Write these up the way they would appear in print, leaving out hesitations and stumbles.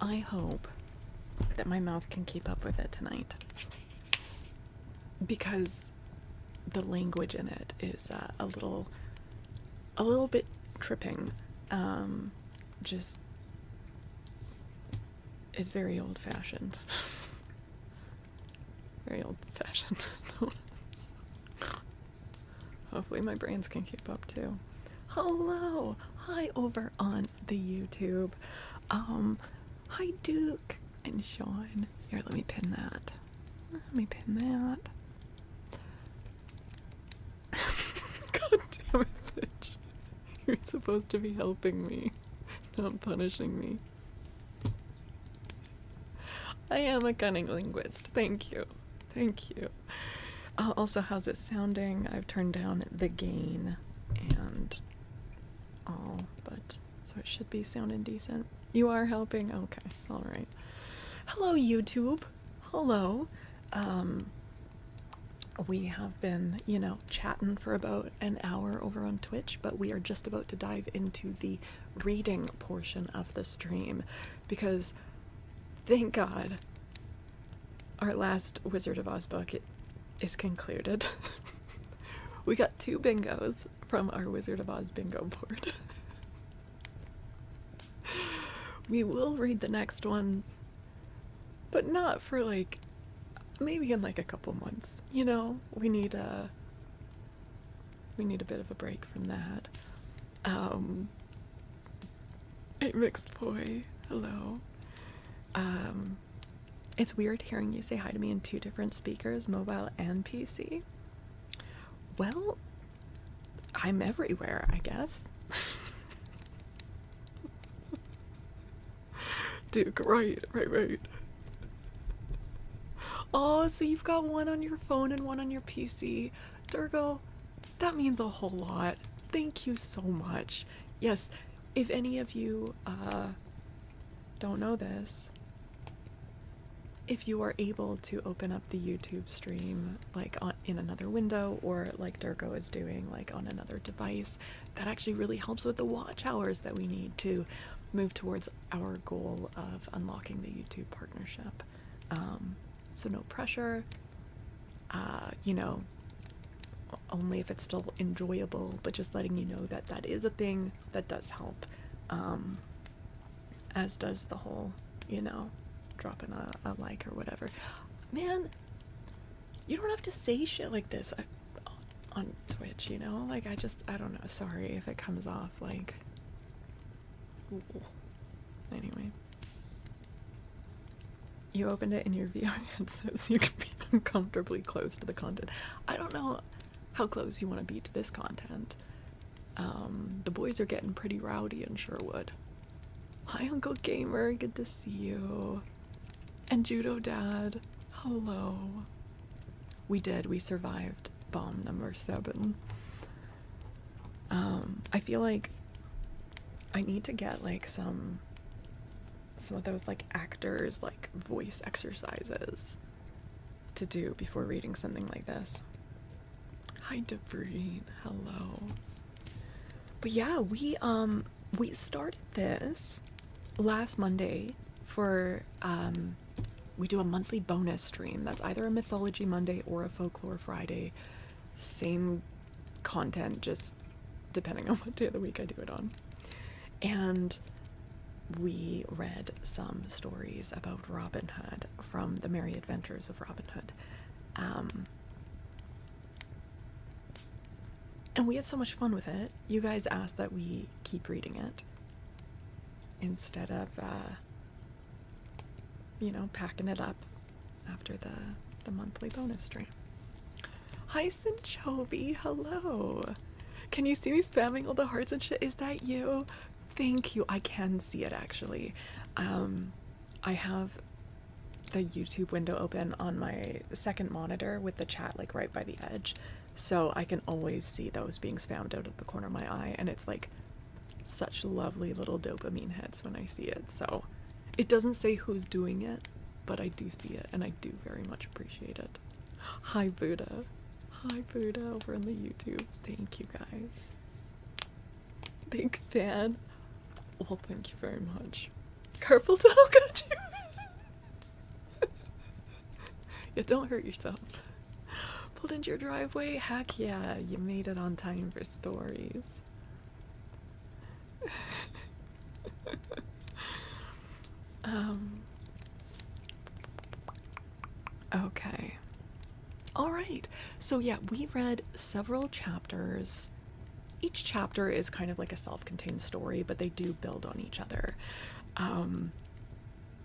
I hope that my mouth can keep up with it tonight, because the language in it is a little bit tripping. Just, it's very old-fashioned. Very old-fashioned. Hopefully my brains can keep up too. Hello! Hi over on the YouTube. Hi Duke and Sean. Here, let me pin that. Let me pin that. God damn it, bitch. You're supposed to be helping me, not punishing me. I am a cunning linguist. Thank you. Thank you. Also, how's it sounding? I've turned down the gain and all, but so it should be sounding decent. You are helping? Okay, alright. Hello, YouTube. Hello. We have been, you know, chatting for about an hour over on Twitch, but we are just about to dive into the reading portion of the stream, because thank God our last Wizard of Oz book is concluded. We got 2 bingos from our Wizard of Oz bingo board. We will read the next one, but not for like, maybe in like a couple months, you know? We need a bit of a break from that. Hey, Mixed Boy, hello. It's weird hearing you say hi to me in 2 different speakers, mobile and PC. Well, I'm everywhere, I guess. Duke, right. Oh, so you've got one on your phone and one on your PC. Durgo, that means a whole lot. Thank you so much. Yes, if any of you don't know this, if you are able to open up the YouTube stream like in another window, or like Durgo is doing like on another device, that actually really helps with the watch hours that we need to move towards our goal of unlocking the YouTube partnership. So no pressure, you know, only if it's still enjoyable, but just letting you know that that is a thing that does help, as does the whole, you know, dropping a like or whatever. Man, you don't have to say shit like this on Twitch, you know? Like, I don't know. Sorry if it comes off like... Ooh. Anyway. You opened it in your VR headset so you can be uncomfortably close to the content. I don't know how close you want to be to this content. The boys are getting pretty rowdy in Sherwood. Hi, Uncle Gamer. Good to see you. And Judo Dad. Hello. We survived bomb number 7. I feel like I need to get like some of those like actors like voice exercises to do before reading something like this. Hi Debreen, hello. But yeah, we started this last Monday for we do a monthly bonus stream that's either a Mythology Monday or a Folklore Friday. Same content, just depending on what day of the week I do it on. And we read some stories about Robin Hood from the Merry Adventures of Robin Hood. And we had so much fun with it. You guys asked that we keep reading it instead of, you know, packing it up after the monthly bonus stream. Hi, Cinchobi, hello. Can you see me spamming all the hearts and shit? Is that you? Thank you. I can see it, actually. I have the YouTube window open on my second monitor with the chat like right by the edge, so I can always see those being spammed out of the corner of my eye, and it's like such lovely little dopamine hits when I see it. So it doesn't say who's doing it, but I do see it, and I do very much appreciate it. Hi Buddha. Hi Buddha over on the YouTube. Thank you guys. Big fan. Well, thank you very much. Carpal tunnel got you. Yeah, don't hurt yourself. Pulled into your driveway? Heck yeah, you made it on time for stories. Okay. All right. So yeah, we read several chapters. Each chapter is kind of like a self-contained story, but they do build on each other.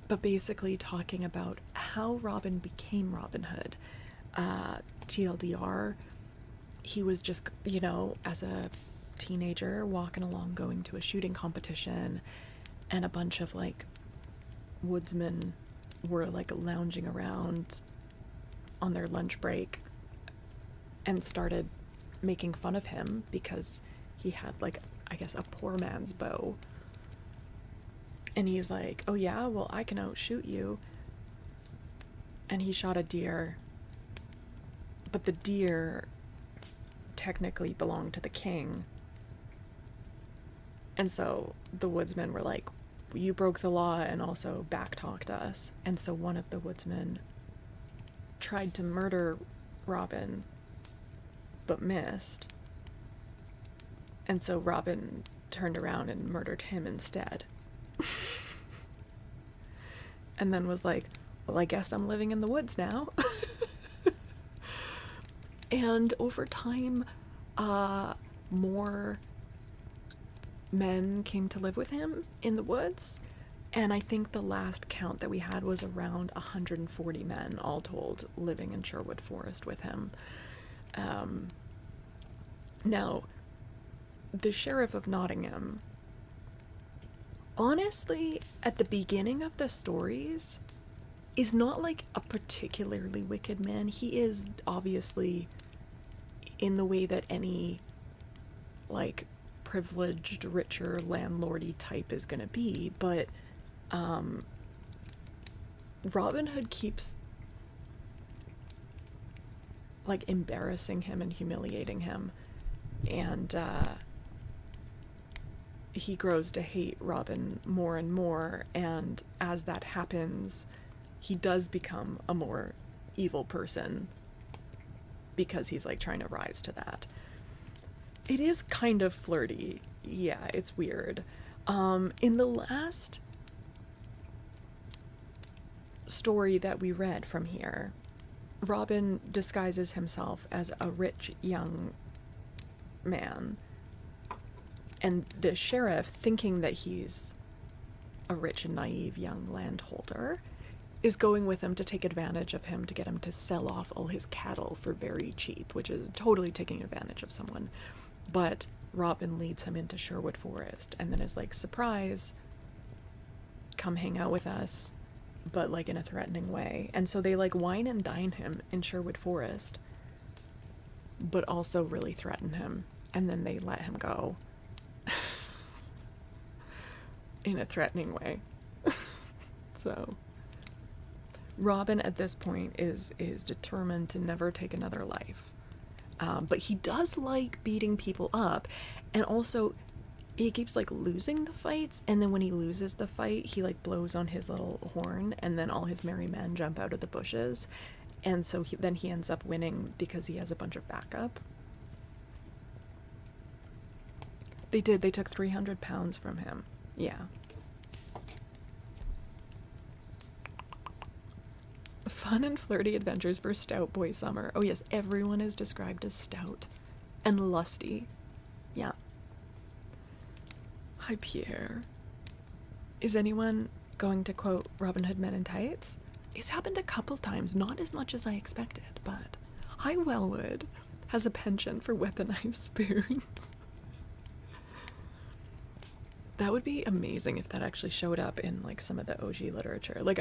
But basically talking about how Robin became Robin Hood. TLDR, he was just, you know, as a teenager walking along going to a shooting competition, and a bunch of like woodsmen were like lounging around on their lunch break and started making fun of him because he had like, I guess, a poor man's bow. And he's like, oh yeah, well I can outshoot you. And he shot a deer, but the deer technically belonged to the king. And so the woodsmen were like, you broke the law and also backtalked us. And so one of the woodsmen tried to murder Robin, but missed. And so Robin turned around and murdered him instead. And then was like, well, I guess I'm living in the woods now. And over time, more men came to live with him in the woods. And I think the last count that we had was around 140 men, all told, living in Sherwood Forest with him. Now, the Sheriff of Nottingham, honestly, at the beginning of the stories, is not like a particularly wicked man. He is obviously in the way that any like privileged, richer, landlordy type is gonna be, but Robin Hood keeps like embarrassing him and humiliating him, and he grows to hate Robin more and more, and as that happens, he does become a more evil person because he's like trying to rise to that. It is kind of flirty. Yeah, it's weird. In the last story that we read from here, Robin disguises himself as a rich young man, and the sheriff, thinking that he's a rich and naive young landholder, is going with him to take advantage of him to get him to sell off all his cattle for very cheap, which is totally taking advantage of someone. But Robin leads him into Sherwood Forest and then is like, surprise, come hang out with us, but like in a threatening way. And so they like wine and dine him in Sherwood Forest, but also really threaten him, and then they let him go in a threatening way. So Robin at this point is determined to never take another life. But he does like beating people up, and also he keeps like losing the fights, and then when he loses the fight, he like blows on his little horn, and then all his merry men jump out of the bushes, and so then he ends up winning because he has a bunch of backup. They took 300 pounds from him. Yeah. Fun and flirty adventures for stout boy summer. Oh yes, everyone is described as stout and lusty. Yeah. Hi, Pierre. Is anyone going to quote Robin Hood Men in Tights? It's happened a couple times, not as much as I expected, but Hi, Wellwood has a penchant for weaponized spoons. That would be amazing if that actually showed up in like some of the OG literature. Like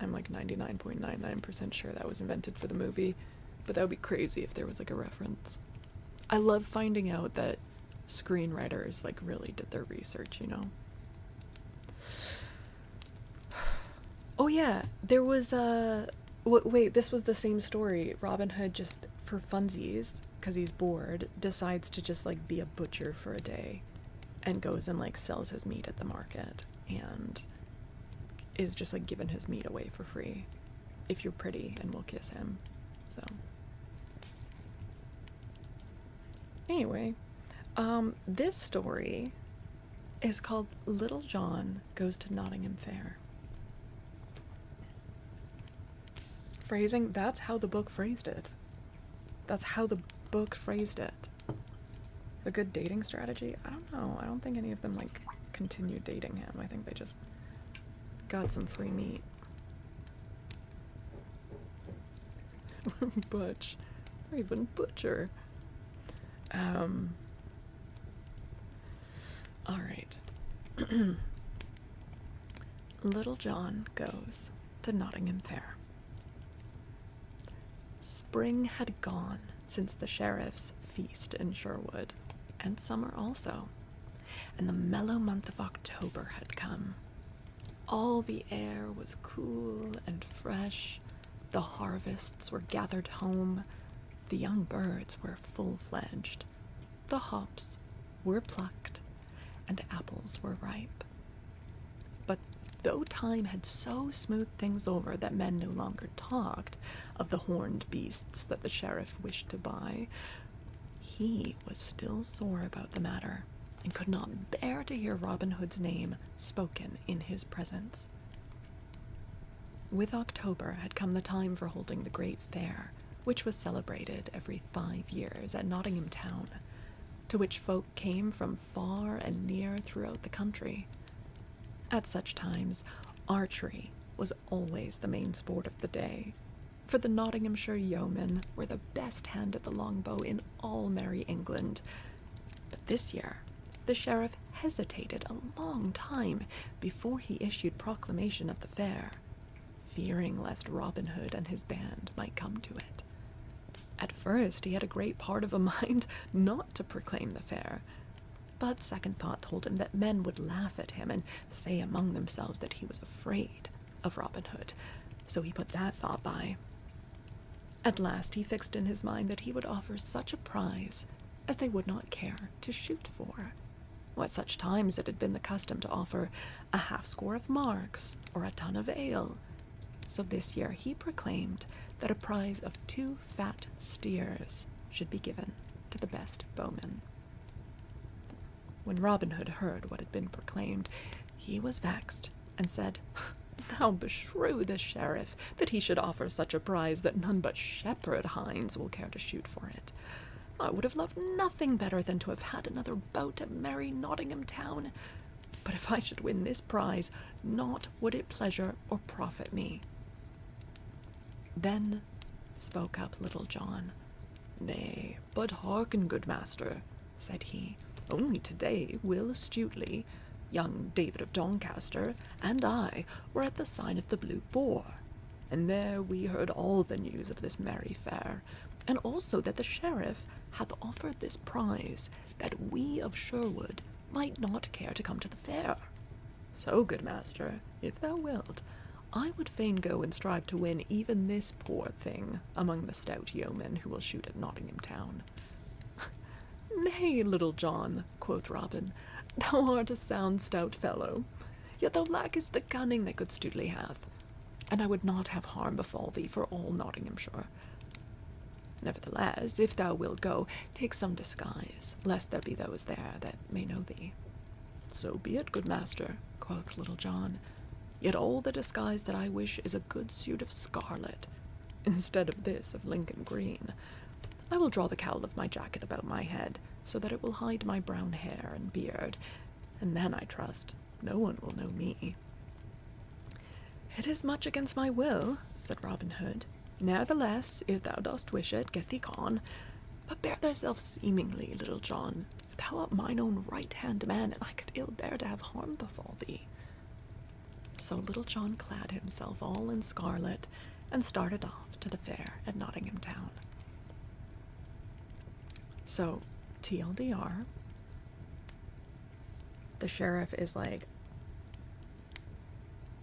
I'm like 99.99% sure that was invented for the movie, but that would be crazy if there was like a reference. I love finding out that screenwriters like really did their research, you know? Oh yeah, there was wait, this was the same story. Robin Hood, just for funsies, because he's bored, decides to just like be a butcher for a day and goes and like sells his meat at the market. and is just like giving his meat away for free if you're pretty and will kiss him. So anyway, this story is called Little John Goes to Nottingham Fair. Phrasing, that's how the book phrased it. That's how the book phrased it. A good dating strategy? I don't know. I don't think any of them, like, continued dating him. I think they just got some free meat. Butch. Or even Butcher. Alright. Little John goes to Nottingham Fair. Spring had gone since the sheriff's feast in Sherwood, and summer also, and the mellow month of October had come. All the air was cool and fresh, the harvests were gathered home, the young birds were full-fledged, the hops were plucked, and apples were ripe. But though time had so smoothed things over that men no longer talked of the horned beasts that the sheriff wished to buy, he was still sore about the matter, and could not bear to hear Robin Hood's name spoken in his presence. With October had come the time for holding the great fair, which was celebrated every 5 years at Nottingham town, to which folk came from far and near throughout the country. At such times, archery was always the main sport of the day, for the Nottinghamshire yeomen were the best hand at the longbow in all merry England. But this year, the sheriff hesitated a long time before he issued proclamation of the fair, fearing lest Robin Hood and his band might come to it. At first, he had a great part of a mind not to proclaim the fair, but second thought told him that men would laugh at him and say among themselves that he was afraid of Robin Hood, so he put that thought by. At last he fixed in his mind that he would offer such a prize as they would not care to shoot for. At such times it had been the custom to offer a half-score of marks or a ton of ale. So this year he proclaimed that a prize of 2 fat steers should be given to the best bowman. When Robin Hood heard what had been proclaimed, he was vexed, and said, "Now beshrew the sheriff that he should offer such a prize that none but shepherd hinds will care to shoot for it. I would have loved nothing better than to have had another bout at merry Nottingham town. But if I should win this prize, naught would it pleasure or profit me." Then spoke up Little John. "Nay, but hearken, good master," said he. "Only today Will Stutely, young David of Doncaster, and I were at the sign of the Blue Boar, and there we heard all the news of this merry fair, and also that the sheriff hath offered this prize, that we of Sherwood might not care to come to the fair. So, good master, if thou wilt, I would fain go and strive to win even this poor thing among the stout yeomen who will shoot at Nottingham town." "Nay, Little John," quoth Robin, "thou art a sound stout fellow, yet thou lackest the cunning that good Stutely hath, and I would not have harm befall thee for all Nottinghamshire. Nevertheless, if thou wilt go, take some disguise, lest there be those there that may know thee." "So be it, good master," quoth Little John, "yet all the disguise that I wish is a good suit of scarlet, instead of this of Lincoln green. I will draw the cowl of my jacket about my head, so that it will hide my brown hair and beard, and then, I trust, no one will know me." "It is much against my will," said Robin Hood. "Nevertheless, if thou dost wish it, get thee gone. But bear thyself seemingly, Little John, for thou art mine own right-hand man, and I could ill bear to have harm befall thee." So Little John clad himself all in scarlet, and started off to the fair at Nottingham town. So, TLDR, the sheriff is like,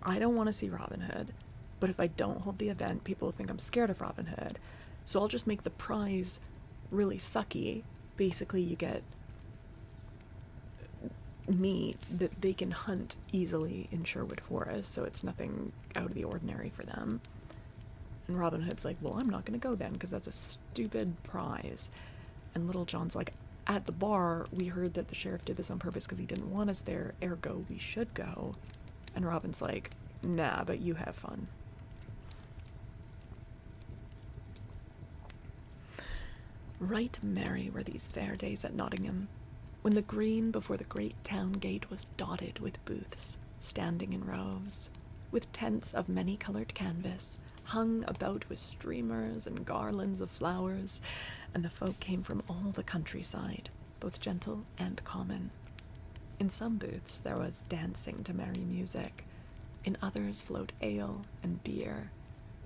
I don't want to see Robin Hood, but if I don't hold the event, people will think I'm scared of Robin Hood, so I'll just make the prize really sucky. Basically, you get me that they can hunt easily in Sherwood Forest, so it's nothing out of the ordinary for them. And Robin Hood's like, well, I'm not going to go then, because that's a stupid prize. And Little John's like, at the bar, we heard that the sheriff did this on purpose because he didn't want us there, ergo we should go. And Robin's like, nah, but you have fun. Right merry were these fair days at Nottingham, when the green before the great town gate was dotted with booths, standing in rows, with tents of many-coloured canvas, hung about with streamers and garlands of flowers, and the folk came from all the countryside, both gentle and common. In some booths there was dancing to merry music, in others flowed ale and beer,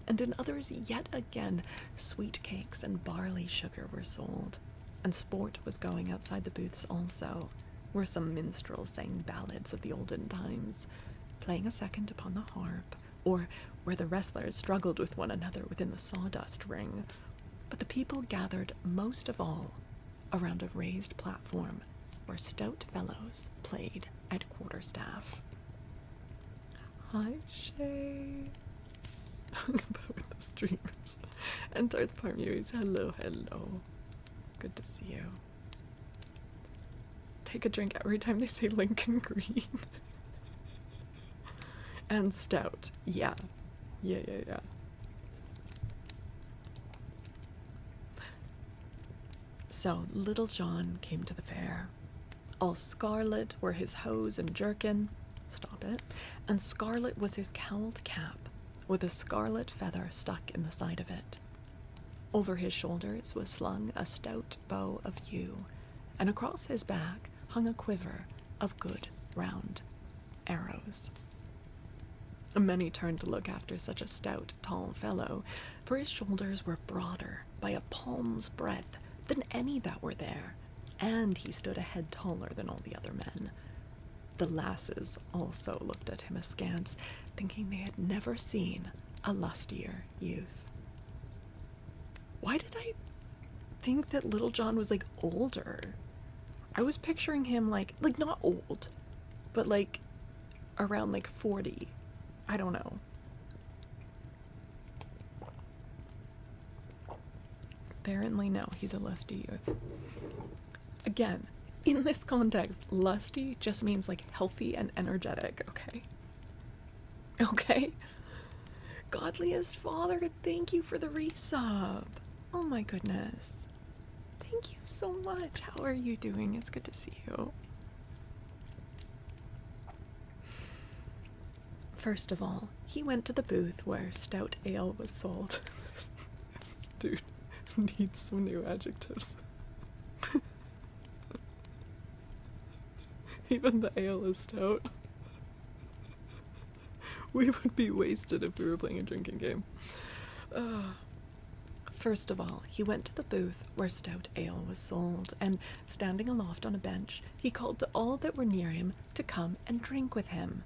and in others yet again sweet cakes and barley sugar were sold, and sport was going outside the booths also, where some minstrels sang ballads of the olden times, playing a second upon the harp, or where the wrestlers struggled with one another within the sawdust ring. But the people gathered most of all around a raised platform where stout fellows played at quarterstaff. Hi, Shay. About with the streamers. And Darth Parmeus, hello, hello. Good to see you. Take a drink every time they say Lincoln Green. And stout. Yeah. Yeah. So, Little John came to the fair. All scarlet were his hose and jerkin. Stop it. And scarlet was his cowled cap, with a scarlet feather stuck in the side of it. Over his shoulders was slung a stout bow of yew, and across his back hung a quiver of good round arrows. Many turned to look after such a stout, tall fellow, for his shoulders were broader by a palm's breadth than any that were there, and he stood a head taller than all the other men. The lasses also looked at him askance, thinking they had never seen a lustier youth. Why did I think that Little John was, like, older? I was picturing him, like not old, but, like, around, like, 40. I don't know. Apparently, no, he's a lusty youth. Again, in this context, lusty just means, like, healthy and energetic, okay? Okay? Godliest Father, thank you for the resub. Oh my goodness. Thank you so much. How are you doing? It's good to see you. First of all, he went to the booth where stout ale was sold. Dude, needs some new adjectives. Even the ale is stout. We would be wasted if we were playing a drinking game. First of all, he went to the booth where stout ale was sold, and, standing aloft on a bench, he called to all that were near him to come and drink with him.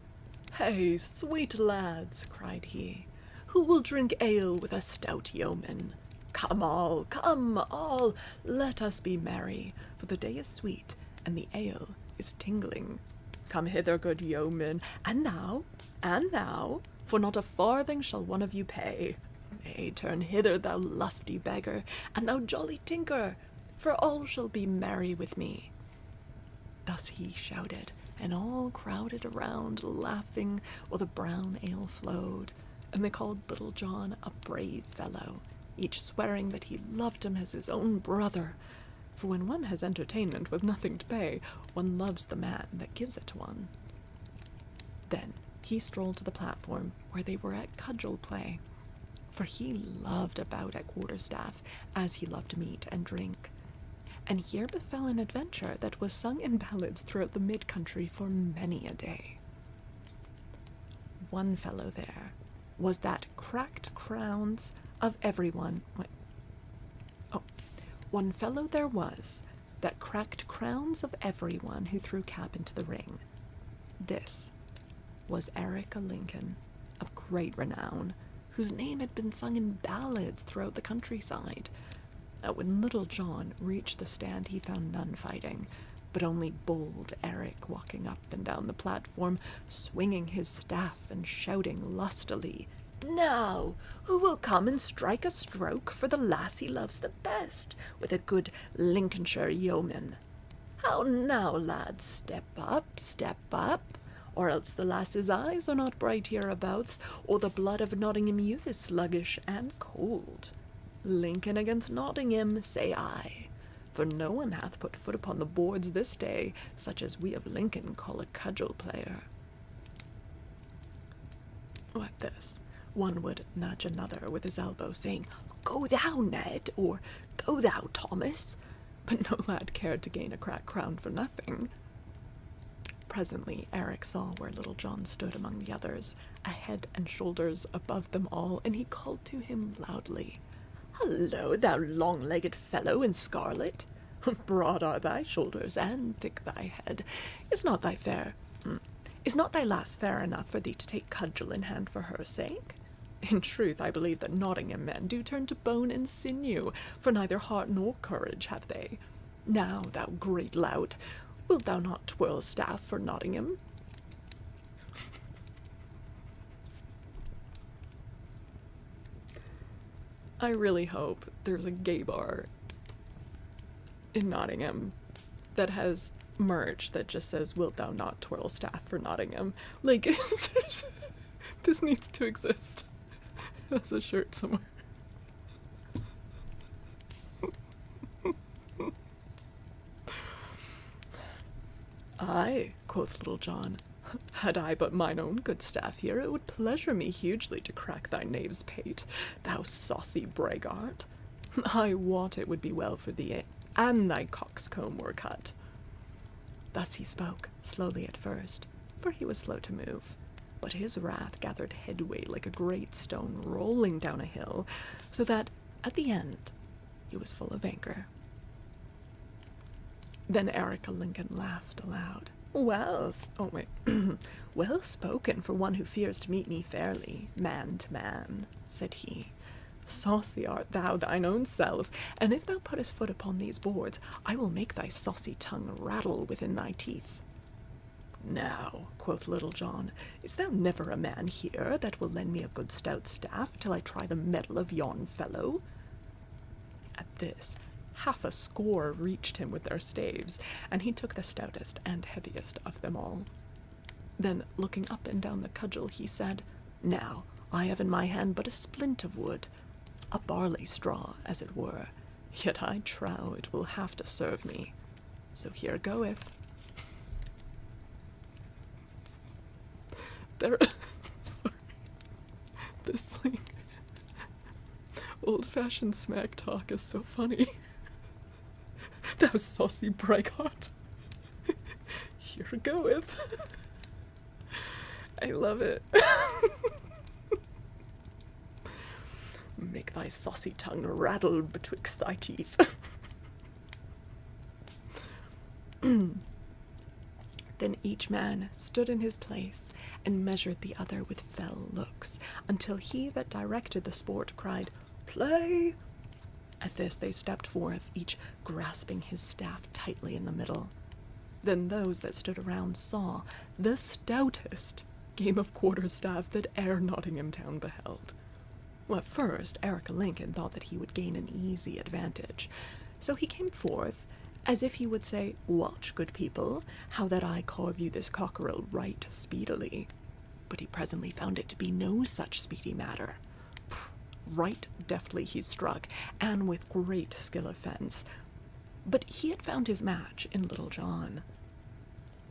"Hey, sweet lads," cried he, "who will drink ale with a stout yeoman? Come all, let us be merry, for the day is sweet, and the ale is tingling. Come hither, good yeoman, and now, for not a farthing shall one of you pay. Nay, turn hither, thou lusty beggar, and thou jolly tinker, for all shall be merry with me." Thus he shouted, and all crowded around, laughing, while the brown ale flowed, and they called Little John a brave fellow, each swearing that he loved him as his own brother, for when one has entertainment with nothing to pay, one loves the man that gives it to one. Then he strolled to the platform where they were at cudgel play, for he loved a bout at quarterstaff as he loved meat and drink. And here befell an adventure that was sung in ballads throughout the mid-country for many a day. One fellow there was that cracked crowns of everyone. One fellow there was that cracked crowns of everyone who threw cap into the ring. This was Eric a Lincoln, of great renown, whose name had been sung in ballads throughout the countryside. When Little John reached the stand, he found none fighting, but only bold Eric walking up and down the platform, swinging his staff and shouting lustily, "Now, who will come and strike a stroke for the lass he loves the best, with a good Lincolnshire yeoman? How now, lads, step up, or else the lass's eyes are not bright hereabouts, or the blood of Nottingham youth is sluggish and cold. Lincoln against Nottingham, say I, for no one hath put foot upon the boards this day, such as we of Lincoln call a cudgel player." At this, one would nudge another with his elbow, saying, "Go thou, Ned," or "Go thou, Thomas," but no lad cared to gain a crack crown for nothing. Presently Eric saw where Little John stood among the others, a head and shoulders above them all, and he called to him loudly, "Hallo, thou long-legged fellow in scarlet! Broad are thy shoulders, and thick thy head. Is not thy lass fair enough for thee to take cudgel in hand for her sake? In truth, I believe that Nottingham men do turn to bone and sinew, for neither heart nor courage have they. Now, thou great lout, wilt thou not twirl staff for Nottingham?" I really hope there's a gay bar in Nottingham that has merch that just says, "Wilt thou not twirl staff for Nottingham?" Like, this needs to exist as a shirt somewhere. "Aye," quoth Little John, "had I but mine own good staff here, it would pleasure me hugely to crack thy knave's pate, thou saucy braggart. I wot it would be well for thee, and thy coxcomb were cut." Thus he spoke, slowly at first, for he was slow to move, but his wrath gathered headway like a great stone rolling down a hill, so that, at the end, he was full of anger. Then Eric Lincoln laughed aloud. Well spoken for one who fears to meet me fairly, man to man," said he. "Saucy art thou thine own self, and if thou puttest foot upon these boards, I will make thy saucy tongue rattle within thy teeth." "Now," quoth Little John, "is there never a man here that will lend me a good stout staff till I try the mettle of yon fellow?" At this, half a score reached him with their staves, and he took the stoutest and heaviest of them all. Then, looking up and down the cudgel, he said, "Now, I have in my hand but a splint of wood, a barley straw, as it were, yet I trow it will have to serve me. So here goeth." Sorry. This, old-fashioned smack talk is so funny. "Thou saucy braggart, here goeth." I love it. "Make thy saucy tongue rattle betwixt thy teeth." Then each man stood in his place and measured the other with fell looks, until he that directed the sport cried, "Play!" At this they stepped forth, each grasping his staff tightly in the middle. Then those that stood around saw the stoutest game of quarterstaff that e'er Nottingham town beheld. Well, at first, Eric Lincoln thought that he would gain an easy advantage, so he came forth, as if he would say, "Watch, good people, how that I carve you this cockerel right speedily." But he presently found it to be no such speedy matter. Right deftly he struck, and with great skill of fence. But he had found his match in Little John.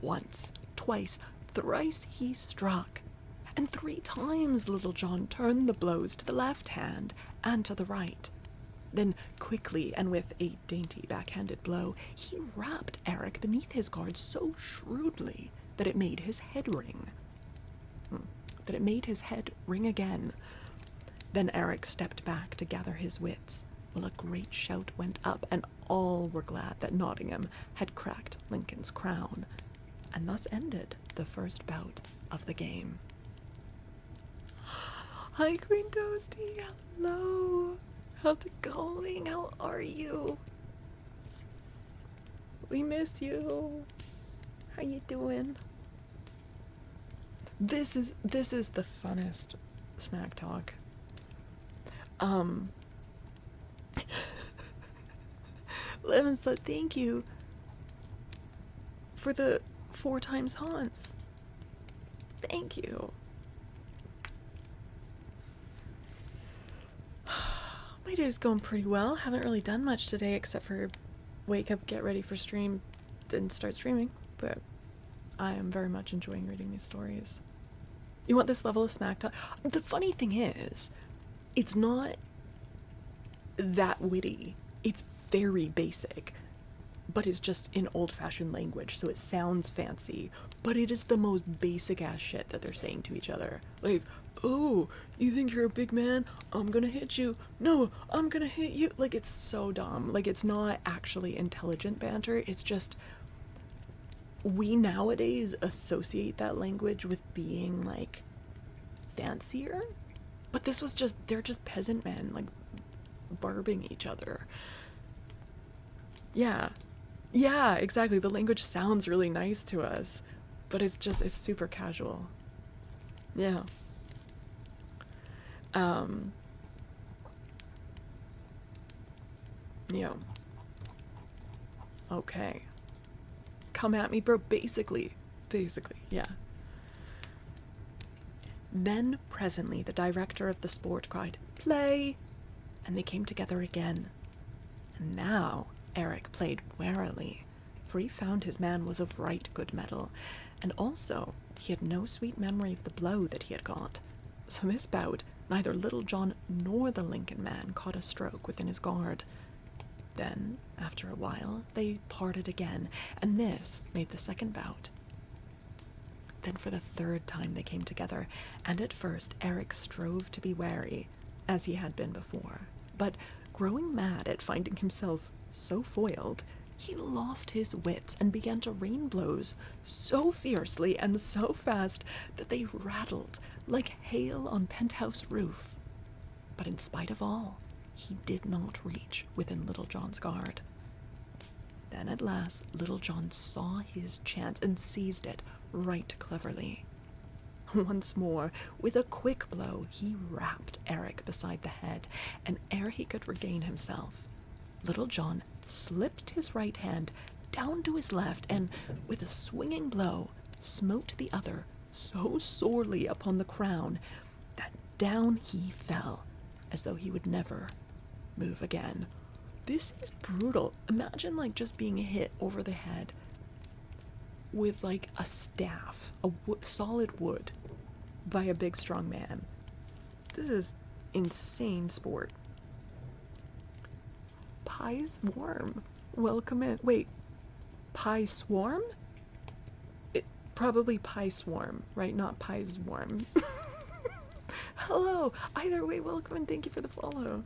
Once, twice, thrice he struck, and 3 times Little John turned the blows to the left hand and to the right. Then quickly, and with a dainty backhanded blow, he rapped Eric beneath his guard so shrewdly that it made his head ring. Again. Then Eric stepped back to gather his wits, while a great shout went up, and all were glad that Nottingham had cracked Lincoln's crown, and thus ended the first bout of the game. Hi, Queen Toasty, hello! How's it going? How are you? We miss you. How you doing? This is the funnest smack talk. Lemon said thank you for the 4 times haunts. Thank you. My day's going pretty well. Haven't really done much today except for wake up, get ready for stream, then start streaming. But I am very much enjoying reading these stories. You want this level of smack talk? The funny thing is, it's not that witty. It's very basic, but it's just in old-fashioned language, so it sounds fancy, but it is the most basic-ass shit that they're saying to each other. Like, oh, you think you're a big man? I'm gonna hit you. No, I'm gonna hit you. Like, it's so dumb. Like, it's not actually intelligent banter. It's just, we nowadays associate that language with being, like, fancier. But this was just, they're just peasant men, like, barbing each other. Yeah. Yeah, exactly. The language sounds really nice to us, but it's super casual. Yeah. Yeah. Okay. Come at me, bro. Basically, yeah. Then, presently, the director of the sport cried, "Play!" And they came together again. And now Eric played warily, for he found his man was of right good mettle, and also he had no sweet memory of the blow that he had got. So this bout, neither Little John nor the Lincoln man caught a stroke within his guard. Then, after a while, they parted again, and this made the second bout. Then for the 3rd time they came together, and at first Eric strove to be wary, as he had been before, but growing mad at finding himself so foiled, he lost his wits and began to rain blows so fiercely and so fast that they rattled like hail on penthouse roof. But in spite of all, he did not reach within Little John's guard. Then at last Little John saw his chance and seized it right cleverly. Once more, with a quick blow, he rapped Eric beside the head, and ere he could regain himself, Little John slipped his right hand down to his left, and, with a swinging blow, smote the other so sorely upon the crown that down he fell, as though he would never move again. This is brutal. Imagine, like, just being hit over the head with, like, a staff, solid wood, by a big strong man. This is insane sport. Pie Swarm, welcome in. Wait, Pie Swarm? Probably Pie Swarm, right? Not Pie Swarm. Hello. Either way, welcome and thank you for the follow.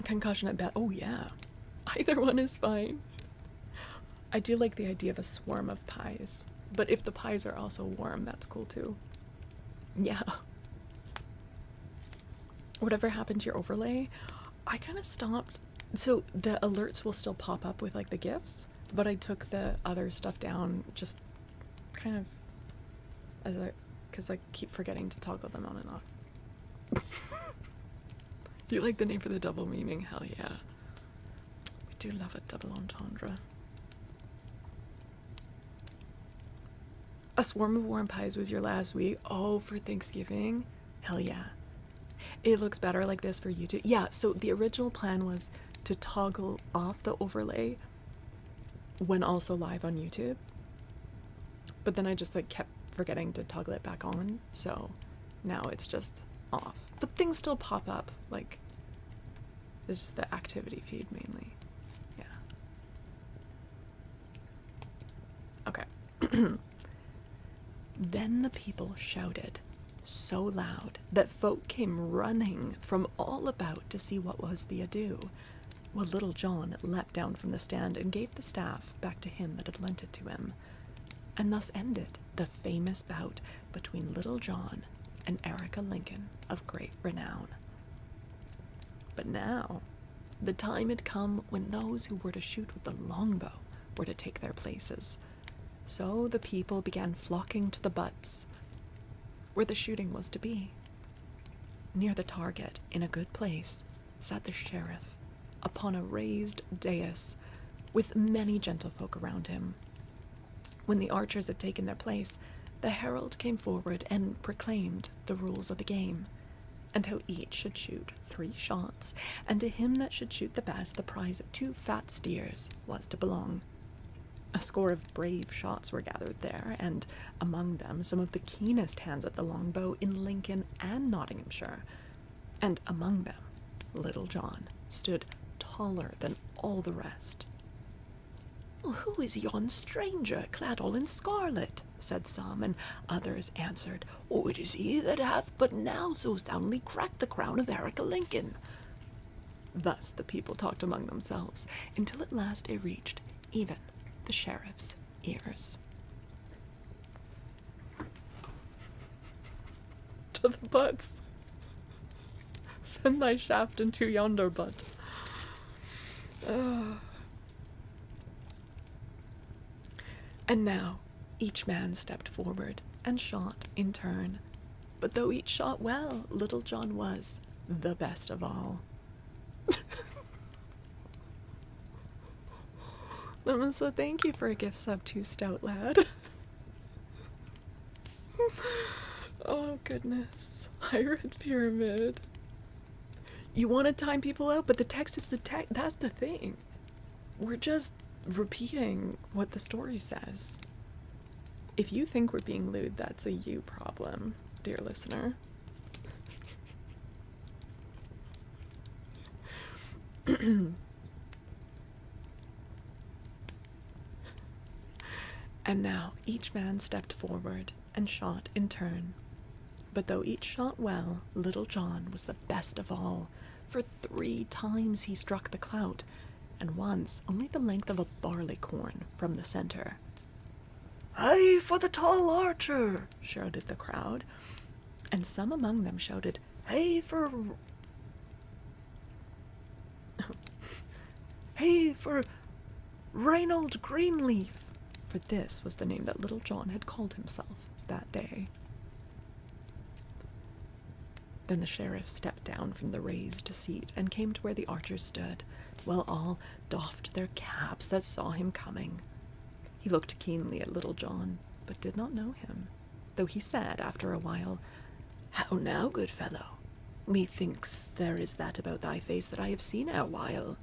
Concussion at bat. Oh yeah. Either one is fine. I do like the idea of a swarm of pies, but if the pies are also warm, that's cool too. Yeah. Whatever happened to your overlay, I kind of stopped. So the alerts will still pop up with like the GIFs, but I took the other stuff down just kind of because I keep forgetting to toggle them on and off. You like the name for the double meaning? Hell yeah. We do love a double entendre. A swarm of warm pies was your last week. Oh, for Thanksgiving? Hell yeah. It looks better like this for YouTube. Yeah, so the original plan was to toggle off the overlay when also live on YouTube. But then I just like kept forgetting to toggle it back on, so now it's just off. But things still pop up, like it's just the activity feed mainly. Yeah. Okay. Then the people shouted so loud that folk came running from all about to see what was the ado. Well, Little John leapt down from the stand and gave the staff back to him that had lent it to him. And thus ended the famous bout between Little John and Erica Lincoln of great renown. But now, the time had come when those who were to shoot with the longbow were to take their places. So the people began flocking to the butts, where the shooting was to be. Near the target, in a good place, sat the sheriff, upon a raised dais, with many gentlefolk around him. When the archers had taken their place, the herald came forward and proclaimed the rules of the game, and how each should shoot 3 shots, and to him that should shoot the best, the prize of 2 fat steers was to belong. A score of brave shots were gathered there, and among them some of the keenest hands at the longbow in Lincoln and Nottinghamshire. And among them, Little John stood taller than all the rest. "Who is yon stranger, clad all in scarlet?" said some, and others answered, "Oh, it is he that hath but now so soundly cracked the crown of Eric Lincoln." Thus the people talked among themselves, until at last it reached even the sheriff's ears. "To the butts! Send thy shaft into yonder butt." And now each man stepped forward and shot in turn. But though each shot well, Little John was the best of all. So thank you for a gift sub too, stout lad. Oh goodness. Pirate Pyramid. You want to time people out, but the text is the text. That's the thing. We're just repeating what the story says. If you think we're being lewd, that's a you problem, dear listener. And now each man stepped forward and shot in turn. But though each shot well, Little John was the best of all, for 3 times he struck the clout, and once only the length of a barleycorn from the center. "Hey for the tall archer!" shouted the crowd, and some among them shouted, "Hey for Reynold Greenleaf," for this was the name that Little John had called himself that day. Then the sheriff stepped down from the raised seat and came to where the archers stood, while all doffed their caps that saw him coming. He looked keenly at Little John, but did not know him, though he said after a while, "How now, good fellow? Methinks there is that about thy face that I have seen a while."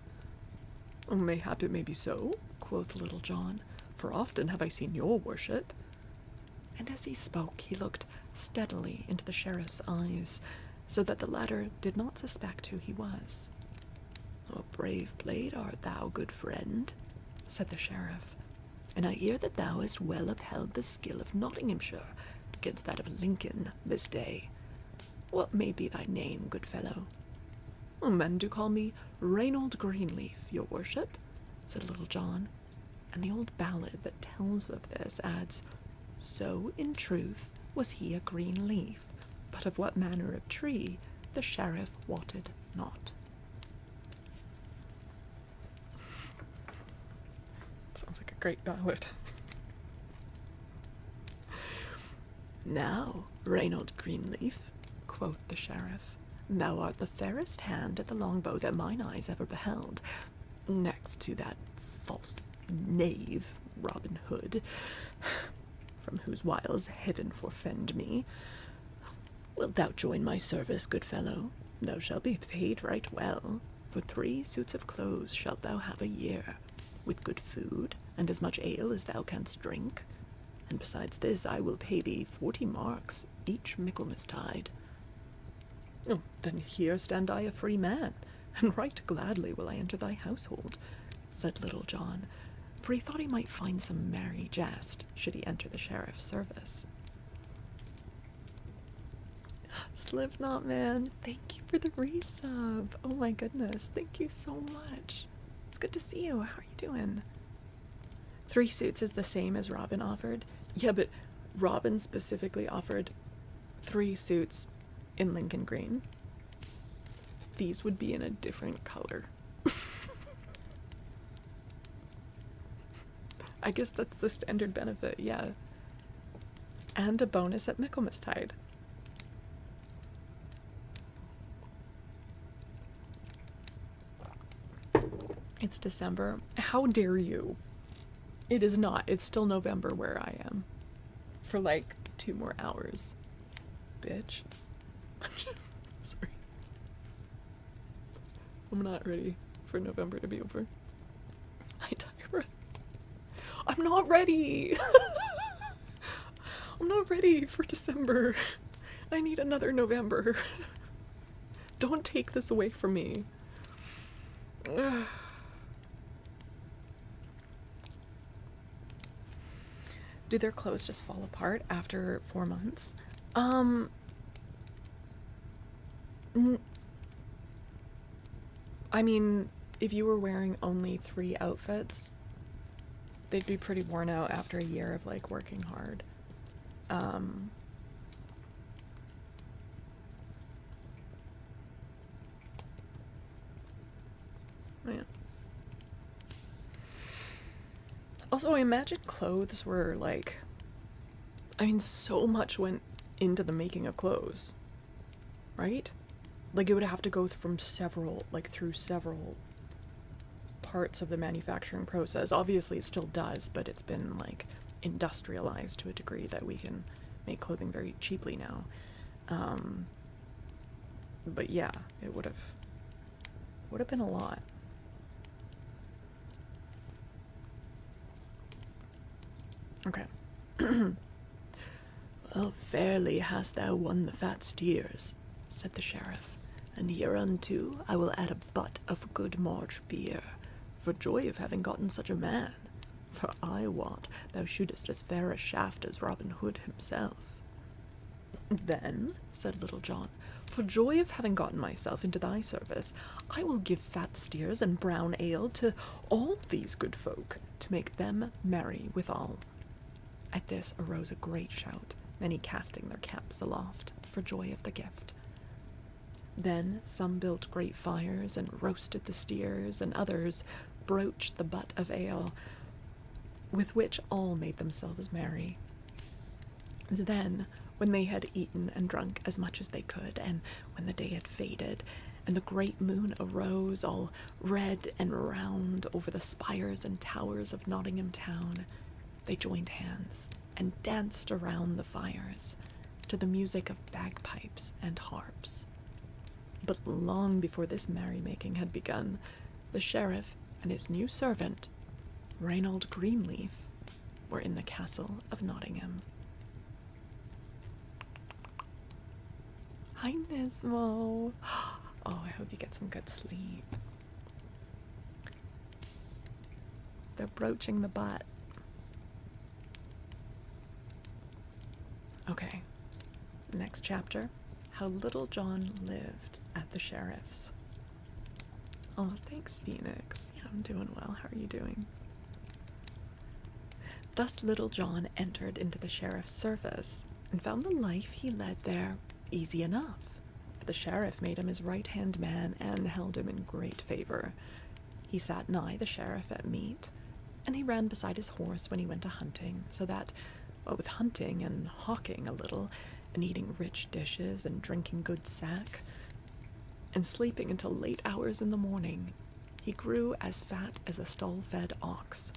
"Oh, mayhap it may be so," quoth Little John, "for often have I seen your worship." And as he spoke, he looked steadily into the sheriff's eyes, so that the latter did not suspect who he was. "A brave blade art thou, good friend," said the sheriff, "and I hear that thou hast well upheld the skill of Nottinghamshire against that of Lincoln this day. What may be thy name, good fellow?" "Men do call me Reynold Greenleaf, your worship," said Little John, and the old ballad that tells of this adds, "So in truth was he a green leaf, but of what manner of tree the sheriff wotted not." Sounds like a great ballad. "Now, Reynold Greenleaf," quoth the sheriff, "thou art the fairest hand at the longbow that mine eyes ever beheld, next to that false knave Robin Hood, from whose wiles heaven forfend me. Wilt thou join my service, good fellow? Thou shalt be paid right well. For 3 suits of clothes shalt thou have a year, with good food, and as much ale as thou canst drink. And besides this, I will pay thee 40 marks each Michaelmastide." "Oh, then here stand I a free man, and right gladly will I enter thy household," said Little John, for he thought he might find some merry jest should he enter the sheriff's service. Slipknot Man, thank you for the resub. Oh my goodness, thank you so much. It's good to see you. How are you doing? 3 suits is the same as Robin offered. Yeah, but Robin specifically offered 3 suits in Lincoln Green. these would be in a different color. I guess that's the standard benefit, yeah. And a bonus at Michaelmastide. It's December. How dare you? It is not. It's still November where I am. For like 2 more hours. Bitch. Sorry. I'm not ready for November to be over. I die. I'm not ready. I'm not ready for December. I need another November. Don't take this away from me. Do their clothes just fall apart after 4 months? I mean, if you were wearing only 3 outfits, they'd be pretty worn out after a year of, like, working hard. Yeah. Also, I imagine clothes were, like, I mean, so much went into the making of clothes, right? Like, it would have to go from through several parts of the manufacturing process. Obviously, it still does, but it's been, like, industrialized to a degree that we can make clothing very cheaply now. But yeah, it would have been a lot. Okay. Well, fairly hast thou won the fat steers, said the sheriff, and hereunto I will add a butt of good March beer, for joy of having gotten such a man. For I wot thou shootest as fair a shaft as Robin Hood himself. Then, said Little John, for joy of having gotten myself into thy service, I will give fat steers and brown ale to all these good folk, to make them merry withal. At this arose a great shout, many casting their caps aloft, for joy of the gift. Then some built great fires, and roasted the steers, and others broached the butt of ale, with which all made themselves merry. Then, when they had eaten and drunk as much as they could, and when the day had faded, and the great moon arose all red and round over the spires and towers of Nottingham town, they joined hands and danced around the fires to the music of bagpipes and harps. But long before this merrymaking had begun, the sheriff and his new servant, Reynold Greenleaf, were in the castle of Nottingham. Hi, Nismo. Oh, I hope you get some good sleep. They're broaching the butt. Okay, next chapter, how Little John lived at the sheriff's. Oh, thanks, Phoenix. Yeah, I'm doing well. How are you doing? Thus Little John entered into the sheriff's service, and found the life he led there easy enough, for the sheriff made him his right-hand man, and held him in great favour. He sat nigh the sheriff at meat, and he ran beside his horse when he went a hunting, so that, what with hunting and hawking a little, and eating rich dishes, and drinking good sack, and sleeping until late hours in the morning, he grew as fat as a stall-fed ox.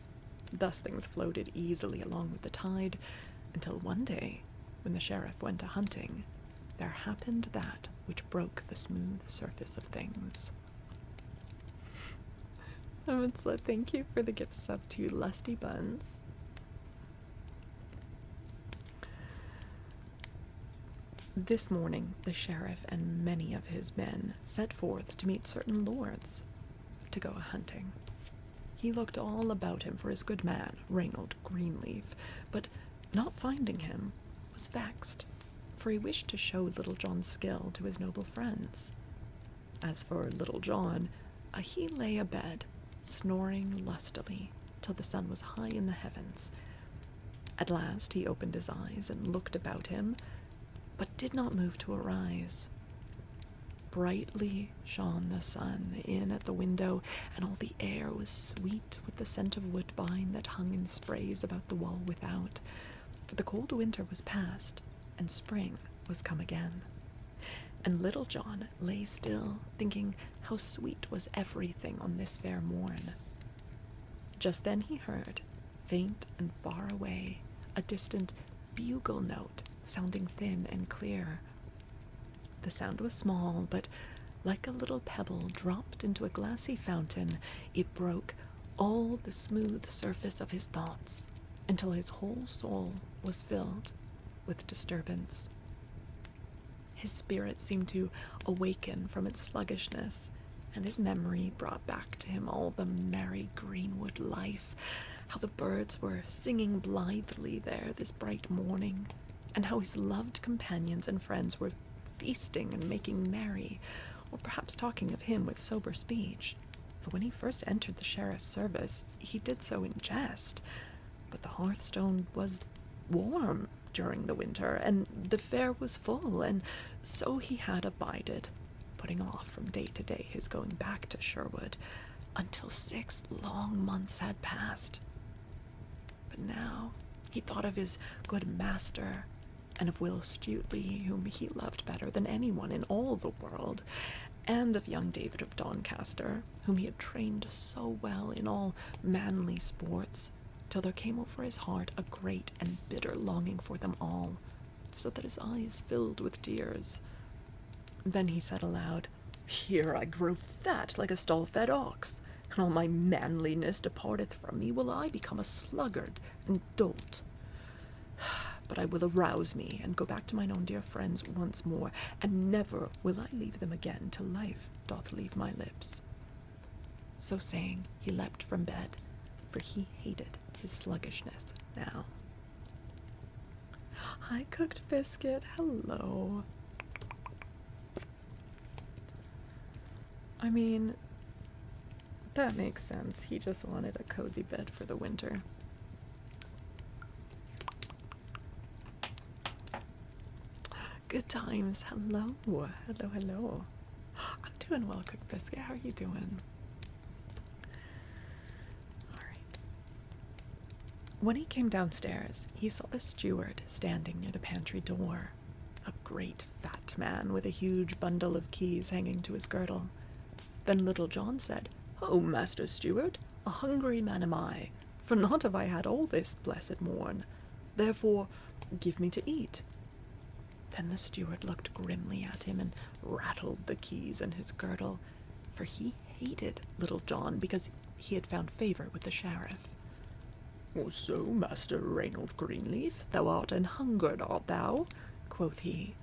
Thus things floated easily along with the tide, until one day, when the sheriff went a-hunting, there happened that which broke the smooth surface of things. Thank you for the gift sub to Lusty Buns. This morning, the sheriff and many of his men set forth to meet certain lords, to go a-hunting. He looked all about him for his good man, Reynold Greenleaf, but not finding him, was vexed, for he wished to show Little John's skill to his noble friends. As for Little John, he lay abed, snoring lustily, till the sun was high in the heavens. At last he opened his eyes and looked about him, but did not move to arise. Brightly shone the sun in at the window, and all the air was sweet with the scent of woodbine that hung in sprays about the wall without, for the cold winter was past, and spring was come again. And Little John lay still, thinking how sweet was everything on this fair morn. Just then he heard, faint and far away, a distant bugle note sounding thin and clear. The sound was small, but like a little pebble dropped into a glassy fountain, it broke all the smooth surface of his thoughts until his whole soul was filled with disturbance. His spirit seemed to awaken from its sluggishness, and his memory brought back to him all the merry greenwood life, how the birds were singing blithely there this bright morning, and how his loved companions and friends were feasting and making merry, or perhaps talking of him with sober speech, for when he first entered the sheriff's service, he did so in jest. But the hearthstone was warm during the winter, and the fare was full, and so he had abided, putting off from day to day his going back to Sherwood, until 6 long months had passed. But now he thought of his good master, and of Will Stutely, whom he loved better than anyone in all the world, and of young David of Doncaster, whom he had trained so well in all manly sports, till there came over his heart a great and bitter longing for them all, so that his eyes filled with tears. Then he said aloud, "Here I grow fat like a stall-fed ox, and all my manliness departeth from me, will I become a sluggard and dolt. But I will arouse me, and go back to mine own dear friends once more, and never will I leave them again till life doth leave my lips." So saying, he leapt from bed, for he hated his sluggishness now. Hi, Cooked Biscuit. Hello. I mean, that makes sense. He just wanted a cozy bed for the winter. Good times. Hello. Hello, hello. I'm doing well, Cooked Biscuit. How are you doing? Alright. When he came downstairs, he saw the steward standing near the pantry door. A great fat man with a huge bundle of keys hanging to his girdle. Then Little John said, "Oh, Master Steward, a hungry man am I, for not have I had all this blessed morn. Therefore, give me to eat." Then the steward looked grimly at him and rattled the keys in his girdle, for he hated Little John because he had found favor with the sheriff. "So, Master Reynold Greenleaf, thou art an hungered, art thou?" quoth he.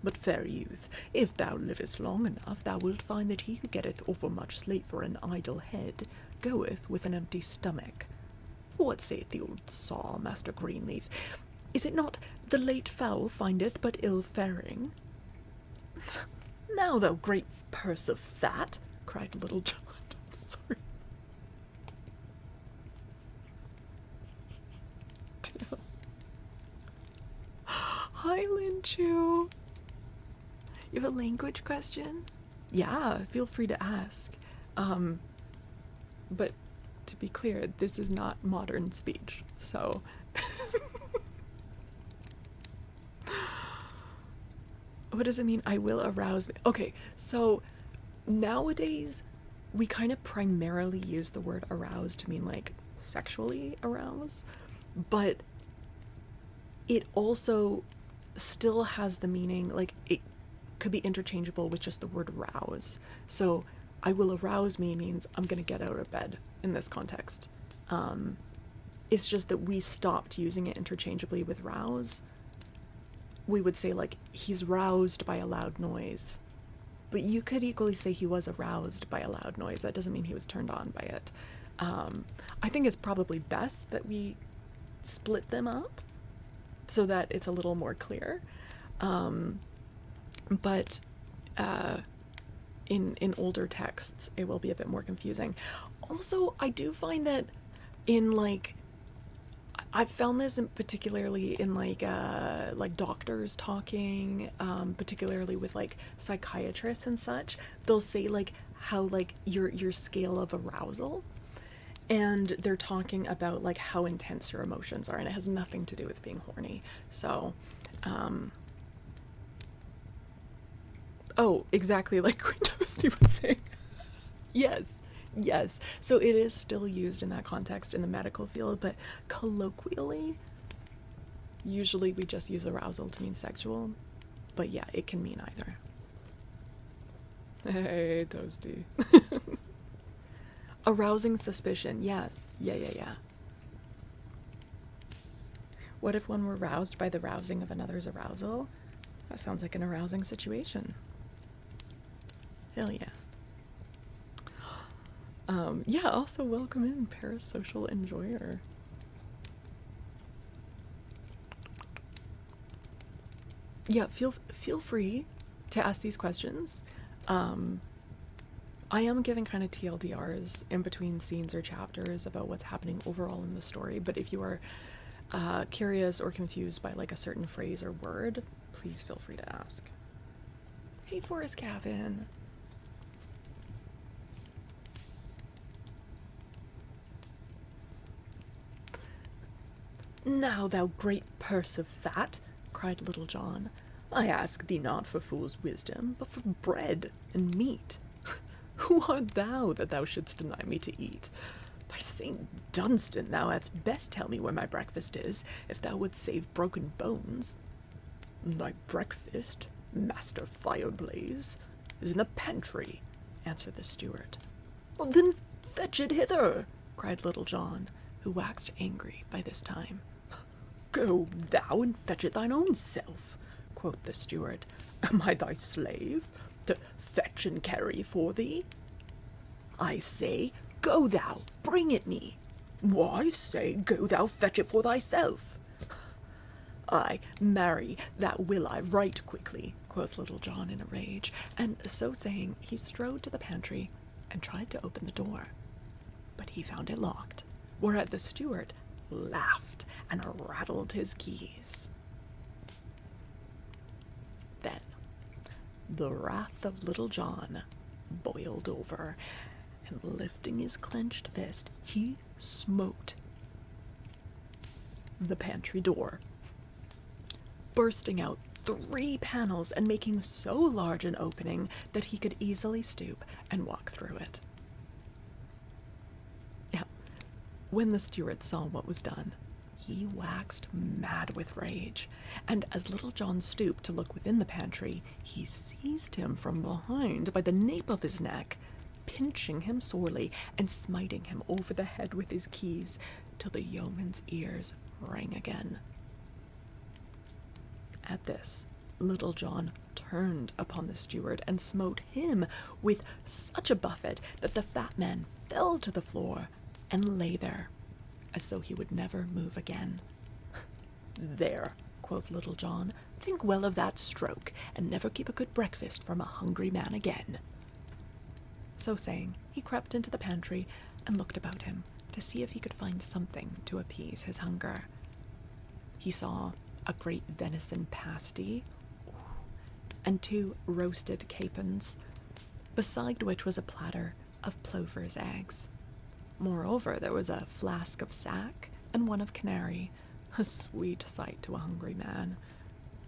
"But, fair youth, if thou livest long enough, thou wilt find that he who getteth overmuch slate for an idle head goeth with an empty stomach. For what saith the old saw, Master Greenleaf? Is it not, the late fowl findeth but ill faring?" "Now, thou great purse of fat!" cried Little John. I'm sorry. Damn. Hi, Linchu. You have a language question? Yeah, feel free to ask. But to be clear, this is not modern speech, so... What does it mean, I will arouse me? Okay, so nowadays, we kind of primarily use the word arouse to mean, like, sexually arouse, but it also still has the meaning, like, it could be interchangeable with just the word rouse. So I will arouse me means I'm gonna get out of bed in this context. It's just that we stopped using it interchangeably with rouse. We would say, like, he's roused by a loud noise, but you could equally say he was aroused by a loud noise. That doesn't mean he was turned on by it. I think it's probably best that we split them up so that it's a little more clear. But in older texts, it will be a bit more confusing. Also, I do find that in, like, I've found this particularly in like doctors talking, particularly with like psychiatrists and such. They'll say like how like your scale of arousal, and they're talking about like how intense your emotions are, and it has nothing to do with being horny. So, oh, exactly like what Toasty was saying. Yes. Yes. So it is still used in that context in the medical field, but colloquially, usually we just use arousal to mean sexual. But yeah, it can mean either. Hey, Toasty. Arousing suspicion. Yes. Yeah. What if one were roused by the rousing of another's arousal? That sounds like an arousing situation. Hell yeah. Yeah, also welcome in, parasocial enjoyer. Yeah, feel free to ask these questions. I am giving kind of TLDRs in between scenes or chapters about what's happening overall in the story, but if you are curious or confused by like a certain phrase or word, please feel free to ask. Hey, Forest Cabin. Now, thou great purse of fat, cried Little John, I ask thee not for fool's wisdom, but for bread and meat. Who art thou that thou shouldst deny me to eat? By St. Dunstan, thou hadst best tell me where my breakfast is, if thou wouldst save broken bones. Thy breakfast, Master Fireblaze, is in the pantry, answered the steward. Well, then fetch it hither, cried Little John, who waxed angry by this time. Go thou and fetch it thine own self, quoth the steward. Am I thy slave, to fetch and carry for thee? I say, go thou, bring it me. Why, say, go thou fetch it for thyself. Ay, marry, that will I right quickly, quoth Little John in a rage, and so saying he strode to the pantry and tried to open the door. But he found it locked, whereat the steward laughed and rattled his keys. Then the wrath of Little John boiled over, and lifting his clenched fist, he smote the pantry door, bursting out 3 panels and making so large an opening that he could easily stoop and walk through it. Now, when the steward saw what was done, he waxed mad with rage, and as Little John stooped to look within the pantry, he seized him from behind by the nape of his neck, pinching him sorely and smiting him over the head with his keys till the yeoman's ears rang again. At this, Little John turned upon the steward and smote him with such a buffet that the fat man fell to the floor and lay there, as though he would never move again. There, quoth Little John, think well of that stroke, and never keep a good breakfast from a hungry man again. So saying, he crept into the pantry and looked about him to see if he could find something to appease his hunger. He saw a great venison pasty and 2 roasted capons, beside which was a platter of plover's eggs. Moreover, there was a flask of sack and one of canary, a sweet sight to a hungry man.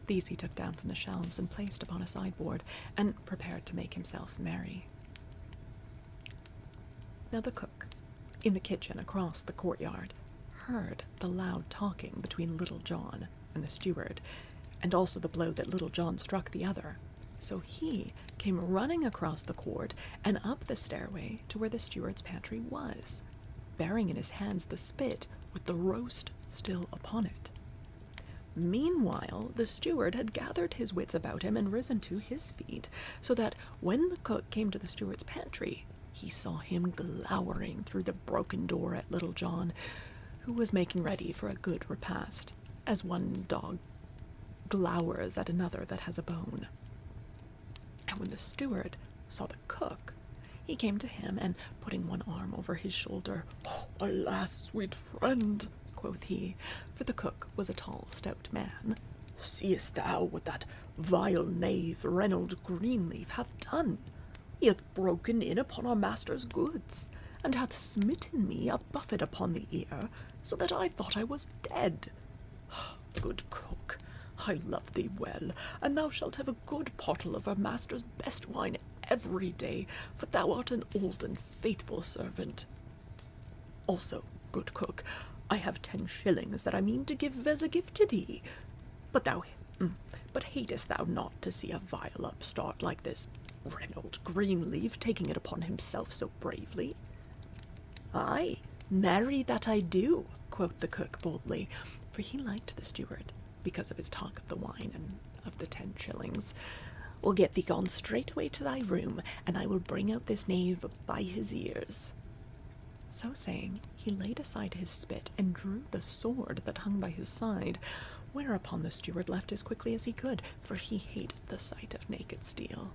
These he took down from the shelves and placed upon a sideboard, and prepared to make himself merry. Now the cook, in the kitchen across the courtyard, heard the loud talking between Little John and the steward, and also the blow that Little John struck the other. So he came running across the court and up the stairway to where the steward's pantry was, bearing in his hands the spit with the roast still upon it. Meanwhile, the steward had gathered his wits about him and risen to his feet, so that when the cook came to the steward's pantry, he saw him glowering through the broken door at Little John, who was making ready for a good repast, as one dog glowers at another that has a bone. And when the steward saw the cook, he came to him, and putting one arm over his shoulder, "Oh, alas, sweet friend," quoth he, for the cook was a tall, stout man. "Seest thou what that vile knave Reynold Greenleaf hath done? He hath broken in upon our master's goods, and hath smitten me a buffet upon the ear, so that I thought I was dead. Good cook, I love thee well, and thou shalt have a good pottle of our master's best wine every day, for thou art an old and faithful servant. Also, good cook, I have 10 shillings that I mean to give as a gift to thee. But hatest thou not to see a vile upstart like this Reynold Greenleaf taking it upon himself so bravely?" "Aye, marry that I do," quoth the cook boldly, for he liked the steward because of his talk of the wine and of the 10 shillings. "We'll get thee gone straightway to thy room, and I will bring out this knave by his ears." So saying, he laid aside his spit and drew the sword that hung by his side, whereupon the steward left as quickly as he could, for he hated the sight of naked steel.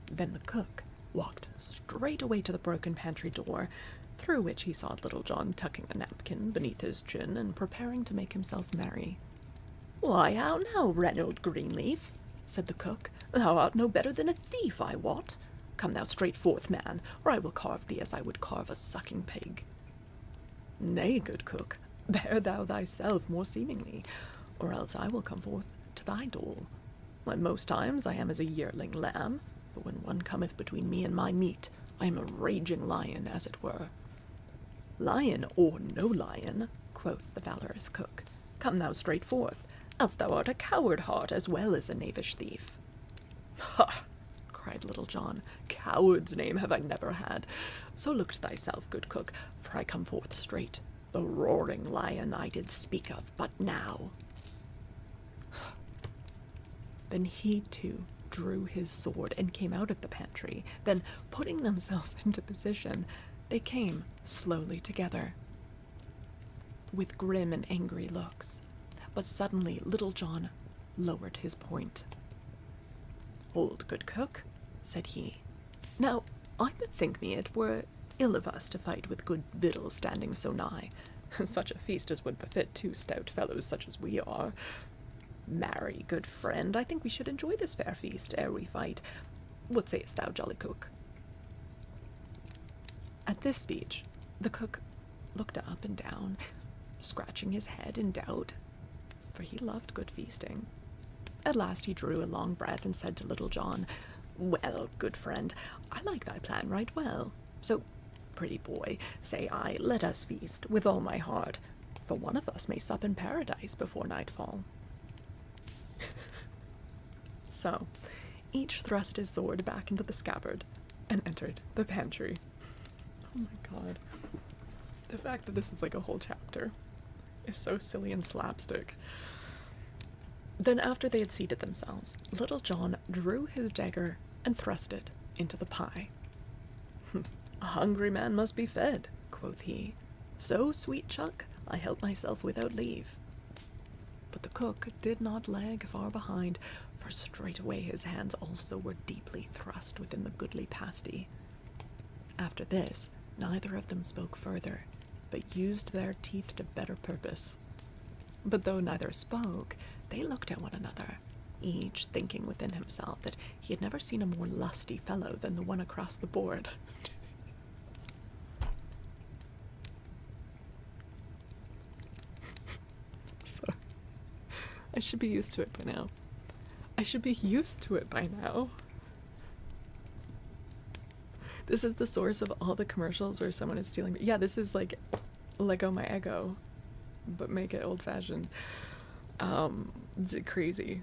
Then the cook walked straight away to the broken pantry door, through which he saw Little John tucking a napkin beneath his chin and preparing to make himself merry. "Why, how now, Reynold Greenleaf?" said the cook. "Thou art no better than a thief, I wot. Come thou straight forth, man, or I will carve thee as I would carve a sucking pig." "Nay, good cook, bear thou thyself more seemingly, or else I will come forth to thy dole. When most times I am as a yearling lamb, but when one cometh between me and my meat, I am a raging lion, as it were." "Lion or no lion," quoth the valorous cook, "come thou straight forth, else thou art a coward heart as well as a knavish thief." "Ha!" cried Little John, "coward's name have I never had. So look to thyself, good cook, for I come forth straight, the roaring lion I did speak of but now." Then he too drew his sword and came out of the pantry. Then, putting themselves into position, they came slowly together, with grim and angry looks. But suddenly Little John lowered his point. "Hold, good cook," said he. "Now, I bethink me it were ill of us to fight with good victuals standing so nigh, such a feast as would befit 2 stout fellows such as we are. Marry, good friend, I think we should enjoy this fair feast ere we fight. What sayest thou, jolly cook?" At this speech, the cook looked up and down, scratching his head in doubt, for he loved good feasting. At last he drew a long breath and said to Little John, "Well, good friend, I like thy plan right well. So, pretty boy, say I, let us feast with all my heart, for one of us may sup in paradise before nightfall." So, each thrust his sword back into the scabbard and entered the pantry. Oh my god. The fact that this is like a whole chapter is so silly and slapstick. Then after they had seated themselves, Little John drew his dagger and thrust it into the pie. "A hungry man must be fed," quoth he. "So, sweet chuck, I help myself without leave." But the cook did not lag far behind, for straightway his hands also were deeply thrust within the goodly pasty. After this, neither of them spoke further, but used their teeth to better purpose. But though neither spoke, they looked at one another, each thinking within himself that he had never seen a more lusty fellow than the one across the board. I should be used to it by now. This is the source of all the commercials where someone is stealing. Yeah, this is like Lego My Ego, but make it old-fashioned. It's crazy.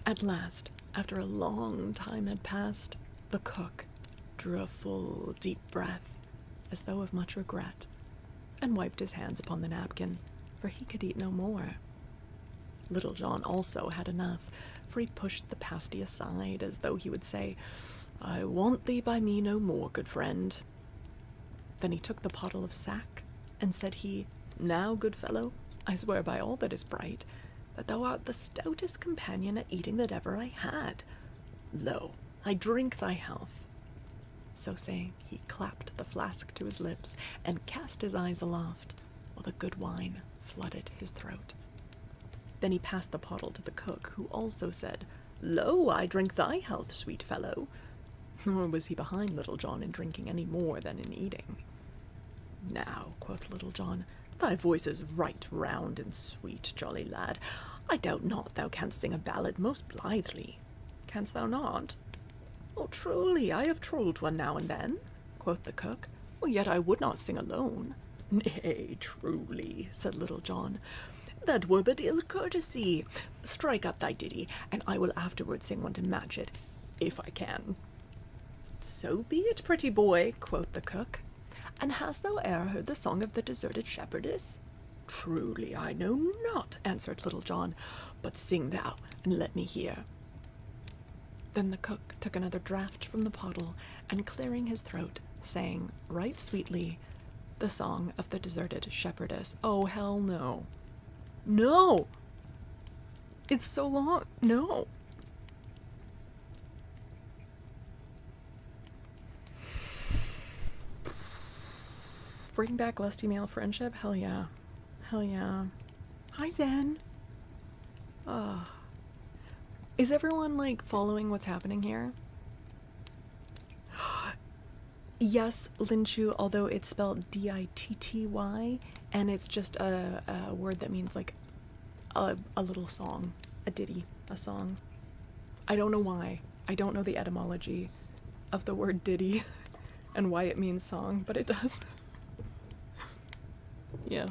At last, after a long time had passed, the cook drew a full, deep breath, as though of much regret, and wiped his hands upon the napkin, for he could eat no more. Little John also had enough, for he pushed the pasty aside, as though he would say, "I want thee by me no more, good friend." Then he took the pottle of sack, and said he, "Now, good fellow, I swear by all that is bright, that thou art the stoutest companion at eating that ever I had. Lo, I drink thy health." So saying, he clapped the flask to his lips and cast his eyes aloft, while the good wine flooded his throat. Then he passed the pottle to the cook, who also said, "Lo, I drink thy health, sweet fellow." Nor was he behind Little John in drinking any more than in eating. "Now," quoth Little John, "thy voice is right round and sweet, jolly lad. I doubt not thou canst sing a ballad most blithely." "Canst thou not?" "Oh, truly, I have trolled one now and then," quoth the cook. "Yet I would not sing alone." "Nay, truly," said Little John, "that were but ill courtesy. Strike up thy ditty, and I will afterward sing one to match it, if I can." "So be it, pretty boy," quoth the cook. "And hast thou e'er heard the song of the deserted shepherdess?" "Truly, I know not," answered Little John, "but sing thou, and let me hear." Then the cook took another draught from the pottle, and clearing his throat, sang, right sweetly, the song of the deserted shepherdess. Oh, hell no. No! It's so long. No. Bring back lusty male friendship? Hell yeah. Hell yeah. Hi, Zen. Ugh. Is everyone, like, following what's happening here? Yes, Linchu, although it's spelled D-I-T-T-Y, and it's just a word that means, like, a little song, a ditty, a song. I don't know why. I don't know the etymology of the word ditty and why it means song, but it does. Yeah.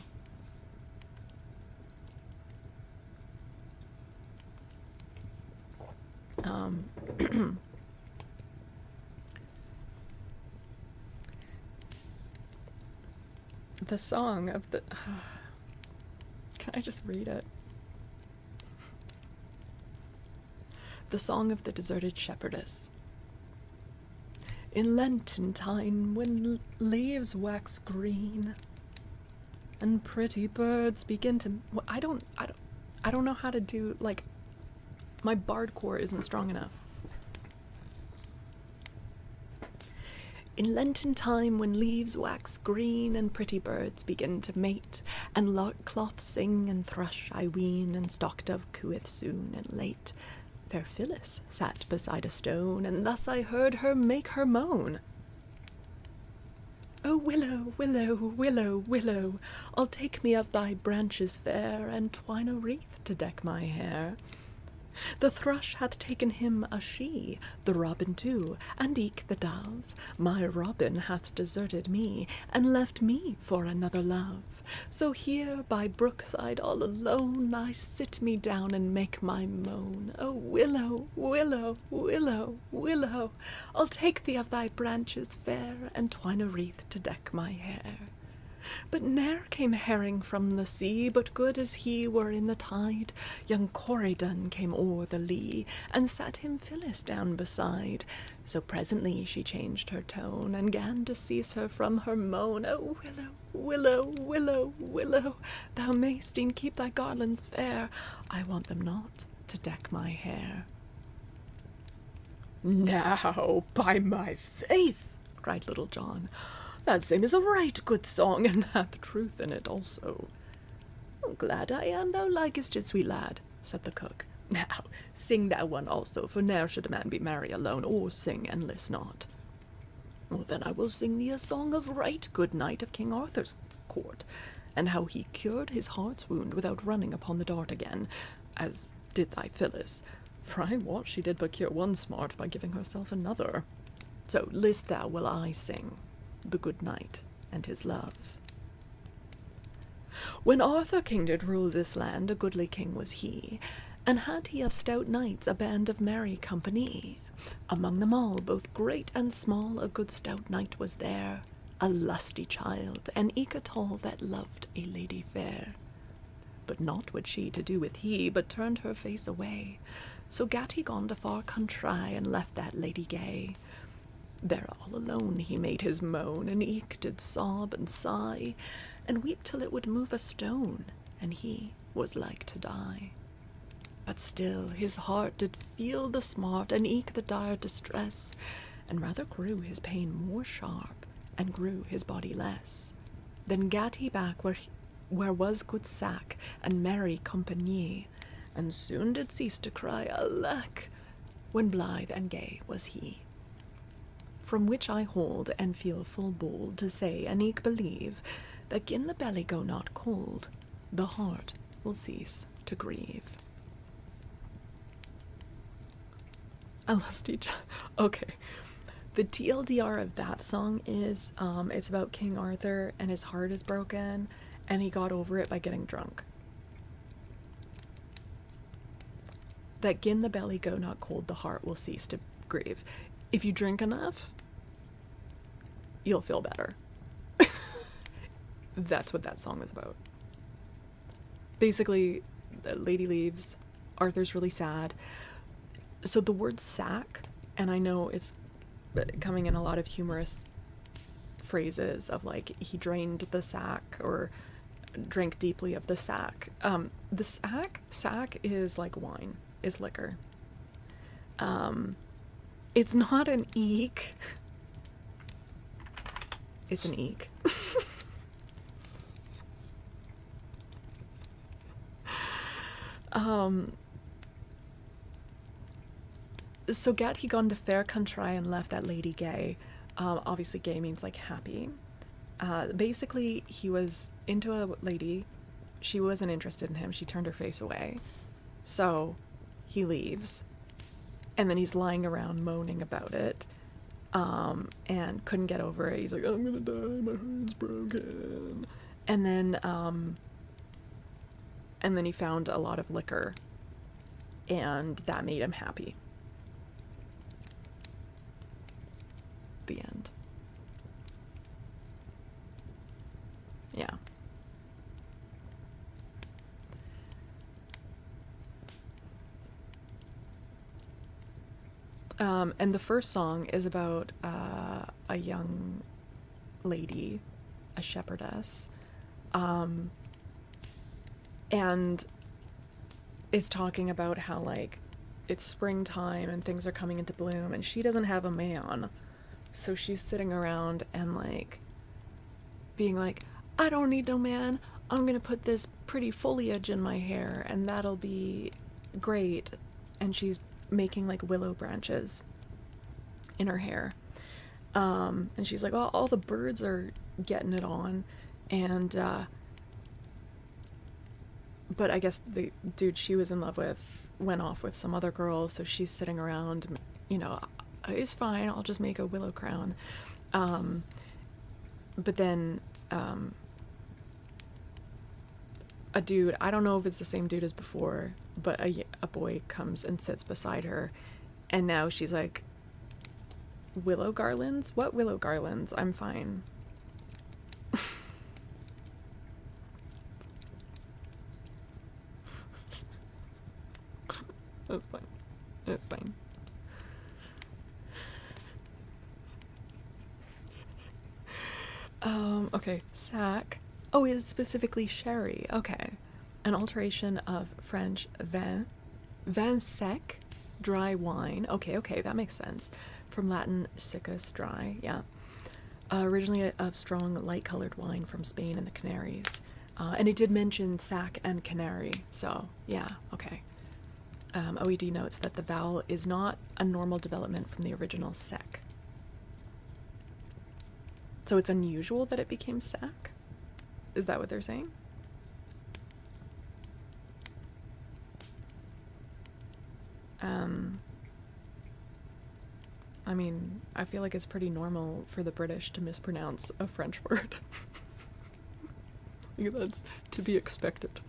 The song of the... Can I just read it? The song of the deserted shepherdess. In Lenten time, when leaves wax green and pretty birds begin to... Well, I don't know how to do, like, my bard core isn't strong enough. In Lenten time, when leaves wax green and pretty birds begin to mate, and lark-cloth sing and thrush, I ween, and stock-dove cooeth soon and late, fair Phyllis sat beside a stone, and thus I heard her make her moan. "O willow, willow, willow, willow, I'll take me of thy branches fair, and twine a wreath to deck my hair. The thrush hath taken him a she, the robin too, and eke the dove. My robin hath deserted me, and left me for another love. So here by brookside all alone, I sit me down and make my moan. O willow, willow, willow, willow, I'll take thee of thy branches fair, and twine a wreath to deck my hair. But ne'er came herring from the sea, but good as he were in the tide. Young Corydon came o'er the lea, and sat him Phyllis down beside. So presently she changed her tone, and gan to cease her from her moan. O willow, willow, willow, willow, thou mayst e'en keep thy garlands fair, I want them not to deck my hair." "Now, by my faith," cried Little John, "that same is a right good song, and hath truth in it also." "Glad I am thou likest it, sweet lad," said the cook. "Now, sing thou one also, for ne'er should a man be merry alone, or sing and list not." "Well, then I will sing thee a song of right good knight of King Arthur's court, and how he cured his heart's wound without running upon the dart again, as did thy Phyllis, for I wot she did but cure one smart by giving herself another. So list thou while I sing the good knight and his love. When Arthur king did rule this land, a goodly king was he, and had he of stout knights a band of merry company. Among them all, both great and small, a good stout knight was there, a lusty child, and eke a tall that loved a lady fair. But naught would she to do with he, but turned her face away. So gat he gone to far country, and left that lady gay. There all alone he made his moan, and eke did sob and sigh, and weep till it would move a stone, and he was like to die. But still his heart did feel the smart, and eke the dire distress, and rather grew his pain more sharp, and grew his body less. Then gat he back where was good sack, and merry compagnie, and soon did cease to cry alack, when blithe and gay was he. From which I hold, and feel full bold to say, and eke believe, that gin the belly go not cold, the heart will cease to grieve. A lusty okay. The TLDR of that song is, it's about King Arthur, and his heart is broken, and he got over it by getting drunk. That gin the belly go not cold, the heart will cease to grieve. If you drink enough, you'll feel better. That's what that song is about. Basically, the lady leaves, Arthur's really sad. So the word sack, and I know it's coming in a lot of humorous phrases of like, he drained the sack, or drank deeply of the sack. The sack is like wine, is liquor. It's not an eek. It's an eek. So gat he gone to fair country and left that lady gay. Obviously gay means like happy. Basically he was into a lady, she wasn't interested in him, she turned her face away. So he leaves, and then he's lying around moaning about it, and couldn't get over it. He's like, I'm gonna die, my heart's broken. And then he found a lot of liquor, and that made him happy. The end. Yeah. And the first song is about a young lady, a shepherdess, and it's talking about how like it's springtime and things are coming into bloom, and she doesn't have a man, so she's sitting around and like being like, I don't need no man, I'm gonna put this pretty foliage in my hair and that'll be great. And she's making like willow branches in her hair, and she's like, all the birds are getting it on, and but I guess the dude she was in love with went off with some other girl, so she's sitting around, you know, it's fine, I'll just make a willow crown. But then a dude, I don't know if it's the same dude as before, but a boy comes and sits beside her, and now she's like, willow garlands? What willow garlands? I'm fine. That's fine. That's fine. Okay, sack. Oh, it is specifically sherry. Okay. An alteration of French vin sec, dry wine. Okay, that makes sense. From Latin siccus, dry, yeah. Originally of strong, light-colored wine from Spain and the Canaries. And it did mention sack and canary, so yeah, okay. OED notes that the vowel is not a normal development from the original sec. So it's unusual that it became sack? Is that what they're saying? I mean, I feel like it's pretty normal for the British to mispronounce a French word. Like, that's to be expected.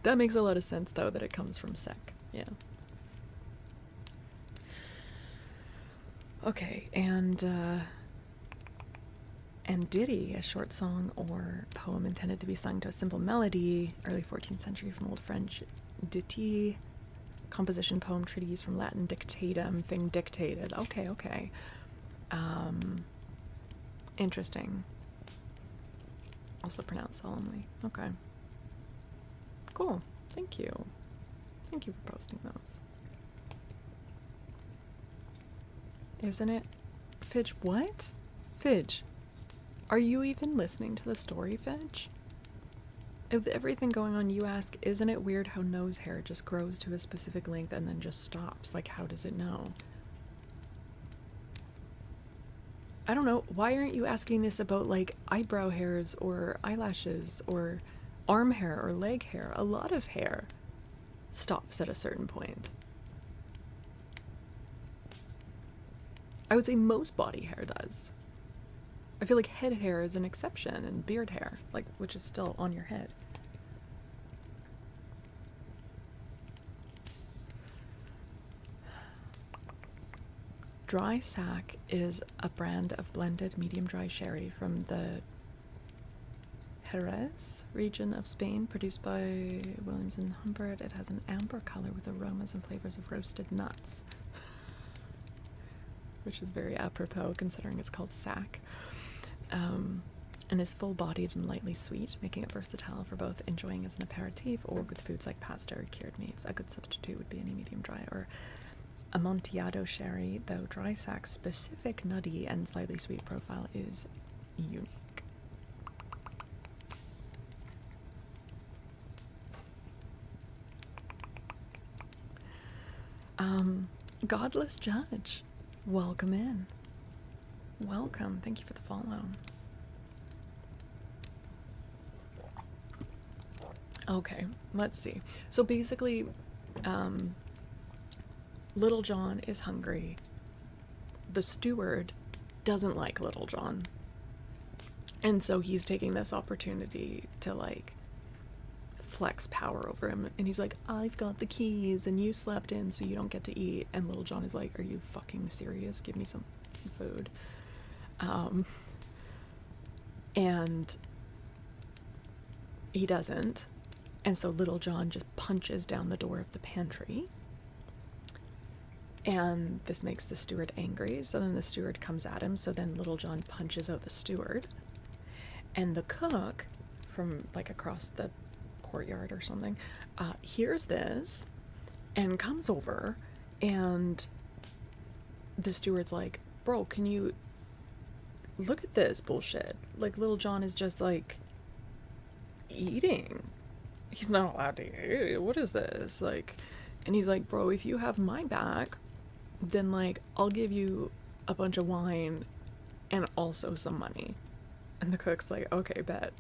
That makes a lot of sense, though, that it comes from sec. Yeah. Okay, and ditty, a short song or poem intended to be sung to a simple melody, early 14th century from Old French ditty, composition, poem, treatise from Latin dictatum, thing dictated. Okay. Interesting. Also pronounced solemnly. Okay. Cool. Thank you. Thank you for posting those. Isn't it? Fidge, what? Fidge, are you even listening to the story, Fidge? With everything going on, you ask, isn't it weird how nose hair just grows to a specific length and then just stops? Like, how does it know? I don't know. Why aren't you asking this about, like, eyebrow hairs or eyelashes or arm hair or leg hair? A lot of hair stops at a certain point. I would say most body hair does. I feel like head hair is an exception, and beard hair, like, which is still on your head. Dry Sack is a brand of blended medium dry sherry from the Jerez region of Spain, produced by Williams and Humbert. It has an amber color with aromas and flavors of roasted nuts, which is very apropos considering it's called Sack, and is full-bodied and lightly sweet, making it versatile for both enjoying as an aperitif or with foods like pasta or cured meats. A good substitute would be any medium dry or Amontillado sherry, though Dry Sack's specific nutty and slightly sweet profile is unique. Godless Judge, welcome in. Welcome. Thank you for the follow. Okay, let's see. So basically, Little John is hungry. The steward doesn't like Little John. And so he's taking this opportunity to, like, flex power over him. And he's like, I've got the keys and you slept in so you don't get to eat. And Little John is like, are you fucking serious? Give me some food. And he doesn't. And so Little John just punches down the door of the pantry. And this makes the steward angry. So then the steward comes at him. So then Little John punches out the steward. And the cook from, like, across the courtyard or something hears this and comes over. And the steward's like, bro, can you look at this bullshit? Like, Little John is just, like, eating. He's not allowed to eat. What is this? Like, and he's like, bro, if you have my back, then, like, I'll give you a bunch of wine and also some money. And the cook's like, okay, bet.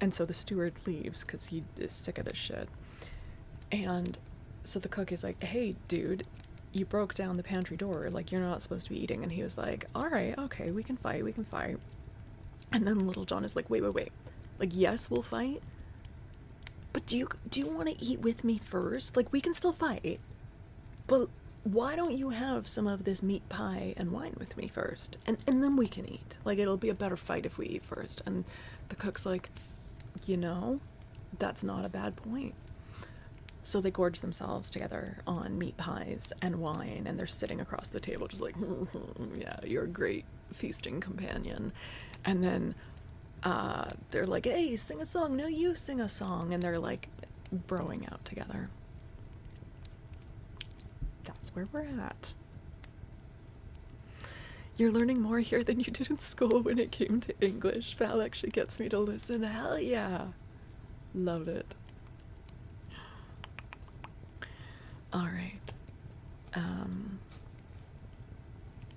And so the steward leaves because he is sick of this shit. And so the cook is like, hey, dude, you broke down the pantry door. Like, you're not supposed to be eating. And he was like, all right, okay, we can fight. And then Little John is like, wait. Like, yes, we'll fight. But do you want to eat with me first? Like, we can still fight. But why don't you have some of this meat pie and wine with me first? And then we can eat. Like, it'll be a better fight if we eat first. And the cook's like, you know, that's not a bad point. So they gorge themselves together on meat pies and wine, and they're sitting across the table just like, yeah, you're a great feasting companion. And then they're like, hey, sing a song. No, you sing a song. And they're, like, broing out together. That's where we're at. You're learning more here than you did in school when it came to English. Val actually gets me to listen. Hell yeah. Loved it. Alright.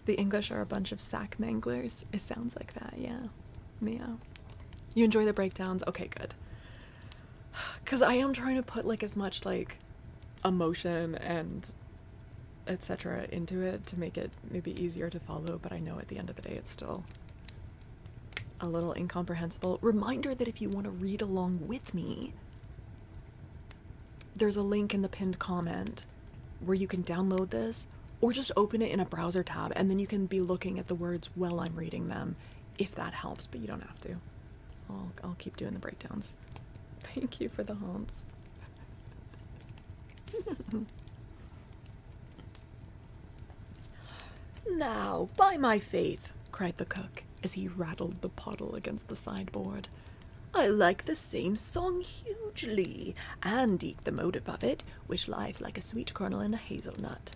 The English are a bunch of sack manglers. It sounds like that, yeah. Yeah. You enjoy the breakdowns? Okay, good. Because I am trying to put, like, as much, like, emotion and etc. into it to make it maybe easier to follow, but I know at the end of the day it's still a little incomprehensible. Reminder that if you want to read along with me, there's a link in the pinned comment where you can download this or just open it in a browser tab, and then you can be looking at the words while I'm reading them, if that helps, but you don't have to. I'll keep doing the breakdowns. Thank you for the haunts. Now, by my faith, cried the cook, as he rattled the pottle against the sideboard, I like the same song hugely, and eke the motive of it, which lieth like a sweet kernel in a hazelnut.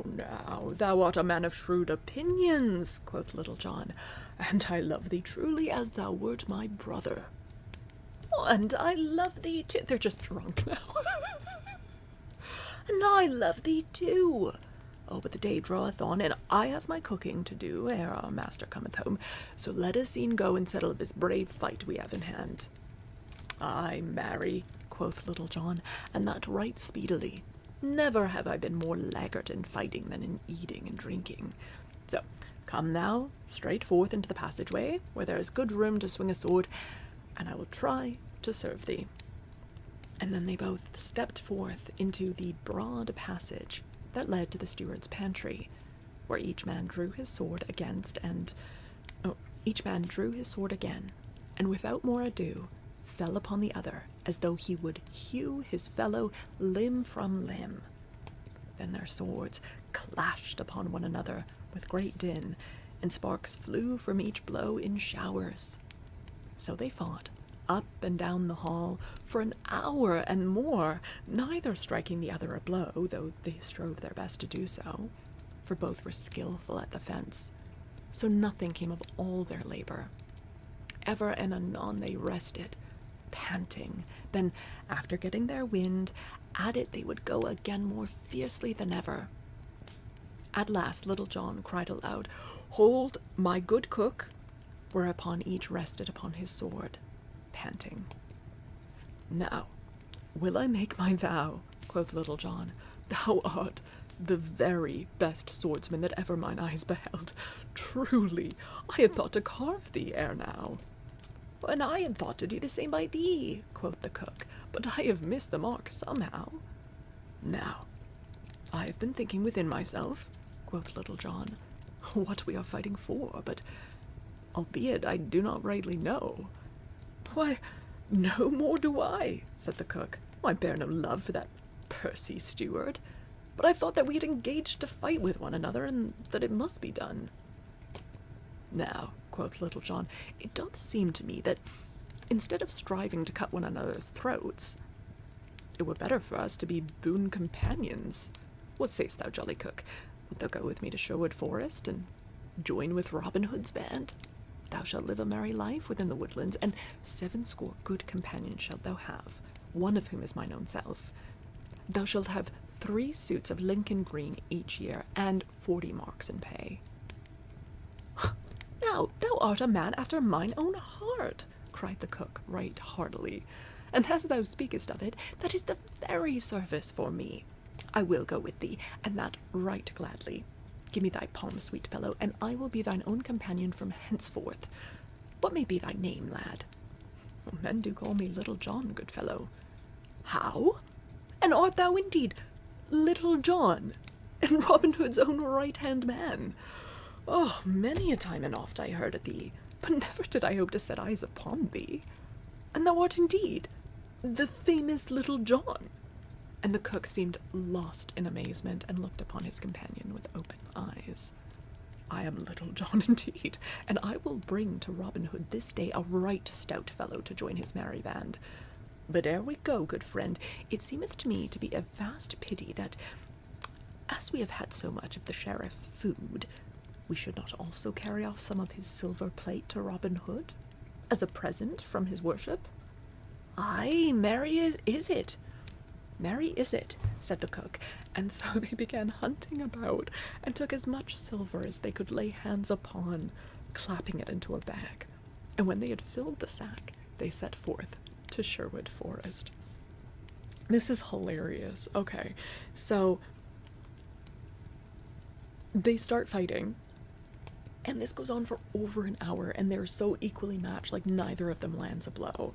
Now, thou art a man of shrewd opinions, quoth Little John, and I love thee truly as thou wert my brother. And I love thee too. They're just drunk now. And I love thee too. Oh, but the day draweth on, and I have my cooking to do ere our master cometh home. So let us e'en go and settle this brave fight we have in hand. Ay, marry, quoth Little John, and that right speedily. Never have I been more laggard in fighting than in eating and drinking. So, come now, straight forth into the passageway, where there is good room to swing a sword, and I will try to serve thee. And then they both stepped forth into the broad passage that led to the steward's pantry, where each man drew his sword again, and without more ado, fell upon the other, as though he would hew his fellow limb from limb. Then their swords clashed upon one another with great din, and sparks flew from each blow in showers. So they fought, up and down the hall, for an hour and more, neither striking the other a blow, though they strove their best to do so, for both were skillful at the fence. So nothing came of all their labor. Ever and anon they rested, panting. Then, after getting their wind, at it they would go again more fiercely than ever. At last Little John cried aloud, "Hold, my good cook," whereupon each rested upon his sword, panting. "Now, will I make my vow," quoth Little John. "Thou art the very best swordsman that ever mine eyes beheld. Truly, I had thought to carve thee ere now." "And I had thought to do the same by thee," quoth the cook, "but I have missed the mark somehow." "Now, I have been thinking within myself," quoth Little John, "what we are fighting for, but albeit I do not rightly know." "Why, no more do I," said the cook. "I bear no love for that pursy steward, but I thought that we had engaged to fight with one another, and that it must be done." "Now," quoth Little John, "it doth seem to me that, instead of striving to cut one another's throats, it were better for us to be boon companions. What sayst thou, jolly cook? Wilt thou go with me to Sherwood Forest, and join with Robin Hood's band? Thou shalt live a merry life within the woodlands, and 70 good companions shalt thou have, one of whom is mine own self. Thou shalt have 3 suits of Lincoln green each year, and 40 marks in pay." "Now, thou art a man after mine own heart," cried the cook right heartily, "and as thou speakest of it, that is the very service for me. I will go with thee, and that right gladly. Give me thy palm, sweet fellow, and I will be thine own companion from henceforth. What may be thy name, lad?" "Men do call me Little John, good fellow." "How? And art thou indeed Little John, and Robin Hood's own right-hand man? Oh, many a time and oft I heard of thee, but never did I hope to set eyes upon thee. And thou art indeed the famous Little John." And the cook seemed lost in amazement and looked upon his companion with open eyes. "I am Little John indeed, and I will bring to Robin Hood this day a right stout fellow to join his merry band. But ere we go, good friend, it seemeth to me to be a vast pity that, as we have had so much of the sheriff's food, we should not also carry off some of his silver plate to Robin Hood, as a present from his worship." "Aye, merry is it. Merry is it," said the cook, and so they began hunting about, and took as much silver as they could lay hands upon, clapping it into a bag. And when they had filled the sack, they set forth to Sherwood Forest. This is hilarious. Okay, so they start fighting, and this goes on for over an hour, and they're so equally matched, like neither of them lands a blow.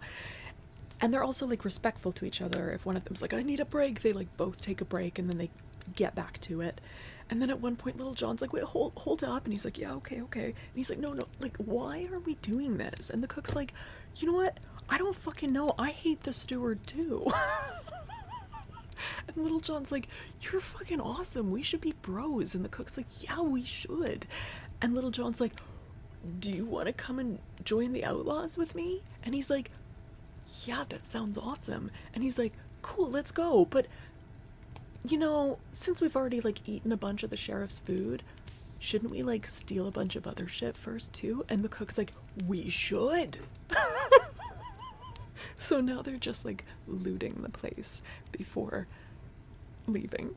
And they're also, like, respectful to each other. If one of them's like, "I need a break," they, like, both take a break, and then they get back to it. And then at one point, Little John's like, "Wait, hold up." And he's like, "Yeah, okay. And he's like, no, like, why are we doing this?" And the cook's like, "You know what? I don't fucking know. I hate the steward, too." And Little John's like, "You're fucking awesome. We should be bros." And the cook's like, "Yeah, we should." And Little John's like, "Do you want to come and join the outlaws with me?" And he's like, yeah, that sounds awesome. And he's like, cool, let's go. But, you know, since we've already, like, eaten a bunch of the sheriff's food, shouldn't we, like, steal a bunch of other shit first, too? And the cook's like, we should. So now they're just, like, looting the place before leaving.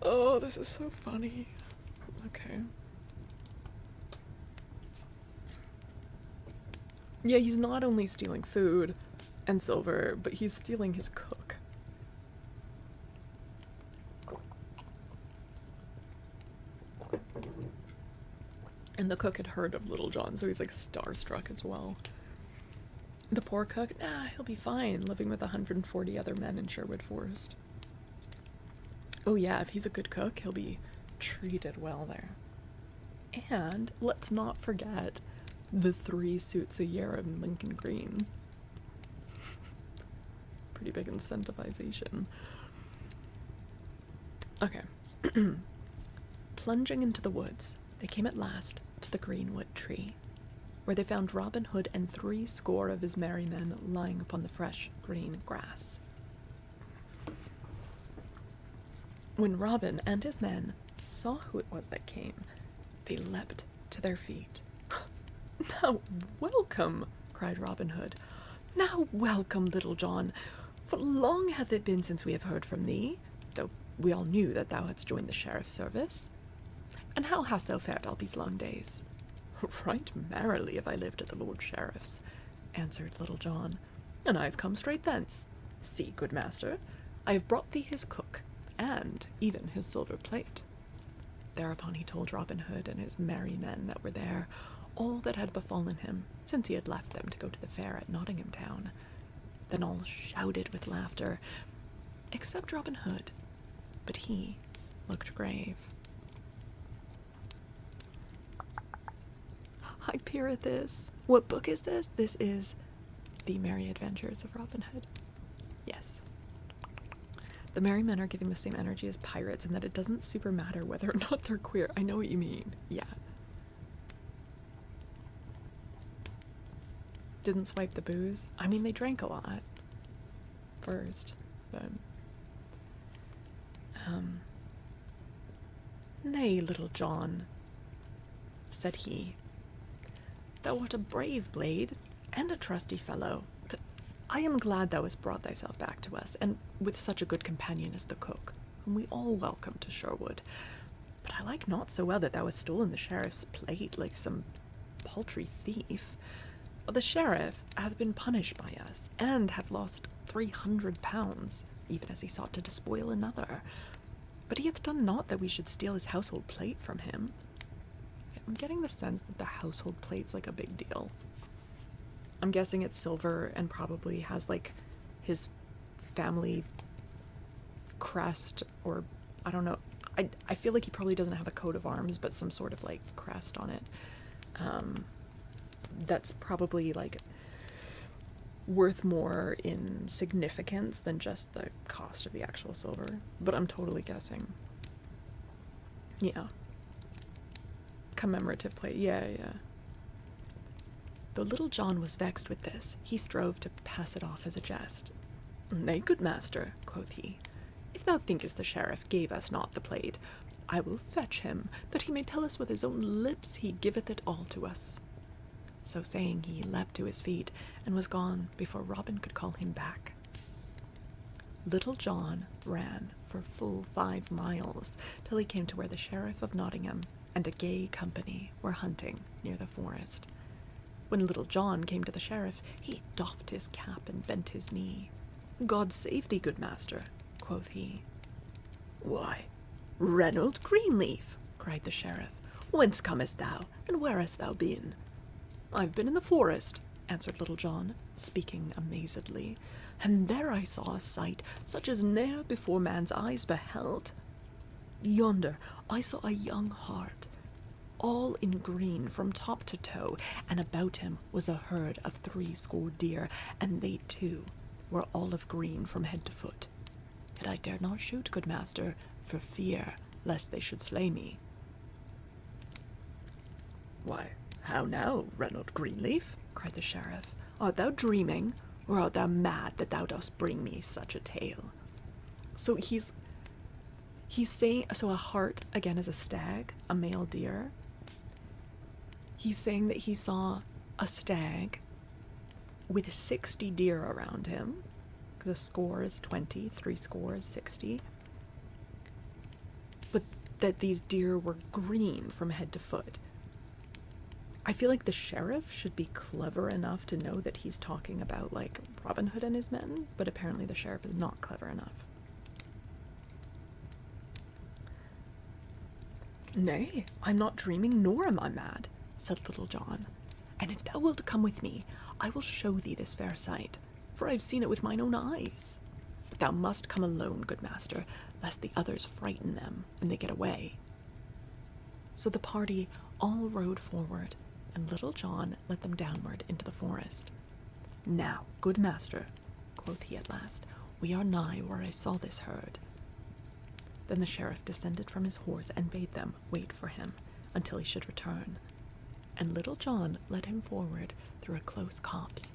Oh, this is so funny. Okay. Yeah, he's not only stealing food and silver, but he's stealing his cook. And the cook had heard of Little John, so he's like starstruck as well. The poor cook, he'll be fine, living with 140 other men in Sherwood Forest. Oh yeah, if he's a good cook, he'll be treated well there. And let's not forget the 3 suits a year in Lincoln Green. Pretty big incentivization. Okay. Plunging into the woods, they came at last to the greenwood tree, where they found Robin Hood and 70 of his merry men lying upon the fresh green grass. When Robin and his men saw who it was that came, they leapt to their feet. "Now welcome," cried Robin Hood. "Now welcome, Little John, for long hath it been since we have heard from thee, though we all knew that thou hadst joined the sheriff's service. And how hast thou fared all these long days?" "Right merrily have I lived at the Lord Sheriff's," answered Little John, "and I have come straight thence. See, good master, I have brought thee his cook, and even his silver plate." Thereupon he told Robin Hood and his merry men that were there all that had befallen him since he had left them to go to the fair at Nottingham town. Then all shouted with laughter, except Robin Hood, but he looked grave. I peer at this. What book is this? This is The Merry Adventures of Robin Hood. Yes. The merry men are giving the same energy as pirates in that it doesn't super matter whether or not they're queer. I know what you mean. Yeah. Didn't swipe the booze. I mean, they drank a lot first, but... "Nay, Little John," said he, "thou art a brave blade, and a trusty fellow. I am glad thou hast brought thyself back to us, and with such a good companion as the cook, whom we all welcome to Sherwood. But I like not so well that thou hast stolen the sheriff's plate like some paltry thief. The sheriff hath been punished by us, and hath lost 300 pounds, even as he sought to despoil another. But he hath done naught that we should steal his household plate from him." I'm getting the sense that the household plate's like a big deal. I'm guessing it's silver and probably has like his family crest, or I don't know. I feel like he probably doesn't have a coat of arms, but some sort of like crest on it. That's probably like worth more in significance than just the cost of the actual silver, but I'm totally guessing. Yeah. Commemorative plate. Yeah. Though Little John was vexed with this, he strove to pass it off as a jest. "Nay, good master," quoth he, "if thou thinkest the sheriff gave us not the plate, I will fetch him, that he may tell us with his own lips he giveth it all to us." So saying, he leapt to his feet, and was gone before Robin could call him back. Little John ran for full 5 miles, till he came to where the Sheriff of Nottingham and a gay company were hunting near the forest. When Little John came to the sheriff, he doffed his cap and bent his knee. "God save thee, good master," quoth he. "Why, Reynold Greenleaf," cried the sheriff, "whence comest thou, and where hast thou been?" "I've been in the forest," answered Little John, speaking amazedly, "and there I saw a sight such as ne'er before man's eyes beheld. Yonder I saw a young hart, all in green from top to toe, and about him was a herd of 70 deer, and they too were all of green from head to foot. Yet I dared not shoot, good master, for fear lest they should slay me." Why, how now, Reynold Greenleaf? Cried the sheriff. Art thou dreaming, or art thou mad that thou dost bring me such a tale? So he's saying, so a hart, again, is a stag, a male deer. He's saying that he saw a stag with 60 deer around him. Because a score is 20, 3 scores, 60. But that these deer were green from head to foot. I feel like the sheriff should be clever enough to know that he's talking about, like, Robin Hood and his men, but apparently the sheriff is not clever enough. Nay, I'm not dreaming, nor am I mad, said Little John. And if thou wilt come with me, I will show thee this fair sight, for I've seen it with mine own eyes. But thou must come alone, good master, lest the others frighten them, and they get away. So the party all rode forward, and Little John led them downward into the forest. Now, good master, quoth he at last, we are nigh where I saw this herd. Then the sheriff descended from his horse and bade them wait for him until he should return. And Little John led him forward through a close copse,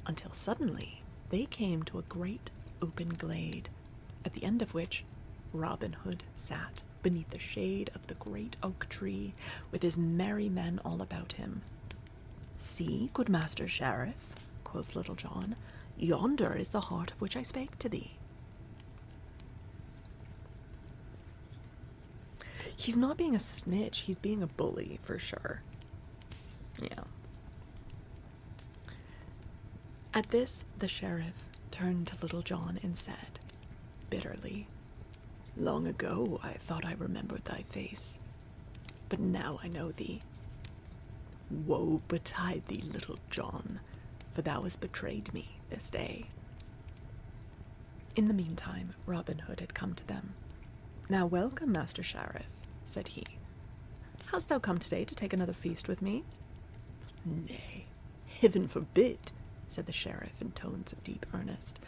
until suddenly they came to a great open glade, at the end of which Robin Hood sat, beneath the shade of the great oak tree, with his merry men all about him. See, good master sheriff, quoth Little John, yonder is the hart of which I spake to thee. He's not being a snitch, he's being a bully, for sure. Yeah. At this, the sheriff turned to Little John and said, bitterly, Long ago I thought I remembered thy face, but now I know thee. Woe betide thee, Little John, for thou hast betrayed me this day. In the meantime, Robin Hood had come to them. Now welcome, Master Sheriff, said he. Hast thou come today to take another feast with me? Nay, heaven forbid, said the sheriff in tones of deep earnest.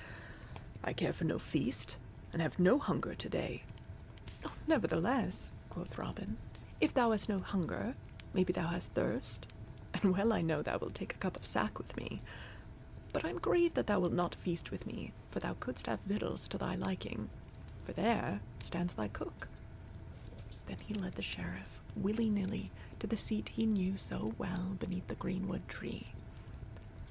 I care for no feast, and have no hunger today. Oh, nevertheless, quoth Robin, if thou hast no hunger, maybe thou hast thirst, and well I know thou wilt take a cup of sack with me. But I am grieved that thou wilt not feast with me, for thou couldst have victuals to thy liking, for there stands thy cook. Then he led the sheriff, willy-nilly, to the seat he knew so well beneath the greenwood tree.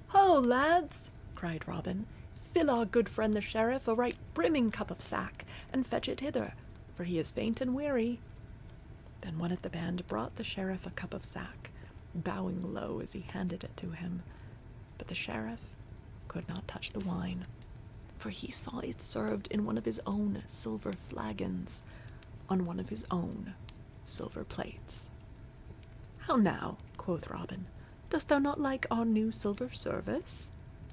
Ho, lads, cried Robin, fill our good friend the sheriff a right brimming cup of sack, and fetch it hither, for he is faint and weary. Then one of the band brought the sheriff a cup of sack, bowing low as he handed it to him. But the sheriff could not touch the wine, for he saw it served in one of his own silver flagons, on one of his own silver plates. How now, quoth Robin, dost thou not like our new silver service?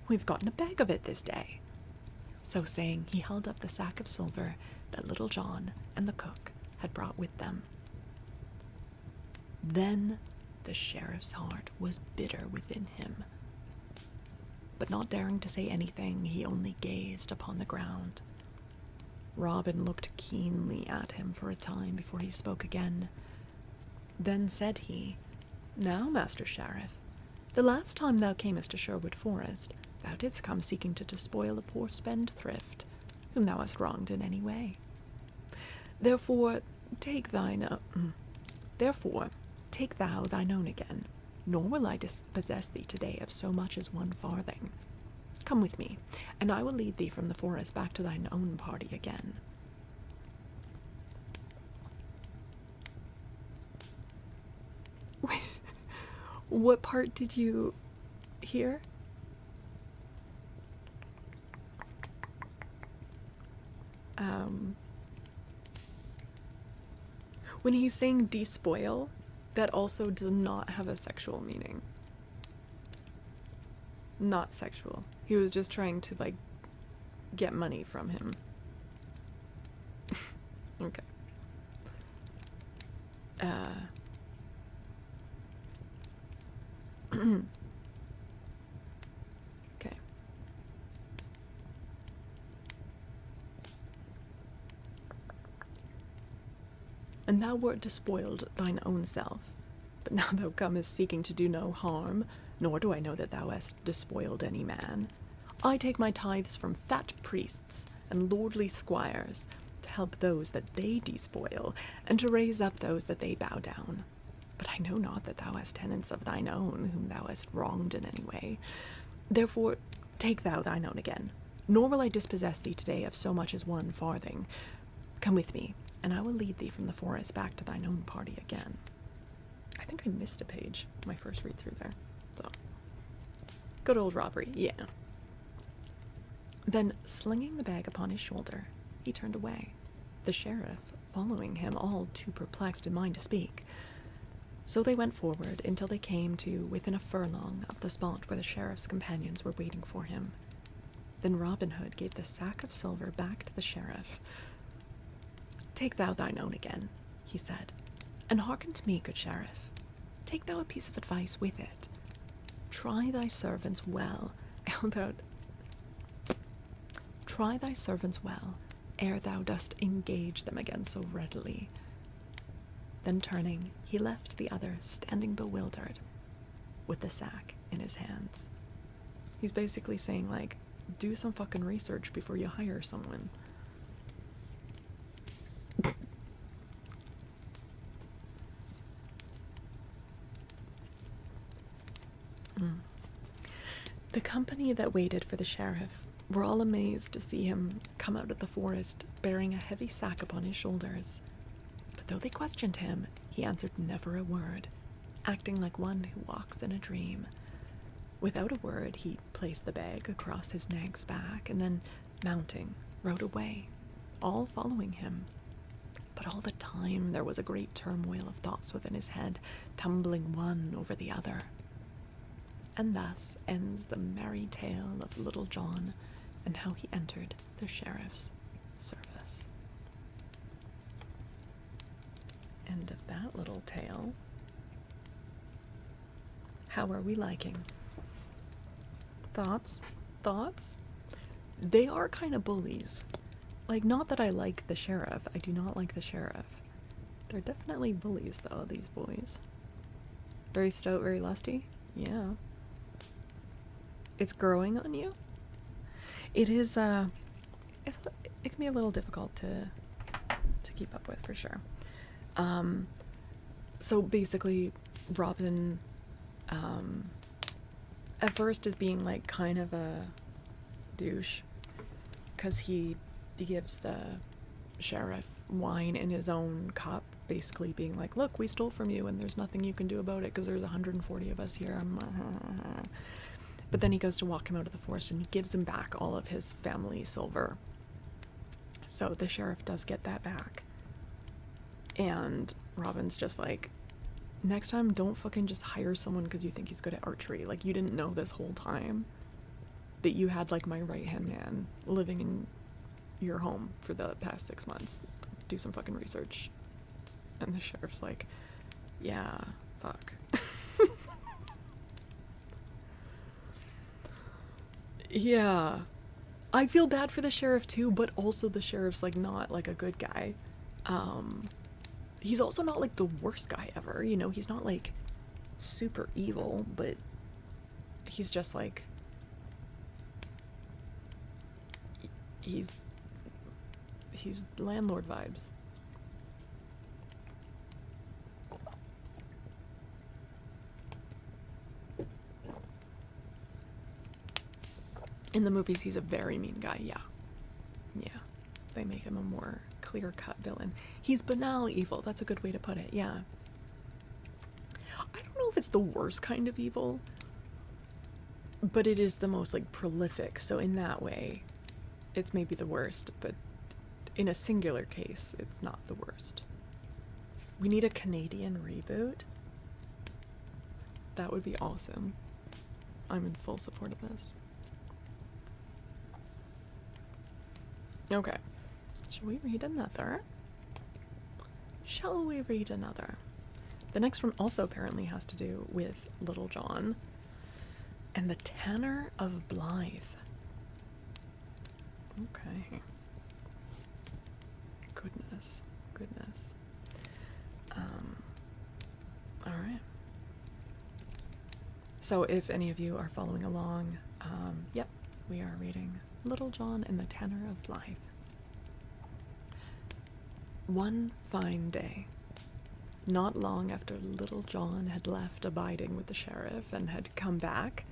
We've gotten a bag of it this day. So saying, he held up the sack of silver that Little John and the cook had brought with them. Then the sheriff's heart was bitter within him. But not daring to say anything, he only gazed upon the ground. Robin looked keenly at him for a time before he spoke again. Then said he, Now, Master Sheriff, the last time thou camest to Sherwood Forest, thou didst come seeking to despoil a poor spendthrift, whom thou hast wronged in any way. Therefore, take thou thine own again, nor will I dispossess thee today of so much as 1 farthing. Come with me, and I will lead thee from the forest back to thine own party again. What part did you hear? When he's saying despoil, that also does not have a sexual meaning. Not sexual. He was just trying to, like, get money from him. Okay. Okay. And thou wert despoiled thine own self, But now thou comest seeking to do no harm, nor do I know that thou hast despoiled any man. I take my tithes from fat priests and lordly squires, to help those that they despoil, and to raise up those that they bow down. But I know not that thou hast tenants of thine own, whom thou hast wronged in any way. Therefore take thou thine own again, nor will I dispossess thee today of so much as 1 farthing. Come with me, and I will lead thee from the forest back to thine own party again. I think I missed a page, my first read through there. So, good old robbery, yeah. Then, slinging the bag upon his shoulder, he turned away, the sheriff following him, all too perplexed in mind to speak. So they went forward until they came to within a furlong of the spot where the sheriff's companions were waiting for him. Then Robin Hood gave the sack of silver back to the sheriff. Take thou thine own again, he said, and hearken to me, good sheriff. Take thou a piece of advice with it. Try thy servants well, ere thou dost engage them again so readily. Then turning, he left the other standing bewildered, with the sack in his hands. He's basically saying, like, do some fucking research before you hire someone. The company that waited for the sheriff were all amazed to see him come out of the forest bearing a heavy sack upon his shoulders. But though they questioned him, he answered never a word, acting like one who walks in a dream. Without a word, he placed the bag across his nag's back and then, mounting, rode away, all following him. But all the time there was a great turmoil of thoughts within his head, tumbling one over the other. And thus ends the merry tale of Little John and how he entered the sheriff's service. End of that little tale. How are we liking? Thoughts? Thoughts? They are kind of bullies. Like, not that I like the sheriff. I do not like the sheriff. They're definitely bullies, though, these boys. Very stout, very lusty? Yeah. It's growing on you? It is, it can be a little difficult to keep up with, for sure. So basically, Robin, at first is being, like, kind of a douche, because he gives the sheriff wine in his own cup, basically being like, look, we stole from you, and there's nothing you can do about it, because there's 140 of us here. But then he goes to walk him out of the forest, and he gives him back all of his family silver. So the sheriff does get that back. And Robin's just like, next time, don't fucking just hire someone because you think he's good at archery. Like, you didn't know this whole time that you had, like, my right-hand man living in your home for the past 6 months. Do some fucking research. And the sheriff's like, yeah, fuck. Yeah. I feel bad for the sheriff too, but also the sheriff's, like, not, like, a good guy. He's also not, like, the worst guy ever, you know? He's not, like, super evil, but he's just, like, he's landlord vibes. In the movies, he's a very mean guy, yeah. Yeah. They make him a more clear-cut villain. He's banal evil, that's a good way to put it, yeah. I don't know if it's the worst kind of evil, but it is the most, like, prolific, so in that way, it's maybe the worst, but in a singular case, it's not the worst. We need a Canadian reboot. That would be awesome. I'm in full support of this. Okay. Shall we read another? Shall we read another? The next one also apparently has to do with Little John and the Tanner of Blyth. Okay. Goodness. Alright. So if any of you are following along, yep, we are reading Little John and the Tanner of Blyth. One fine day, not long after Little John had left abiding with the sheriff and had come back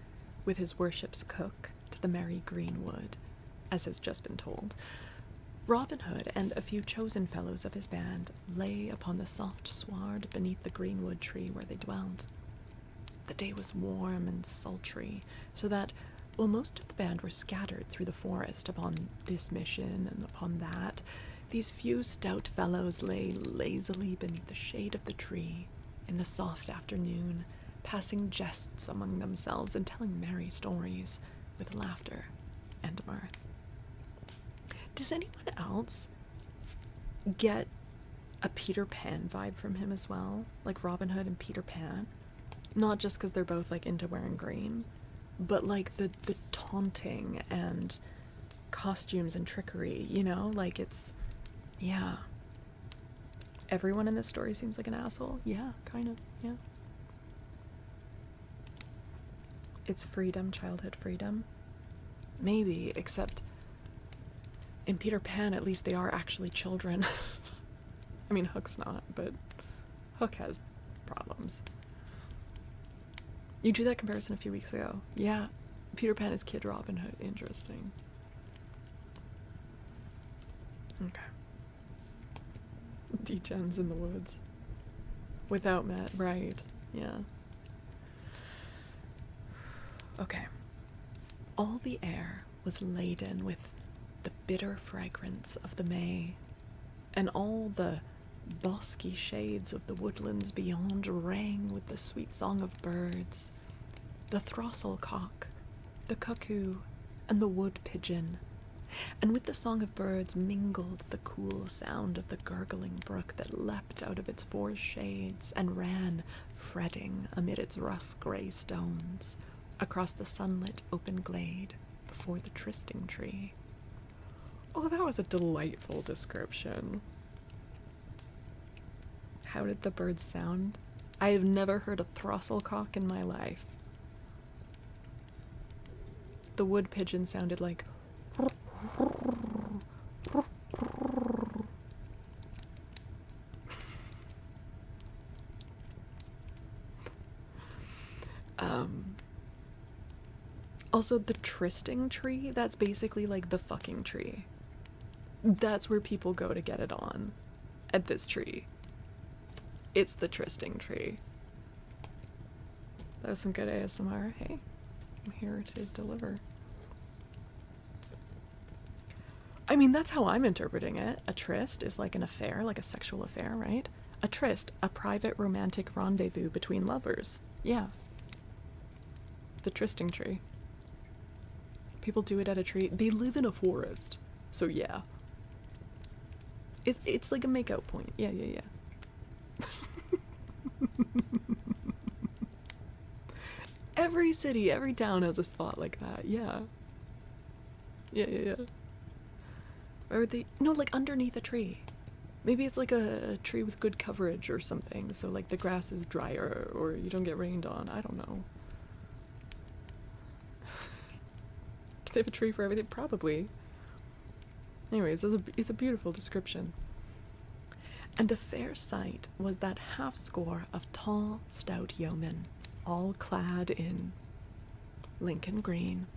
with his worship's cook to the merry greenwood, as has just been told, Robin Hood and a few chosen fellows of his band lay upon the soft sward beneath the greenwood tree where they dwelled. The day was warm and sultry, so that, while most of the band were scattered through the forest upon this mission and upon that, these few stout fellows lay lazily beneath the shade of the tree in the soft afternoon, passing jests among themselves and telling merry stories with laughter and mirth. Does anyone else get a Peter Pan vibe from him as well? Like Robin Hood and Peter Pan? Not just because they're both, like, into wearing green, but, like, the taunting and costumes and trickery, you know? Like, it's... yeah. Everyone in this story seems like an asshole? Yeah, kind of, yeah. It's freedom, childhood freedom. Maybe, except in Peter Pan, at least they are actually children. I mean, Hook's not, but Hook has problems. You drew that comparison a few weeks ago. Yeah, Peter Pan is Kid Robin Hood. Interesting. Okay. Degens in the woods. Without Matt, right. Yeah. Okay. All the air was laden with the bitter fragrance of the May, and all the bosky shades of the woodlands beyond rang with the sweet song of birds, the throstle cock, the cuckoo, and the wood pigeon, and with the song of birds mingled the cool sound of the gurgling brook that leapt out of its forest shades and ran, fretting amid its rough grey stones, across the sunlit open glade before the trysting tree. Oh, that was a delightful description. How did the birds sound? I have never heard a throstle cock in my life. The wood pigeon sounded like... Also, the trysting tree, that's basically like the fucking tree. That's where people go to get it on. At this tree. It's the trysting tree. That was some good ASMR. Hey, I'm here to deliver. I mean, that's how I'm interpreting it. A tryst is like an affair, like a sexual affair, right? A tryst, a private romantic rendezvous between lovers. Yeah. The trysting tree. People do it at a tree. They live in a forest. So yeah. It's like a make-out point. Yeah. Every city, every town has a spot like that. Yeah. Yeah. Or they... no, like underneath a tree. Maybe it's like a tree with good coverage or something. So like the grass is drier or you don't get rained on. I don't know. Do they have a tree for everything? Probably. Anyways, it's a beautiful description. And a fair sight was that half-score of tall, stout yeomen, all clad in Lincoln green,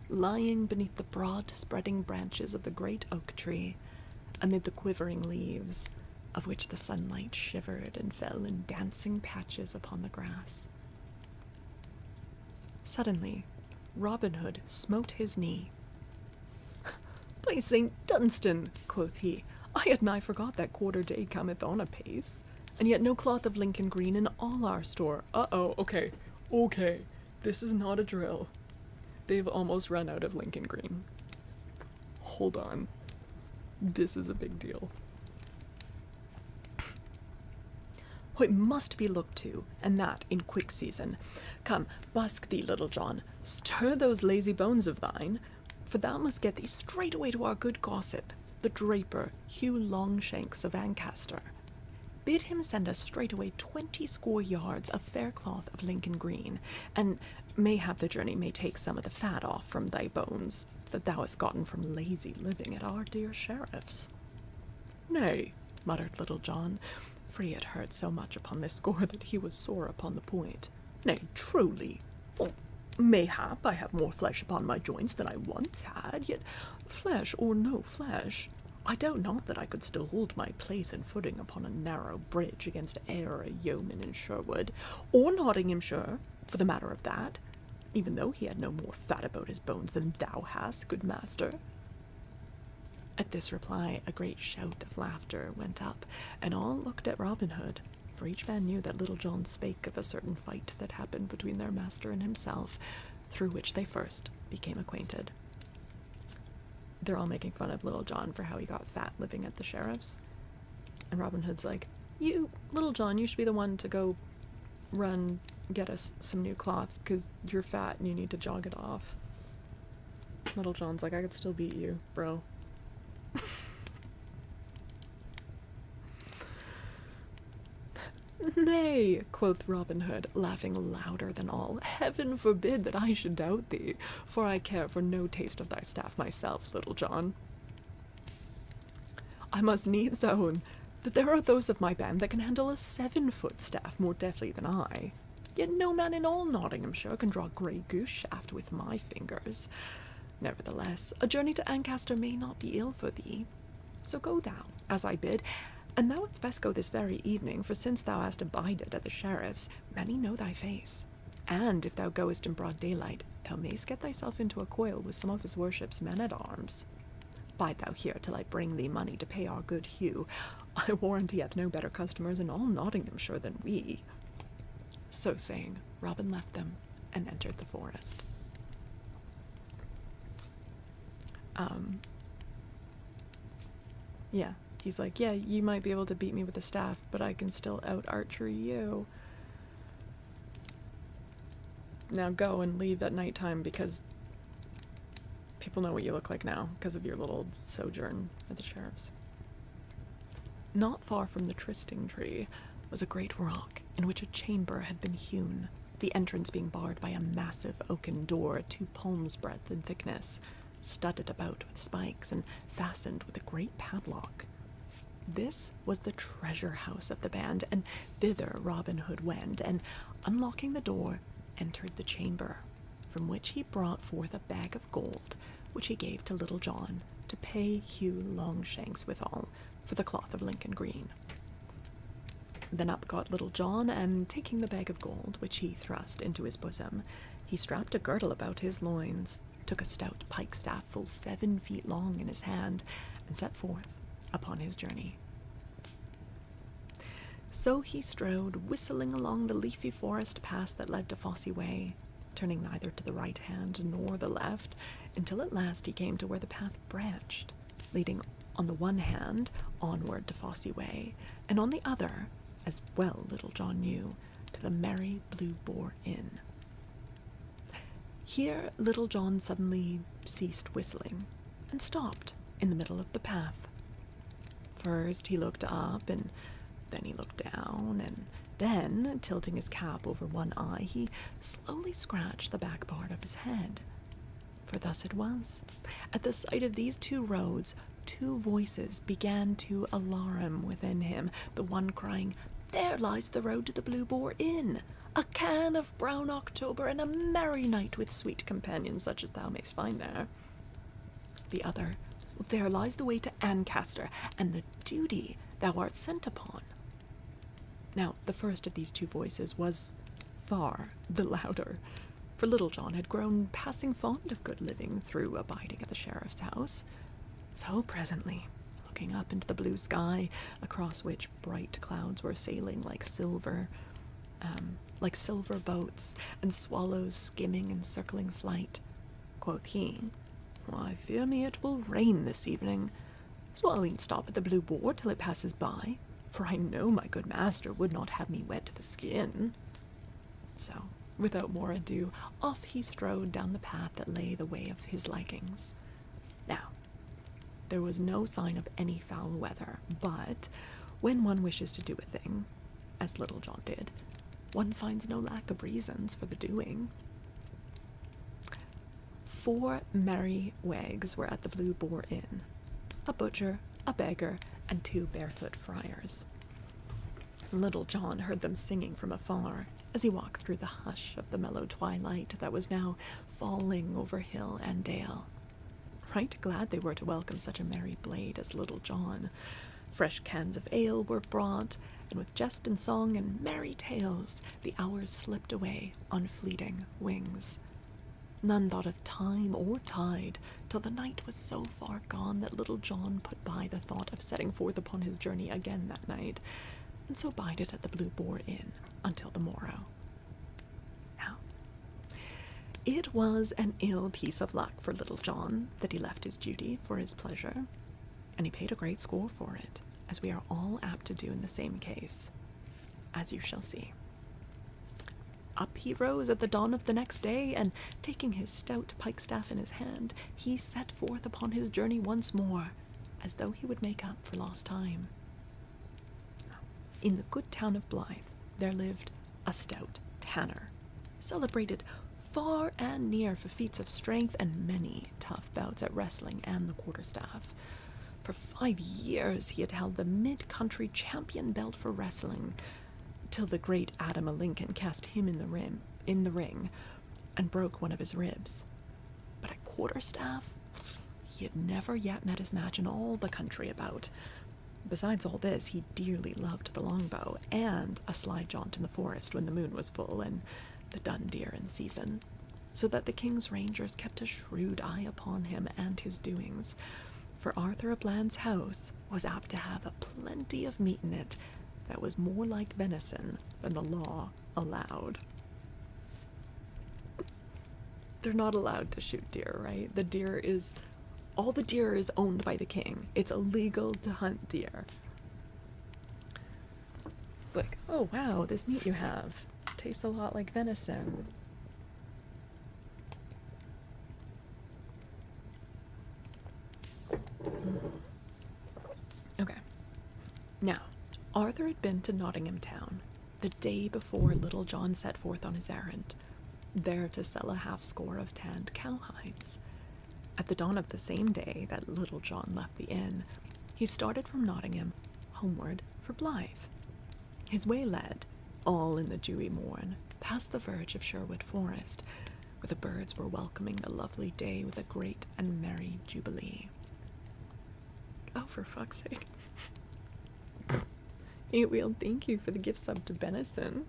lying beneath the broad, spreading branches of the great oak tree, amid the quivering leaves, of which the sunlight shivered and fell in dancing patches upon the grass. Suddenly, Robin Hood smote his knee. "By St. Dunstan," quoth he, "I had nigh forgot that quarter day cometh on apace, and yet no cloth of Lincoln green in all our store." Okay, this is not a drill. They've almost run out of Lincoln green. Hold on. This is a big deal. "It must be looked to, and that in quick season. Come, busk thee, Little John, stir those lazy bones of thine, for thou must get thee straight away to our good gossip, the draper, Hugh Longshanks of Ancaster. bid him send us straightway 20 score yards of fair cloth of Lincoln green, and mayhap the journey may take some of the fat off from thy bones, that thou hast gotten from lazy living at our dear sheriff's. Nay, muttered Little John, for he had heard so much upon this score that he was sore upon the point. Nay, truly, well, mayhap I have more flesh upon my joints than I once had, yet flesh or no flesh, I doubt not that I could still hold my place and footing upon a narrow bridge against e'er a yeoman in Sherwood, or Nottinghamshire, for the matter of that, even though he had no more fat about his bones than thou hast, good master. At this reply, a great shout of laughter went up, and all looked at Robin Hood, for each man knew that Little John spake of a certain fight that happened between their master and himself, through which they first became acquainted. They're all making fun of Little John for how he got fat living at the sheriff's, and Robin Hood's like, "You, Little John, you should be the one to go run, get us some new cloth, because you're fat and you need to jog it off." Little John's like, "I could still beat you, bro." "Nay," quoth Robin Hood, laughing louder than all, "heaven forbid that I should doubt thee, for I care for no taste of thy staff myself, Little John. I must needs own that there are those of my band that can handle a 7-foot staff more deftly than I, yet no man in all Nottinghamshire can draw grey goose shaft with my fingers. Nevertheless, a journey to Ancaster may not be ill for thee, so go thou, as I bid, and thou hadst best go this very evening, for since thou hast abided at the sheriff's, many know thy face. And if thou goest in broad daylight, thou mayst get thyself into a coil with some of his worship's men-at-arms. Bide thou here till I bring thee money to pay our good Hugh. I warrant he hath no better customers in all Nottinghamshire than we." So saying, Robin left them and entered the forest. Yeah, he's like, "Yeah, you might be able to beat me with the staff, but I can still out-archery you. Now go and leave at nighttime, because people know what you look like now because of your little sojourn at the sheriff's." Not far from the trysting tree was a great rock in which a chamber had been hewn, the entrance being barred by a massive oaken door 2 palms' breadth in thickness, studded about with spikes and fastened with a great padlock. This was the treasure house of the band, and thither Robin Hood went, and, unlocking the door, entered the chamber, from which he brought forth a bag of gold, which he gave to Little John to pay Hugh Longshanks withal for the cloth of Lincoln green. Then up got Little John, and taking the bag of gold, which he thrust into his bosom, he strapped a girdle about his loins, took a stout pike-staff full 7 feet long in his hand, and set forth upon his journey. So he strode, whistling along the leafy forest paths that led to Fosse Way, turning neither to the right hand nor the left, until at last he came to where the path branched, leading on the one hand onward to Fosse Way, and on the other, as well Little John knew, to the Merry Blue Boar Inn. Here Little John suddenly ceased whistling, and stopped in the middle of the path. First he looked up, and then he looked down, and then, tilting his cap over one eye, he slowly scratched the back part of his head. For thus it was. At the sight of these 2 roads, 2 voices began to alarum within him, the one crying, "There lies the road to the Blue Boar Inn! A can of brown October, and a merry night with sweet companions such as thou mayst find there." The other, "There lies the way to Ancaster, and the duty thou art sent upon." Now, the first of these 2 voices was far the louder, for Little John had grown passing fond of good living through abiding at the sheriff's house. So presently, looking up into the blue sky, across which bright clouds were sailing like silver boats, and swallows skimming in circling flight, quoth he, "I fear me it will rain this evening, so I'll e'en stop at the Blue Boar till it passes by, for I know my good master would not have me wet to the skin." So, without more ado, off he strode down the path that lay the way of his likings. Now, there was no sign of any foul weather, but when one wishes to do a thing, as Little John did, one finds no lack of reasons for the doing. 4 merry wags were at the Blue Boar Inn, a butcher, a beggar, and 2 barefoot friars. Little John heard them singing from afar as he walked through the hush of the mellow twilight that was now falling over hill and dale. Right glad they were to welcome such a merry blade as Little John. Fresh cans of ale were brought, and with jest and song and merry tales, the hours slipped away on fleeting wings. None thought of time or tide, till the night was so far gone that Little John put by the thought of setting forth upon his journey again that night, and so bided at the Blue Boar Inn until the morrow. Now, it was an ill piece of luck for Little John that he left his duty for his pleasure, and he paid a great score for it, as we are all apt to do in the same case, as you shall see. Up he rose at the dawn of the next day, and taking his stout pike-staff in his hand, he set forth upon his journey once more, as though he would make up for lost time. In the good town of Blyth, there lived a stout tanner, celebrated far and near for feats of strength and many tough bouts at wrestling and the quarterstaff. For 5 years he had held the mid-country champion belt for wrestling, till the great Adam o' Lincoln cast him in the ring and broke one of his ribs. But at quarterstaff, he had never yet met his match in all the country about. Besides all this, he dearly loved the longbow and a sly jaunt in the forest when the moon was full and the dun deer in season, so that the king's rangers kept a shrewd eye upon him and his doings, for Arthur a Bland's house was apt to have a plenty of meat in it that was more like venison than the law allowed. They're not allowed to shoot deer, right? All the deer is owned by the king. It's illegal to hunt deer. It's like, oh wow, this meat you have tastes a lot like venison. Okay. Now, Arthur had been to Nottingham town the day before Little John set forth on his errand, there to sell a half-score of tanned cowhides. At the dawn of the same day that Little John left the inn, he started from Nottingham, homeward for Blyth. His way led, all in the dewy morn, past the verge of Sherwood Forest, where the birds were welcoming the lovely day with a great and merry jubilee. Oh, for fuck's sake. 8-Wheel, thank you for the gift sub to Benison.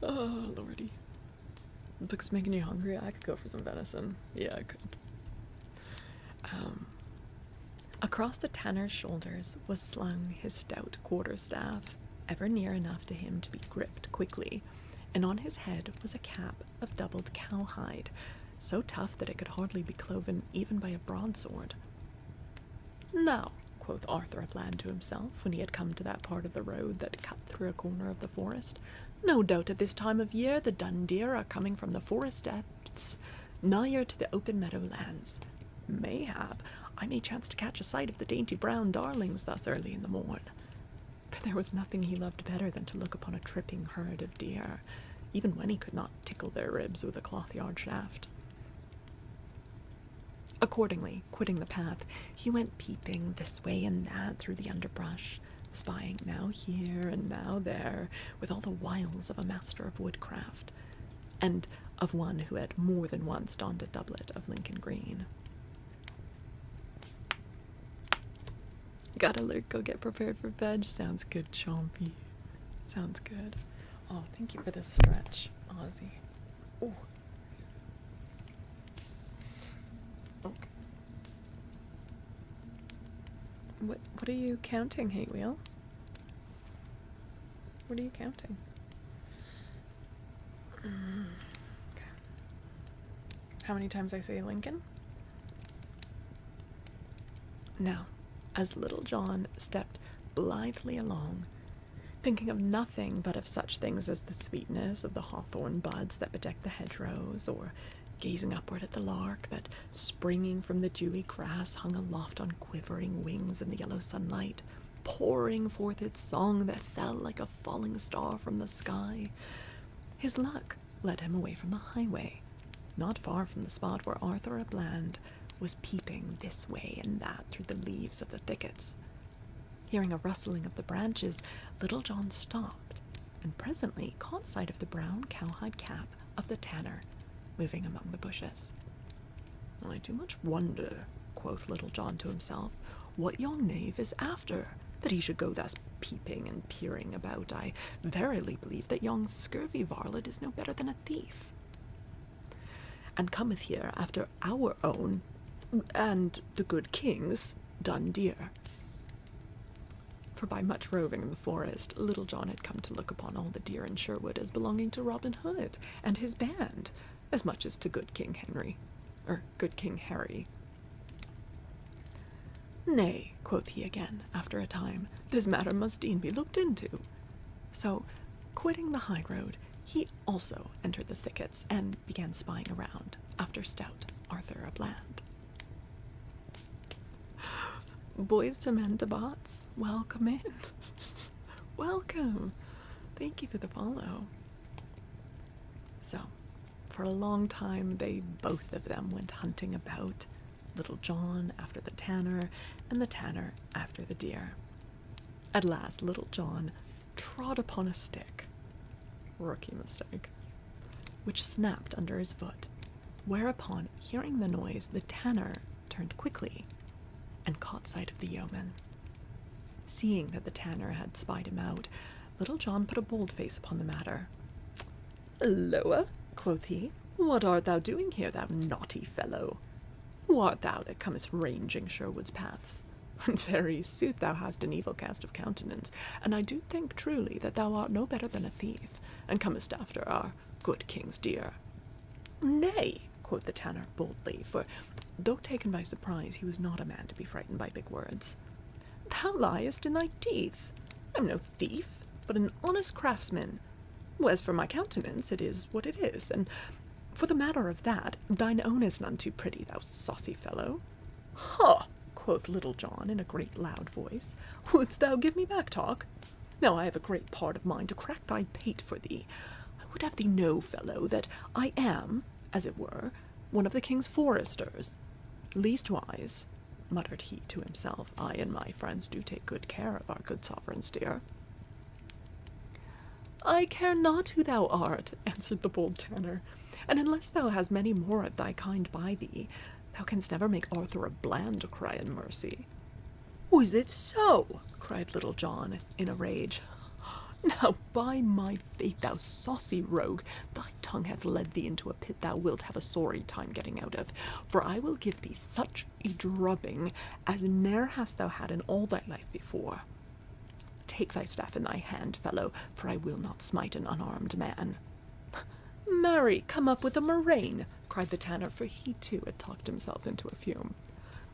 Oh, lordy. The book's making you hungry? I could go for some venison. Yeah, I could. Across the tanner's shoulders was slung his stout quarterstaff, ever near enough to him to be gripped quickly, and on his head was a cap of doubled cowhide, so tough that it could hardly be cloven even by a broadsword. Now, quoth Arthur a Bland to himself, when he had come to that part of the road that cut through a corner of the forest, no doubt at this time of year the dun deer are coming from the forest depths, nigher to the open meadow lands. Mayhap I may chance to catch a sight of the dainty brown darlings thus early in the morn. For there was nothing he loved better than to look upon a tripping herd of deer, even when he could not tickle their ribs with a cloth-yard shaft. Accordingly, quitting the path, he went peeping this way and that through the underbrush, spying now here and now there, with all the wiles of a master of woodcraft, and of one who had more than once donned a doublet of Lincoln green. Gotta lurk, go get prepared for bed. Sounds good, Chompy. Sounds good. Oh, thank you for this stretch, Ozzy. Oh. Okay. What are you counting, 8-Wheel? What are you counting? Okay. How many times I say Lincoln? Now, as Little John stepped blithely along, thinking of nothing but of such things as the sweetness of the hawthorn buds that bedecked the hedgerows, or gazing upward at the lark that, springing from the dewy grass, hung aloft on quivering wings in the yellow sunlight, pouring forth its song that fell like a falling star from the sky. His luck led him away from the highway, not far from the spot where Arthur a Bland was peeping this way and that through the leaves of the thickets. Hearing a rustling of the branches, Little John stopped, and presently caught sight of the brown cowhide cap of the tanner moving among the bushes. "I do much wonder," quoth Little John to himself, "what yon knave is after, that he should go thus peeping and peering about. I verily believe that yon scurvy varlet is no better than a thief, and cometh here after our own, and the good king's, done deer." For by much roving in the forest, Little John had come to look upon all the deer in Sherwood as belonging to Robin Hood and his band, as much as to good King Harry. "Nay," quoth he again, after a time, "this matter must e'en be looked into." So, quitting the high road, he also entered the thickets and began spying around after stout Arthur a Bland. Boys to men to bots, welcome in. Welcome. Thank you for the follow. So, for a long time, they both of them went hunting about, Little John after the tanner, and the tanner after the deer. At last, Little John trod upon a stick, rookie mistake, which snapped under his foot, whereupon, hearing the noise, the tanner turned quickly and caught sight of the yeoman. Seeing that the tanner had spied him out, Little John put a bold face upon the matter. "Halloa," quoth he, "what art thou doing here, thou naughty fellow? Who art thou that comest ranging Sherwood's paths? In very sooth thou hast an evil cast of countenance, and I do think truly that thou art no better than a thief, and comest after our good king's deer." "Nay," quoth the tanner boldly, for, though taken by surprise, he was not a man to be frightened by big words. "Thou liest in thy teeth. I am no thief, but an honest craftsman. As for my countenance, it is what it is, and for the matter of that, thine own is none too pretty, thou saucy fellow." "Ha!" quoth Little John in a great loud voice, "wouldst thou give me back talk? Now I have a great part of mind to crack thy pate for thee. I would have thee know, fellow, that I am, as it were, one of the king's foresters. Leastwise," muttered he to himself, "I and my friends do take good care of our good sovereign's deer." "I care not who thou art," answered the bold tanner, "and unless thou hast many more of thy kind by thee, thou canst never make Arthur a Bland cry in mercy." "Is it so?" cried Little John in a rage. "Now, by my faith, thou saucy rogue, thy tongue hath led thee into a pit thou wilt have a sorry time getting out of, for I will give thee such a drubbing as ne'er hast thou had in all thy life before. Take thy staff in thy hand, fellow, for I will not smite an unarmed man." "Marry, come up with a murrain," cried the tanner, for he too had talked himself into a fume.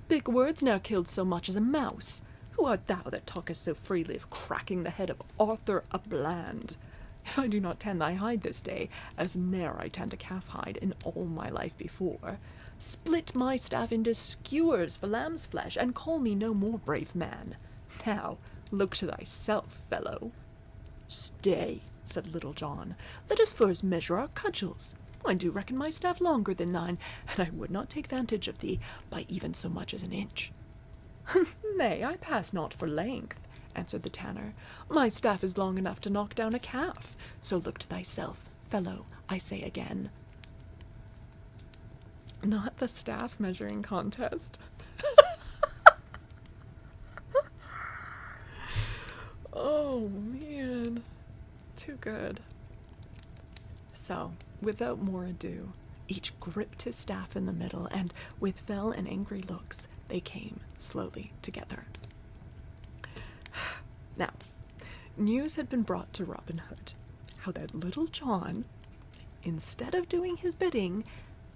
"Big words ne'er killed so much as a mouse. Who art thou that talkest so freely of cracking the head of Arthur a Bland? If I do not tan thy hide this day, as ne'er I tanned a calf hide in all my life before, split my staff into skewers for lamb's flesh, and call me no more brave man. Now, look to thyself, fellow." "Stay," said Little John, "let us first measure our cudgels. I do reckon my staff longer than thine, and I would not take vantage of thee by even so much as an inch." "Nay, I pass not for length," answered the tanner. "My staff is long enough to knock down a calf, so look to thyself, fellow, I say again." Not the staff measuring contest. Oh, man. Too good. So, without more ado, each gripped his staff in the middle, and with fell and angry looks, they came slowly together. Now, news had been brought to Robin Hood, how that Little John, instead of doing his bidding,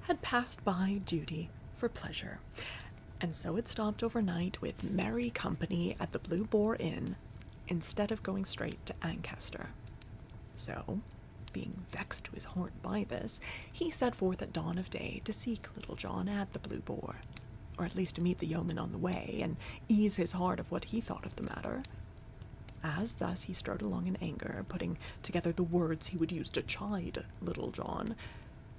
had passed by duty for pleasure, and so had stopped overnight with merry company at the Blue Boar Inn, instead of going straight to Ancaster. So, being vexed to his heart by this, he set forth at dawn of day to seek Little John at the Blue Boar, or at least to meet the yeoman on the way, and ease his heart of what he thought of the matter. As thus he strode along in anger, putting together the words he would use to chide Little John,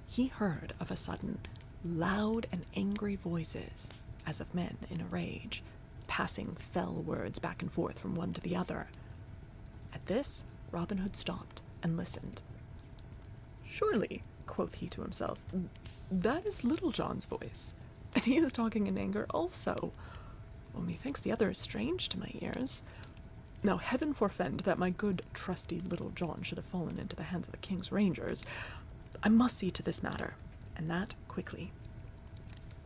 he heard of a sudden loud and angry voices, as of men in a rage, passing fell words back and forth from one to the other. At this, Robin Hood stopped and listened. "Surely," quoth he to himself, "that is Little John's voice, and he is talking in anger also. Well, methinks the other is strange to my ears. Now heaven forfend that my good trusty Little John should have fallen into the hands of the king's rangers. I must see to this matter, and that quickly."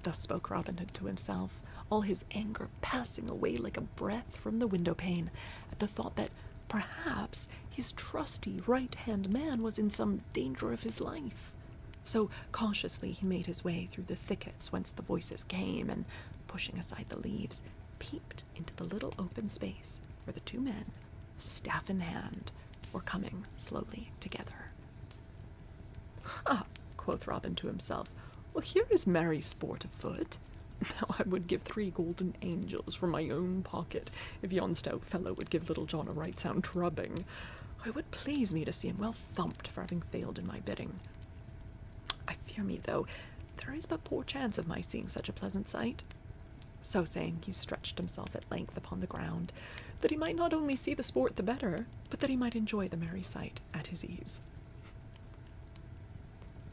Thus spoke Robin Hood to himself, all his anger passing away like a breath from the window-pane at the thought that perhaps his trusty right-hand man was in some danger of his life. So cautiously he made his way through the thickets whence the voices came, and, pushing aside the leaves, peeped into the little open space where the two men, staff in hand, were coming slowly together. "Ha!" quoth Robin to himself. "Well, here is merry sport afoot. Now I would give 3 golden angels from my own pocket if yon stout fellow would give Little John a right sound drubbing. It would please me to see him well thumped for having failed in my bidding. I fear me, though, there is but poor chance of my seeing such a pleasant sight." So saying, he stretched himself at length upon the ground, that he might not only see the sport the better, but that he might enjoy the merry sight at his ease.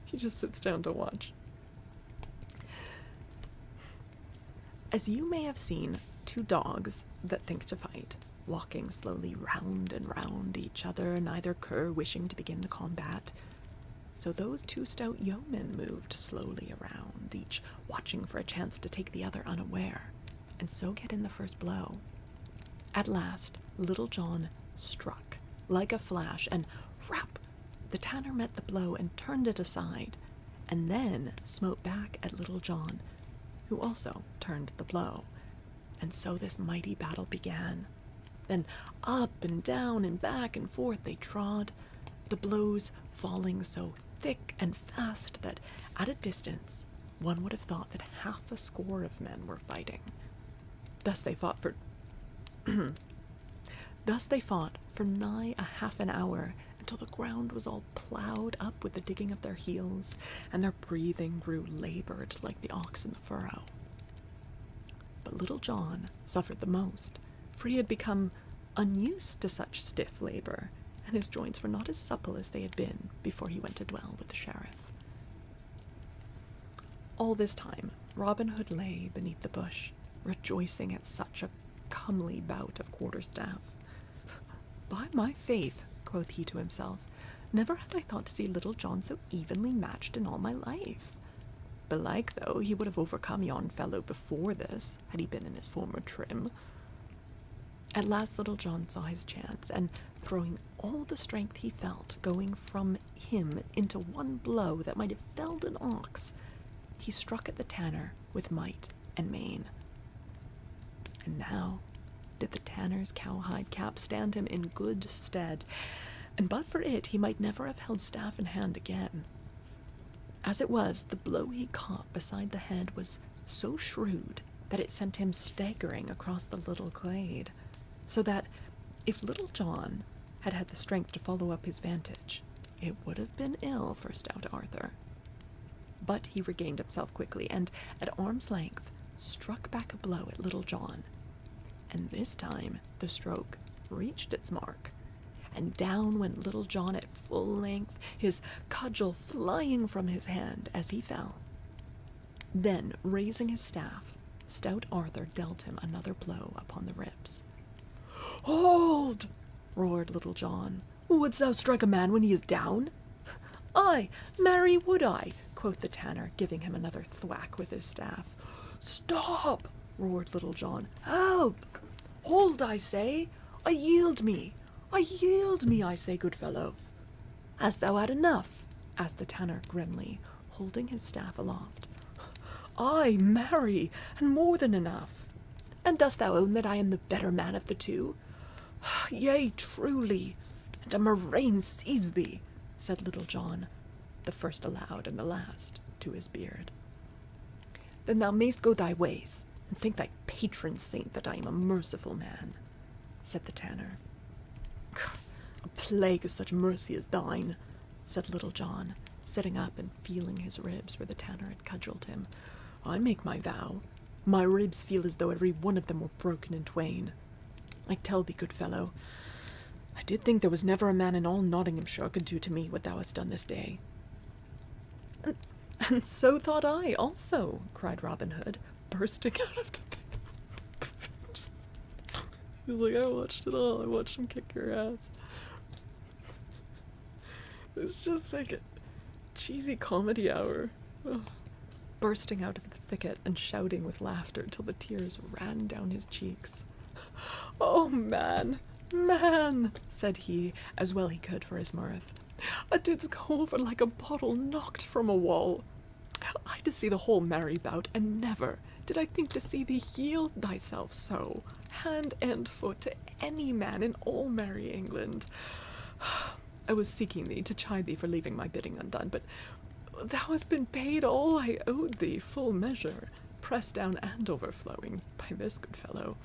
He just sits down to watch. As you may have seen 2 dogs that think to fight, walking slowly round and round each other, neither cur wishing to begin the combat, so those 2 stout yeomen moved slowly around, each watching for a chance to take the other unaware, and so get in the first blow. At last, Little John struck, like a flash, and rap! The tanner met the blow and turned it aside, and then smote back at Little John, who also turned the blow. And so this mighty battle began. Then up and down and back and forth they trod, the blows falling so thick and fast that at a distance one would have thought that 60 of men were fighting. Thus they fought for nigh a half an hour, until the ground was all ploughed up with the digging of their heels, and their breathing grew labored like the ox in the furrow. But Little John suffered the most, for he had become unused to such stiff labor, and his joints were not as supple as they had been before he went to dwell with the sheriff. All this time Robin Hood lay beneath the bush, rejoicing at such a comely bout of quarterstaff. "By my faith," quoth he to himself, "never had I thought to see Little John so evenly matched in all my life. Belike, though, he would have overcome yon fellow before this, had he been in his former trim." At last Little John saw his chance, and throwing all the strength he felt going from him into one blow that might have felled an ox, he struck at the tanner with might and main. And now did the tanner's cowhide cap stand him in good stead, and but for it he might never have held staff in hand again. As it was, the blow he caught beside the head was so shrewd that it sent him staggering across the little glade, so that if Little John had had the strength to follow up his vantage, it would have been ill for stout Arthur. But he regained himself quickly, and at arm's length struck back a blow at Little John, and this time the stroke reached its mark, and down went Little John at full length, his cudgel flying from his hand as he fell. Then, raising his staff, stout Arthur dealt him another blow upon the ribs. "Hold!" roared Little John. "Wouldst thou strike a man when he is down?" "Aye, marry would I," quoth the tanner, giving him another thwack with his staff. "Stop!" roared Little John. "Help! Hold, I say! I yield me, I say, good fellow." "Hast thou had enough?" asked the tanner grimly, holding his staff aloft. "Aye, marry, and more than enough." "And dost thou own that I am the better man of the 2? "Yea, truly, and a murrain seize thee," said Little John, the first aloud and the last to his beard. Then thou mayst go thy ways, and thank thy patron saint that I am a merciful man, said the tanner. A plague of such mercy as thine, said Little John, sitting up and feeling his ribs where the tanner had cudgelled him. I make my vow. My ribs feel as though every one of them were broken in twain. I tell thee, good fellow, I did think there was never a man in all Nottinghamshire could do to me what thou hast done this day. And so thought I also, cried Robin Hood, bursting out of the thing. He was like, I watched it all. I watched him kick your ass. It's just like a cheesy comedy hour. Ugh. Bursting out of the thicket and shouting with laughter till the tears ran down his cheeks. Oh, man, said he, as well he could for his mirth. I didst go over like a bottle knocked from a wall. I did see the whole merry bout, and never did I think to see thee yield thyself so, hand and foot, to any man in all merry England. I was seeking thee to chide thee for leaving my bidding undone, but thou hast been paid all I owed thee, full measure, pressed down and overflowing, by this good fellow.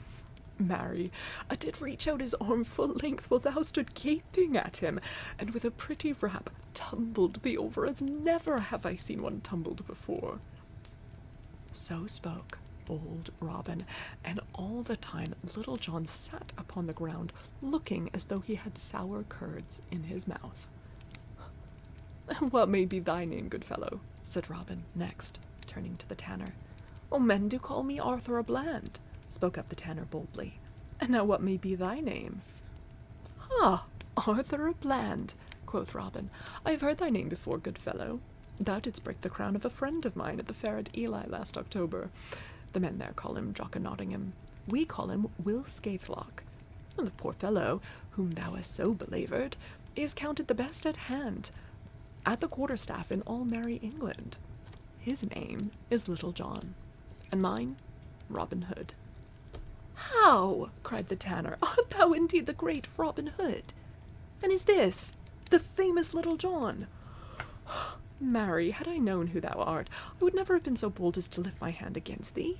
Marry, I did reach out his arm full length while thou stood gaping at him, and with a pretty rap tumbled thee over as never have I seen one tumbled before. So spoke bold Robin, and all the time Little John sat upon the ground, looking as though he had sour curds in his mouth. What may be thy name, good fellow? Said Robin next, turning to the tanner. Oh, men do call me Arthur a Bland, spoke up the tanner boldly. And now what may be thy name? Ah, Arthur a Bland, quoth Robin. I have heard thy name before, good fellow. Thou didst break the crown of a friend of mine at the fair at Ely last October. The men there call him Jock of Nottingham. We call him Will Scathelock. And the poor fellow, whom thou hast so belaboured, is counted the best at hand, at the quarterstaff in all merry England. His name is Little John, and mine, Robin Hood. How? Cried the tanner. Art thou indeed the great Robin Hood? And is this the famous Little John? Marry, had I known who thou art, I would never have been so bold as to lift my hand against thee.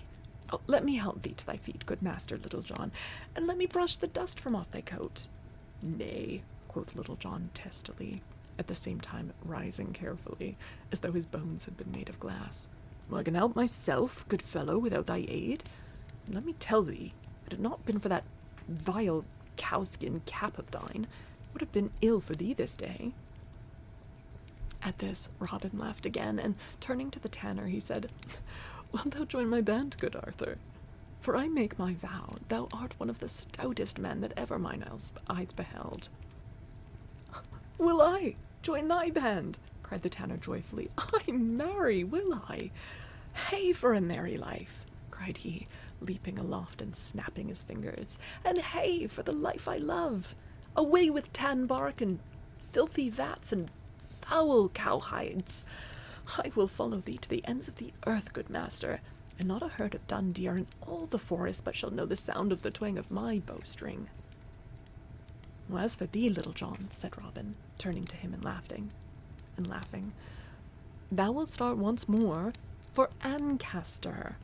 Oh, let me help thee to thy feet, good master Little John, and let me brush the dust from off thy coat. Nay, quoth Little John testily, at the same time rising carefully, as though his bones had been made of glass. Well, I can help myself, good fellow, without thy aid. And let me tell thee, had it not been for that vile cowskin cap of thine, it would have been ill for thee this day. At this, Robin laughed again, and turning to the tanner, he said, Wilt thou join my band, good Arthur? For I make my vow, thou art one of the stoutest men that ever mine eyes beheld. Will I join thy band? Cried the tanner joyfully. I marry, will I? Hey for a merry life, cried he, leaping aloft and snapping his fingers. And hey for the life I love. Away with tan bark and filthy vats and foul cowhides. I will follow thee to the ends of the earth, good master, and not a herd of dun deer in all the forest but shall know the sound of the twang of my bowstring. Well, as for thee, Little John, said Robin, turning to him and laughing, thou wilt start once more for Ancaster,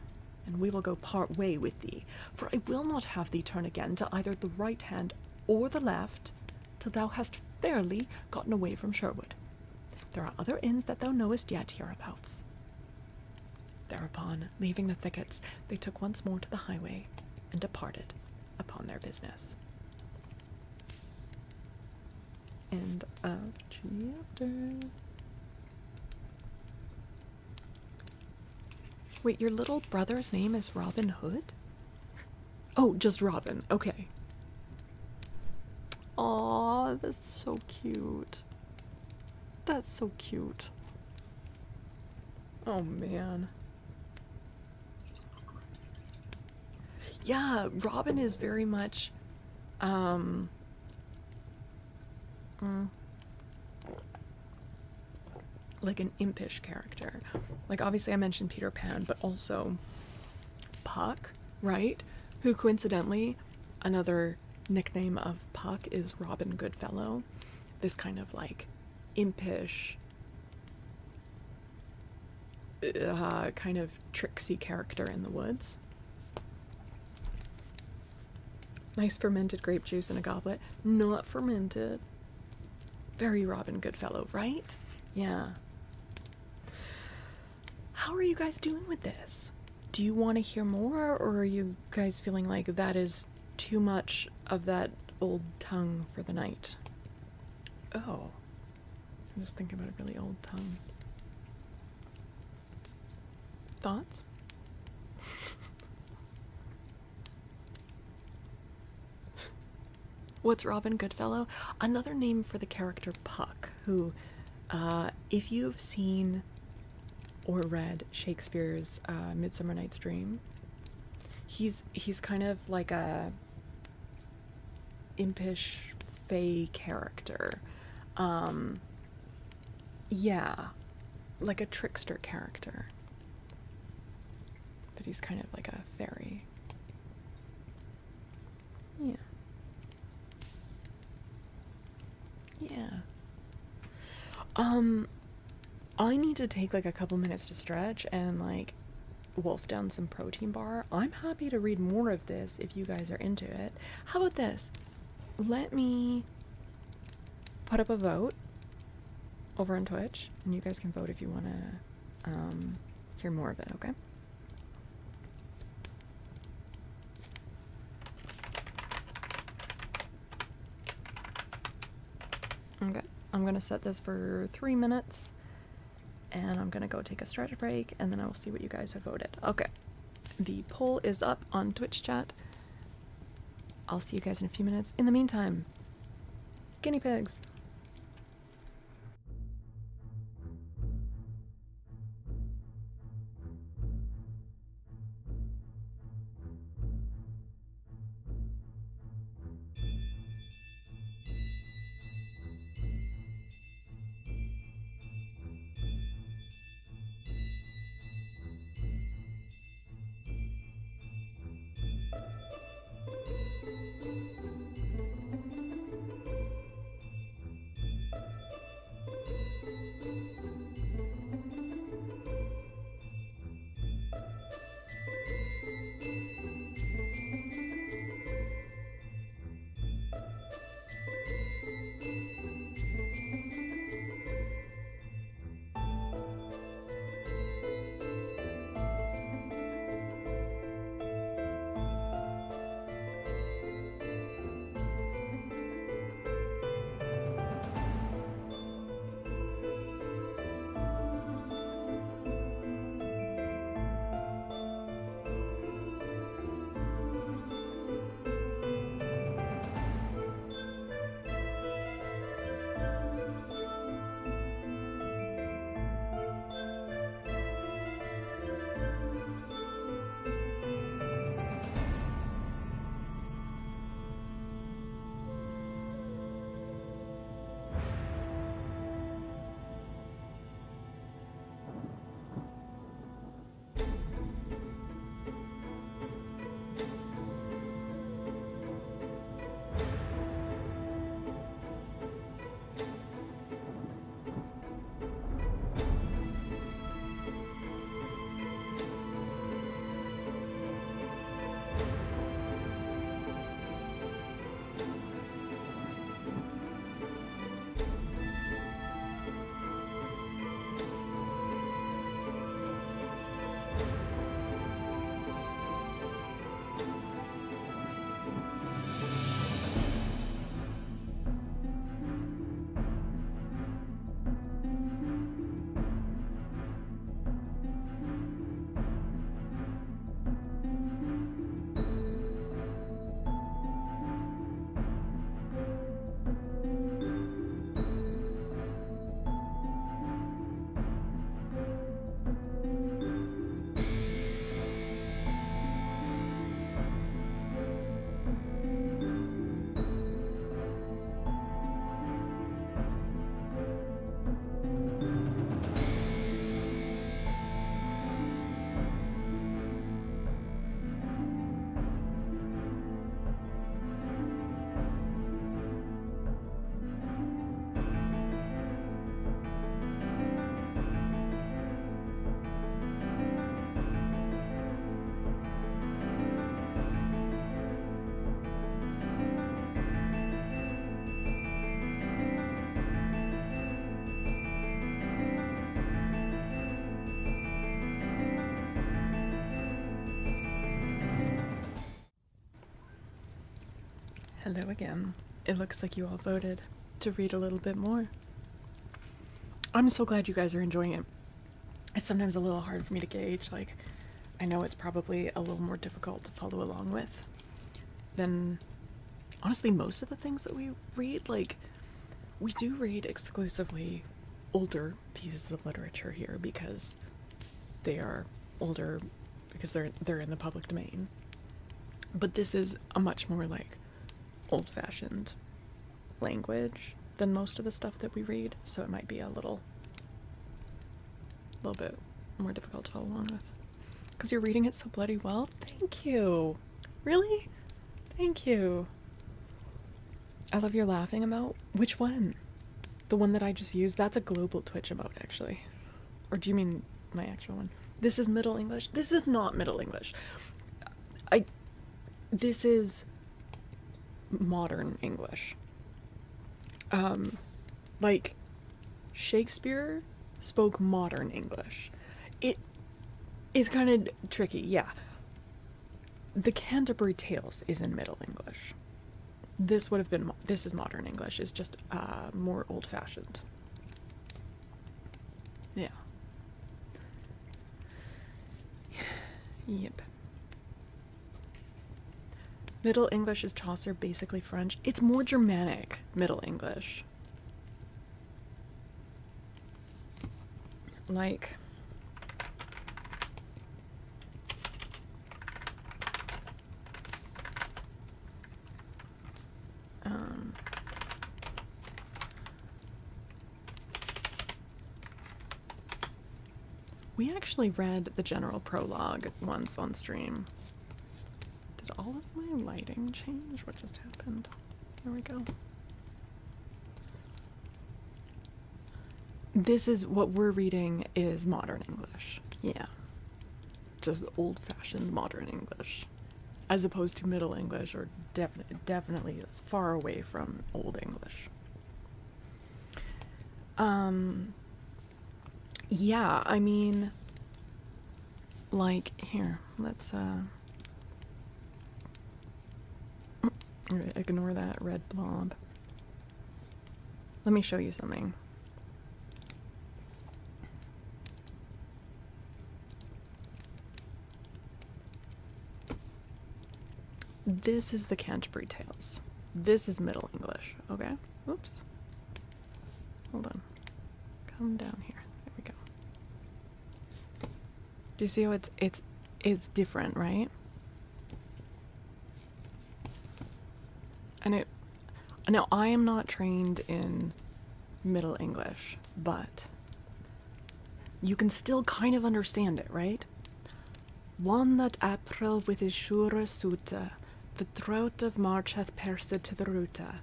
and we will go part way with thee, for I will not have thee turn again to either the right hand or the left till thou hast fairly gotten away from Sherwood. There are other inns that thou knowest yet hereabouts. Thereupon, leaving the thickets, they took once more to the highway and departed upon their business. End of chapter. Wait, your little brother's name is Robin Hood? Oh, just Robin. Okay. Aw, that's so cute. That's so cute. Oh, man. Yeah, Robin is very much, like an impish character. Like, obviously I mentioned Peter Pan, but also Puck, right? Who coincidentally, another nickname of Puck is Robin Goodfellow. This kind of like impish, kind of tricksy character in the woods. Nice fermented grape juice in a goblet. Not fermented. Very Robin Goodfellow, right? Yeah. How are you guys doing with this? Do you want to hear more, or are you guys feeling like that is too much of that old tongue for the night? Oh. I'm just thinking about a really old tongue. Thoughts? What's Robin Goodfellow? Another name for the character Puck, who, if you've seen or read Shakespeare's Midsummer Night's Dream, he's kind of like a impish fey character. Yeah, like a trickster character. But he's kind of like a fairy. Yeah. Yeah. I need to take like a couple minutes to stretch and like wolf down some protein bar. I'm happy to read more of this if you guys are into it. How about this? Let me put up a vote over on Twitch, and you guys can vote if you want to hear more of it, okay? Okay, I'm gonna set this for 3 minutes, and I'm gonna go take a stretch break, and then I will see what you guys have voted. Okay, the poll is up on Twitch chat. I'll see you guys in a few minutes. In the meantime, guinea pigs. Hello again. It looks like you all voted to read a little bit more. I'm so glad you guys are enjoying it. It's sometimes a little hard for me to gauge. Like, I know it's probably a little more difficult to follow along with than, honestly, most of the things that we read. Like, we do read exclusively older pieces of literature here because they are older, because they're in the public domain. But this is a much more, like, old-fashioned language than most of the stuff that we read, so it might be a little bit more difficult to follow along with. Because you're reading it so bloody well. Thank you. Really? Thank you. I love your laughing emote. Which one? The one that I just used? That's a global Twitch emote, actually. Or do you mean my actual one? This is Middle English? This is not Middle English. This is modern English. Like, Shakespeare spoke modern English. It is kind of tricky, yeah. The Canterbury Tales is in Middle English. This would have been, this is modern English. It's just more old-fashioned. Yeah. Yep. Middle English is Chaucer, basically French. It's more Germanic, Middle English. Like, we actually read the general prologue once on stream. Did all of my lighting change? What just happened? There we go. This is what we're reading is modern English. Yeah. Just old-fashioned modern English. As opposed to Middle English, or definitely as far away from Old English. Yeah, I mean, like, here, let's, ignore that red blob. Let me show you something. This is the Canterbury Tales. This is Middle English, okay? Oops. Hold on. Come down here. There we go. Do you see how it's different, right? And now I am not trained in Middle English, but you can still kind of understand it, right? One that April with his sure suita, the drought of March hath pierced to the ruta,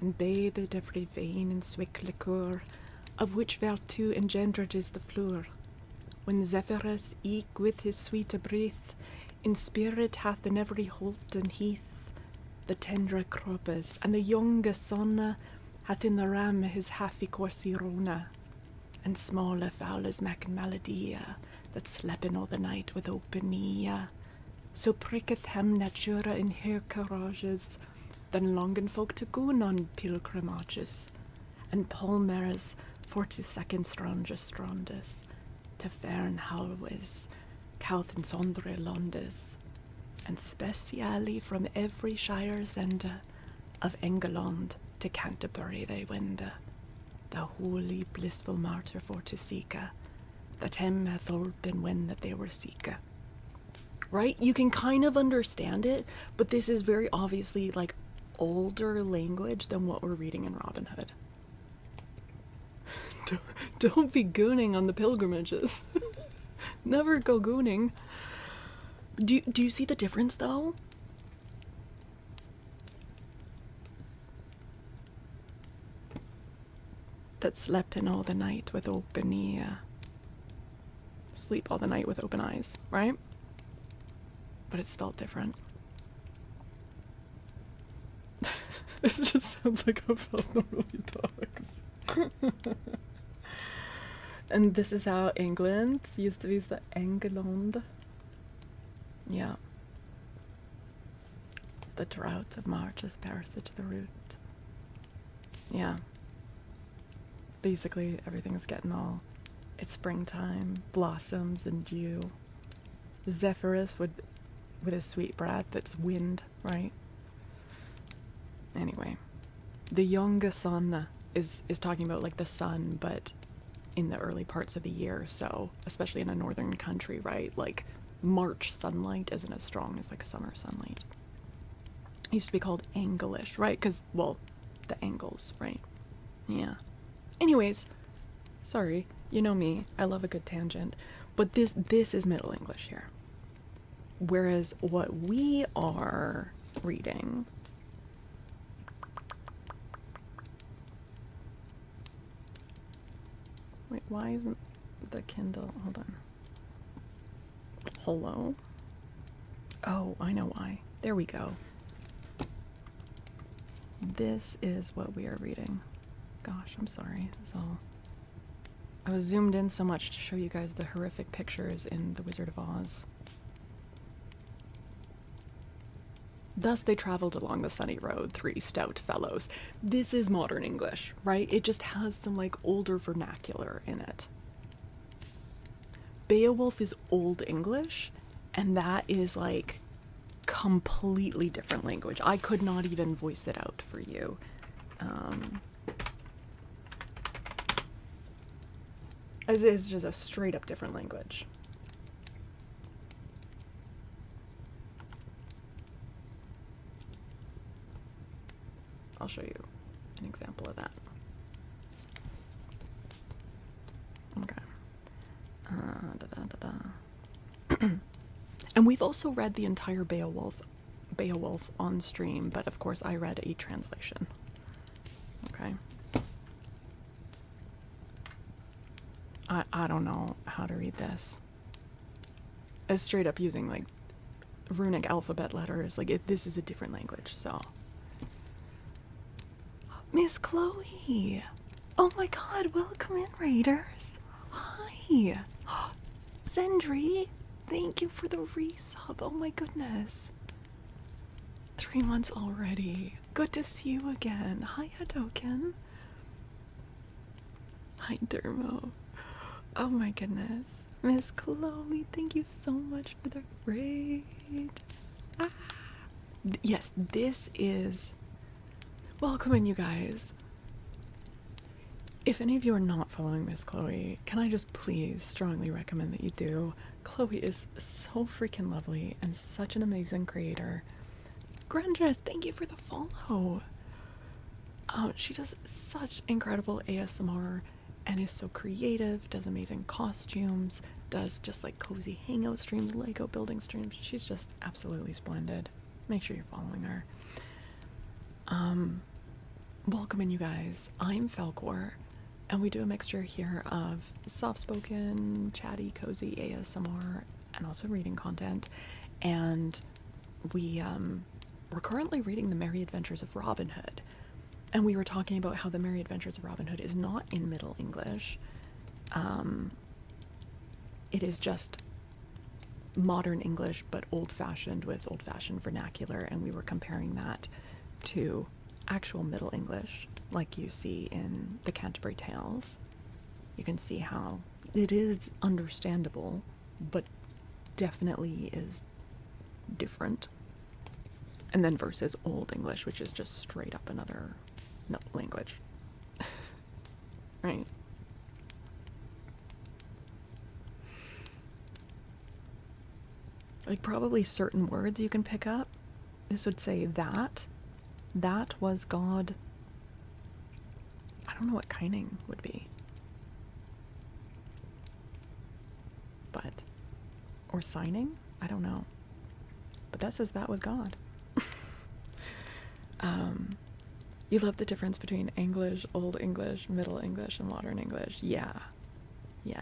and bathed every vein in swick liquor, of which virtue engendered is the flour. When Zephyrus eke with his sweete breath, in spirit hath in every holt and heath, the tendre cropes, and the younge sonna hath in the ram his happy corsirona, and smaller fowlers mackin maladia, that slepen all the night with open ear. So pricketh hem natura in her courages, than longen folk to go on pilgrimages, and Palmer's 42nd strongest, to fern halways, couth and sondre londes, and specially from every shire's ende, of Engeland to Canterbury they wende, the holy blissful martyr for to seeke, that him hath all been when that they were seeke. Right? You can kind of understand it, but this is very obviously, like, older language than what we're reading in Robin Hood. Don't be gooning on the pilgrimages. Never go gooning. Do you see the difference, though? That slept all the night with open ear. Sleep all the night with open eyes, right? But it's spelled different. This just sounds like how Faolkor really talks. And this is how England used to be the England. Yeah. The drought of March is parasite to the root. Yeah. Basically, everything's getting all... It's springtime, blossoms and dew. Zephyrus with his sweet breath, it's wind, right? Anyway. The younger sun is talking about, like, the sun, but in the early parts of the year, so, especially in a northern country, right? Like, March sunlight isn't as strong as, like, summer sunlight. It used to be called Anglish, right? Because, well, the angles, right? Yeah. Anyways, sorry, you know me, I love a good tangent, but this is Middle English here. Whereas what we are reading... Wait, why isn't the Kindle... Hold on. Hello? Oh, I know why. There we go. This is what we are reading. Gosh, I'm sorry. I was zoomed in so much to show you guys the horrific pictures in The Wizard of Oz. Thus they traveled along the sunny road, three stout fellows. This is modern English, right? It just has some, like, older vernacular in it. Beowulf is Old English, and that is, like, completely different language. I could not even voice it out for you. It's just a straight up different language. I'll show you an example of that. Okay. And we've also read the entire Beowulf on stream, but of course I read a translation. Okay. I don't know how to read this. It's straight up using, like, runic alphabet letters. Like, this is a different language, so. Miss Chloe! Oh my god, welcome in, Raiders! Hi! Zendri! Thank you for the resub, oh my goodness. 3 months already. Good to see you again. Hi, Hadoken. Hi, Dermo. Oh my goodness. Miss Chloe, thank you so much for the raid. Ah. Yes, this is... Welcome in, you guys. If any of you are not following Miss Chloe, can I just please strongly recommend that you do? Chloe is so freaking lovely and such an amazing creator. Grandress, thank you for the follow. She does such incredible ASMR and is so creative, does amazing costumes, does just like cozy hangout streams, Lego building streams. She's just absolutely splendid. Make sure you're following her. Welcome in, you guys. I'm Faolkor, and we do a mixture here of soft-spoken, chatty, cozy ASMR, and also reading content. And we're currently reading The Merry Adventures of Robin Hood. And we were talking about how The Merry Adventures of Robin Hood is not in Middle English. It is just modern English, but old-fashioned with old-fashioned vernacular, and we were comparing that to actual Middle English, like you see in the Canterbury Tales. You can see how it is understandable, but definitely is different. And then versus Old English, which is just straight up another language. Right? Like, probably certain words you can pick up. This would say that. That was God. I don't know what kining would be. But, or signing? I don't know. But that says that was God. You love the difference between English, Old English, Middle English, and Modern English. Yeah. Yeah.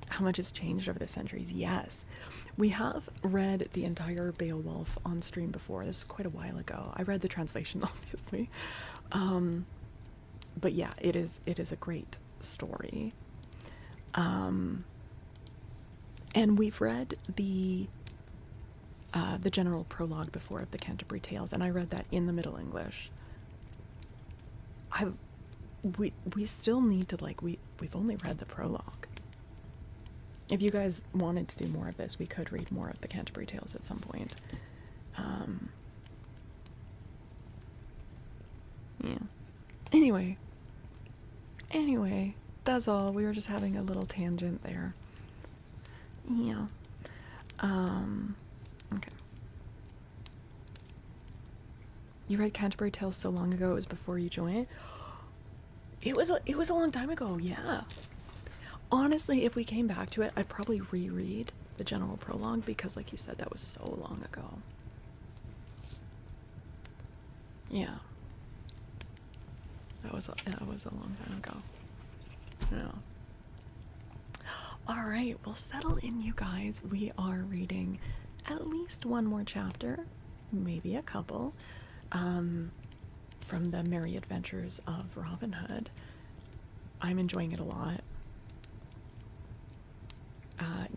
How much has changed over the centuries? Yes. We have read the entire Beowulf on stream before. This is quite a while ago. I read the translation, obviously. But yeah, it is a great story. And we've read the the general prologue before of the Canterbury Tales, and I read that in the Middle English. We still need to, like, we've only read the prologue. If you guys wanted to do more of this, we could read more of the Canterbury Tales at some point. Yeah. Anyway, that's all. We were just having a little tangent there. Yeah. Okay. You read Canterbury Tales so long ago it was before you joined? It was a long time ago, yeah. Honestly, if we came back to it, I'd probably reread the general prologue because, like you said, that was so long ago. Yeah. That was a long time ago. Yeah. All right, well, settle in, you guys. We are reading at least one more chapter, maybe a couple, from the Merry Adventures of Robin Hood. I'm enjoying it a lot.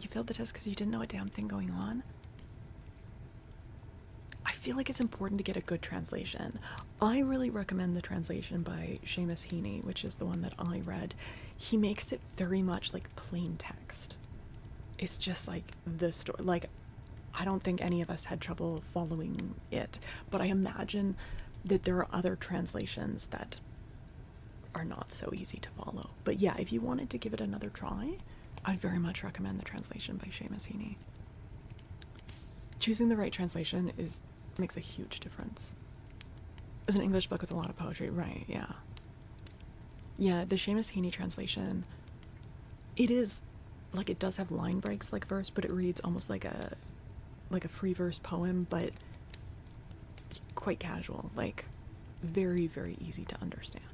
You failed the test because you didn't know a damn thing going on? I feel like it's important to get a good translation. I really recommend the translation by Seamus Heaney, which is the one that I read. He makes it very much like plain text. It's just like the story. Like, I don't think any of us had trouble following it, but I imagine that there are other translations that are not so easy to follow. But yeah, if you wanted to give it another try, I'd very much recommend the translation by Seamus Heaney. Choosing the right translation makes a huge difference. It's an English book with a lot of poetry, right? Yeah. Yeah, the Seamus Heaney translation, it is, like, it does have line breaks like verse, but it reads almost like a free verse poem, but quite casual, like very, very easy to understand.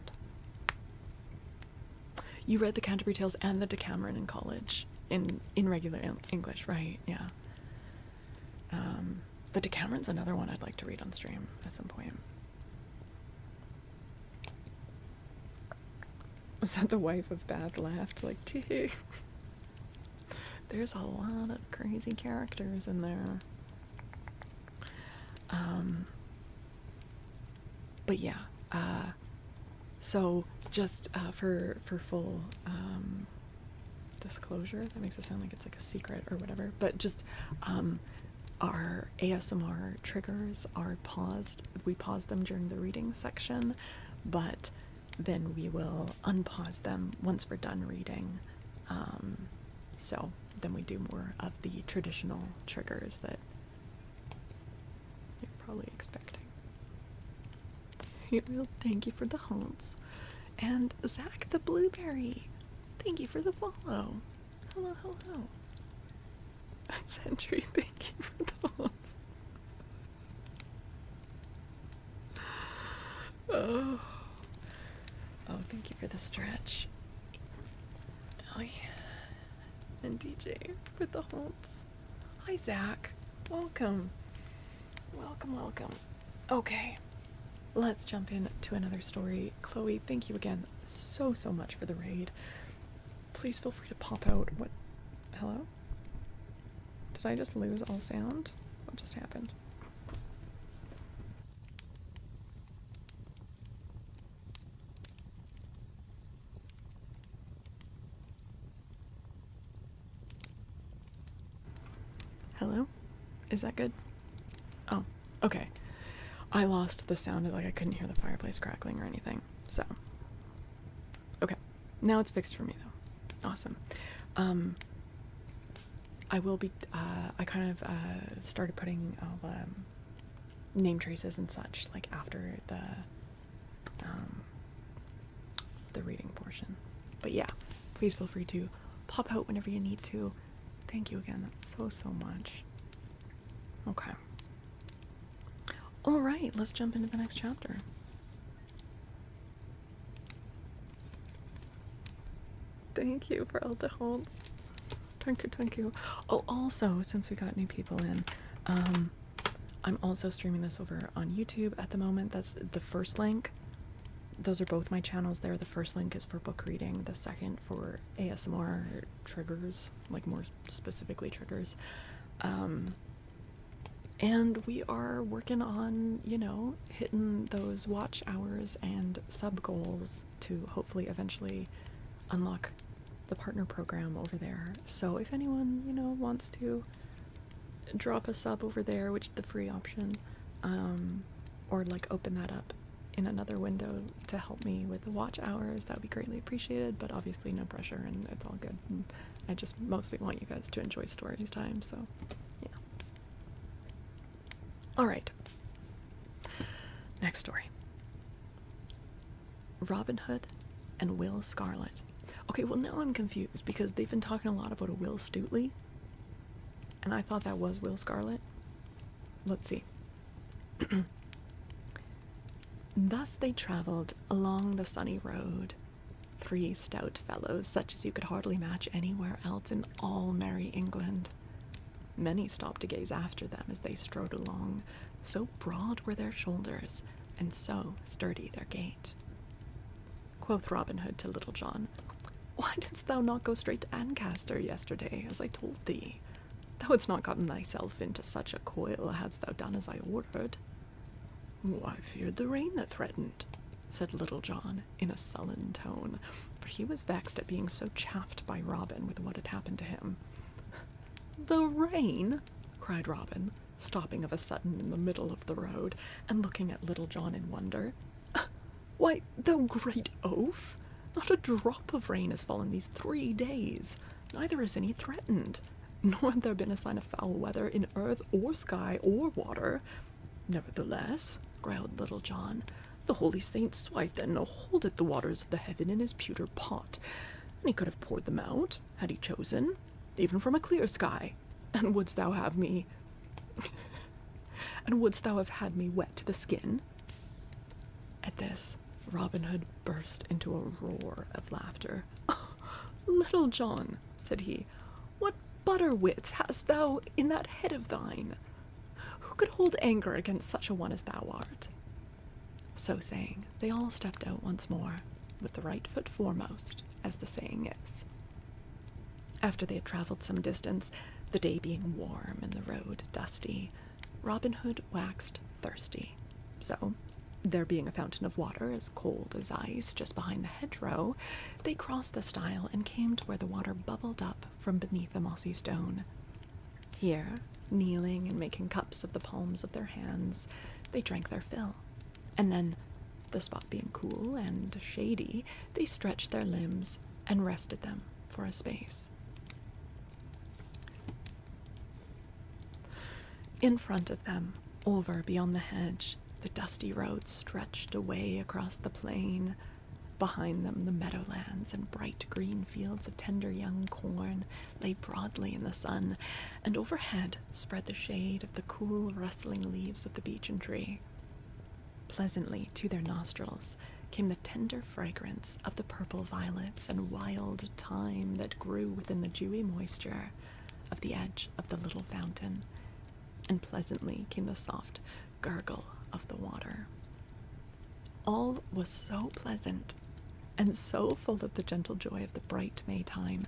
You read the Canterbury Tales and the Decameron in college, in regular English, right? Yeah. The Decameron's another one I'd like to read on stream at some point. Was that the wife of Bad laughed? Like, tee. There's a lot of crazy characters in there. But yeah, so just for full disclosure, that makes it sound like it's like a secret or whatever, but just our ASMR triggers are paused. We pause them during the reading section, but then we will unpause them once we're done reading. So then we do more of the traditional triggers that you're probably expecting. Well, thank you for the haunts. And Zach the Blueberry, thank you for the follow. Hello, hello. Sentry, thank you for the haunts. Oh, thank you for the stretch. Oh yeah. And DJ for the haunts. Hi Zach, welcome. Welcome. Okay, let's jump into another story. Chloe, thank you again so much for the raid. Please feel free to pop out. What? Hello? Did I just lose all sound? What just happened? Hello? Is that good? Oh, okay. I lost the sound, like I couldn't hear the fireplace crackling or anything, so. Okay, now it's fixed for me though. Awesome. I will be, I kind of started putting all the name traces and such, like after the reading portion. But yeah, please feel free to pop out whenever you need to. Thank you again so much. Okay. All right, let's jump into the next chapter. Thank you for all the holds. Thank you. Oh, also, since we got new people in, I'm also streaming this over on YouTube at the moment. That's the first link. Those are both my channels there. The first link is for book reading. The second for ASMR triggers, like more specifically triggers. And we are working on, hitting those watch hours and sub goals to hopefully eventually unlock the partner program over there. So if anyone, wants to drop a sub over there, which is the free option, or like open that up in another window to help me with the watch hours, that would be greatly appreciated, but obviously no pressure and it's all good. And I just mostly want you guys to enjoy stories time, so yeah. Alright. Next story. Robin Hood and Will Scarlet. Okay, well now I'm confused because they've been talking a lot about a Will Stutely, and I thought that was Will Scarlet. Let's see. Thus they travelled along the sunny road, 3 stout fellows such as you could hardly match anywhere else in all merry England. Many stopped to gaze after them as they strode along, so broad were their shoulders, and so sturdy their gait. Quoth Robin Hood to Little John, "Why didst thou not go straight to Ancaster yesterday, as I told thee? Thou hadst not gotten thyself into such a coil hadst thou done as I ordered." "I feared the rain that threatened," said Little John in a sullen tone, for he was vexed at being so chaffed by Robin with what had happened to him. "The rain?" cried Robin, stopping of a sudden in the middle of the road, and looking at Little John in wonder. "Why, thou great oaf! Not a drop of rain has fallen these 3 days, neither is any threatened, nor had there been a sign of foul weather in earth or sky or water. Nevertheless," growled Little John, "the holy Saint Swithin holdeth the waters of the heaven in his pewter pot, and he could have poured them out, had he chosen, even from a clear sky, and wouldst thou have had me wet to the skin?" At this, Robin Hood burst into a roar of laughter. "Little John," said he, "what butter wits hast thou in that head of thine? Who could hold anger against such a one as thou art?" So saying, they all stepped out once more, with the right foot foremost, as the saying is. After they had travelled some distance, the day being warm and the road dusty, Robin Hood waxed thirsty. So, there being a fountain of water as cold as ice just behind the hedgerow, they crossed the stile and came to where the water bubbled up from beneath a mossy stone. Here, kneeling and making cups of the palms of their hands, they drank their fill, and then, the spot being cool and shady, they stretched their limbs and rested them for a space. In front of them, over beyond the hedge, the dusty road stretched away across the plain. Behind them, the meadowlands and bright green fields of tender young corn lay broadly in the sun, and overhead spread the shade of the cool, rustling leaves of the beechen tree. Pleasantly to their nostrils came the tender fragrance of the purple violets and wild thyme that grew within the dewy moisture of the edge of the little fountain, and pleasantly came the soft gurgle of the water. All was so pleasant, and so full of the gentle joy of the bright May time,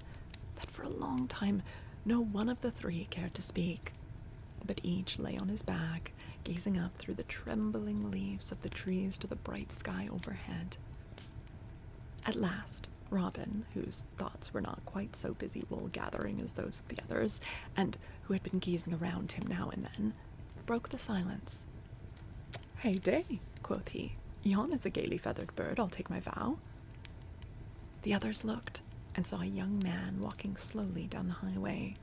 that for a long time no one of the 3 cared to speak, but each lay on his back, gazing up through the trembling leaves of the trees to the bright sky overhead. At last, Robin, whose thoughts were not quite so busy wool gathering as those of the others, and who had been gazing around him now and then, broke the silence. "Hey day," quoth he, "yon is a gaily feathered bird, I'll take my vow." The others looked, and saw a young man walking slowly down the highway.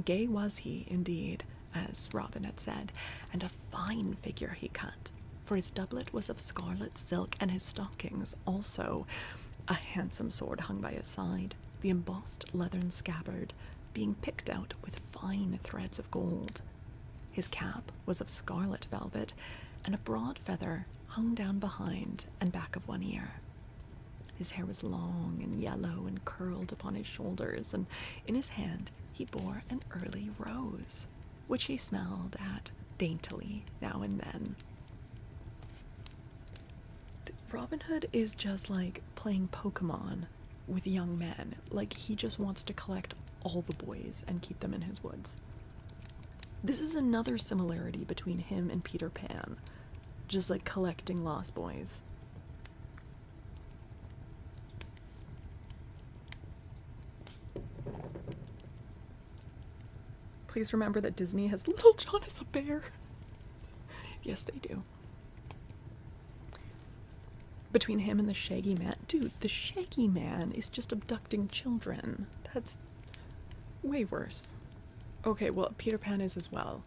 Gay was he, indeed, as Robin had said, and a fine figure he cut, for his doublet was of scarlet silk, and his stockings also. A handsome sword hung by his side, the embossed leathern scabbard being picked out with fine threads of gold. His cap was of scarlet velvet, and a broad feather hung down behind and back of one ear. His hair was long and yellow and curled upon his shoulders, and in his hand he bore an early rose, which he smelled at daintily now and then. Robin Hood is just like playing Pokemon with young men. Like, he just wants to collect all the boys and keep them in his woods. This is another similarity between him and Peter Pan. Just like collecting Lost Boys. Please remember that Disney has Little John as a bear. Yes, they do. Between him and the Shaggy Man. Dude, the Shaggy Man is just abducting children. That's way worse. Okay, well, Peter Pan is as well.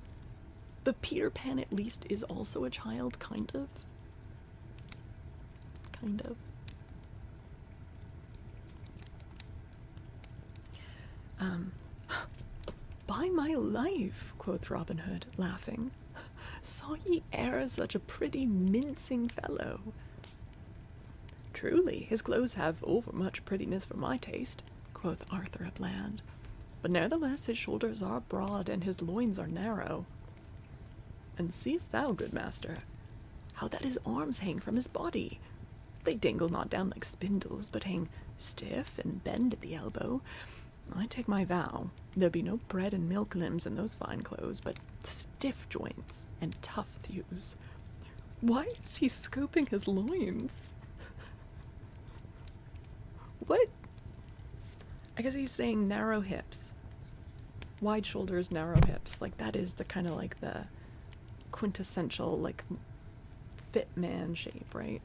But Peter Pan at least is also a child, kind of. Kind of. By my life, quoth Robin Hood, laughing, saw ye e'er such a pretty mincing fellow? Truly, his clothes have overmuch prettiness for my taste, quoth Arthur a Bland, but nevertheless his shoulders are broad and his loins are narrow. And seest thou, good master, how that his arms hang from his body? They dangle not down like spindles, but hang stiff and bend at the elbow. I take my vow, there be no bread and milk limbs in those fine clothes, but stiff joints and tough thews. Why is he scooping his loins? What? I guess he's saying narrow hips. Wide shoulders, narrow hips. Like, that is the kind of like the quintessential, like, fit man shape, right?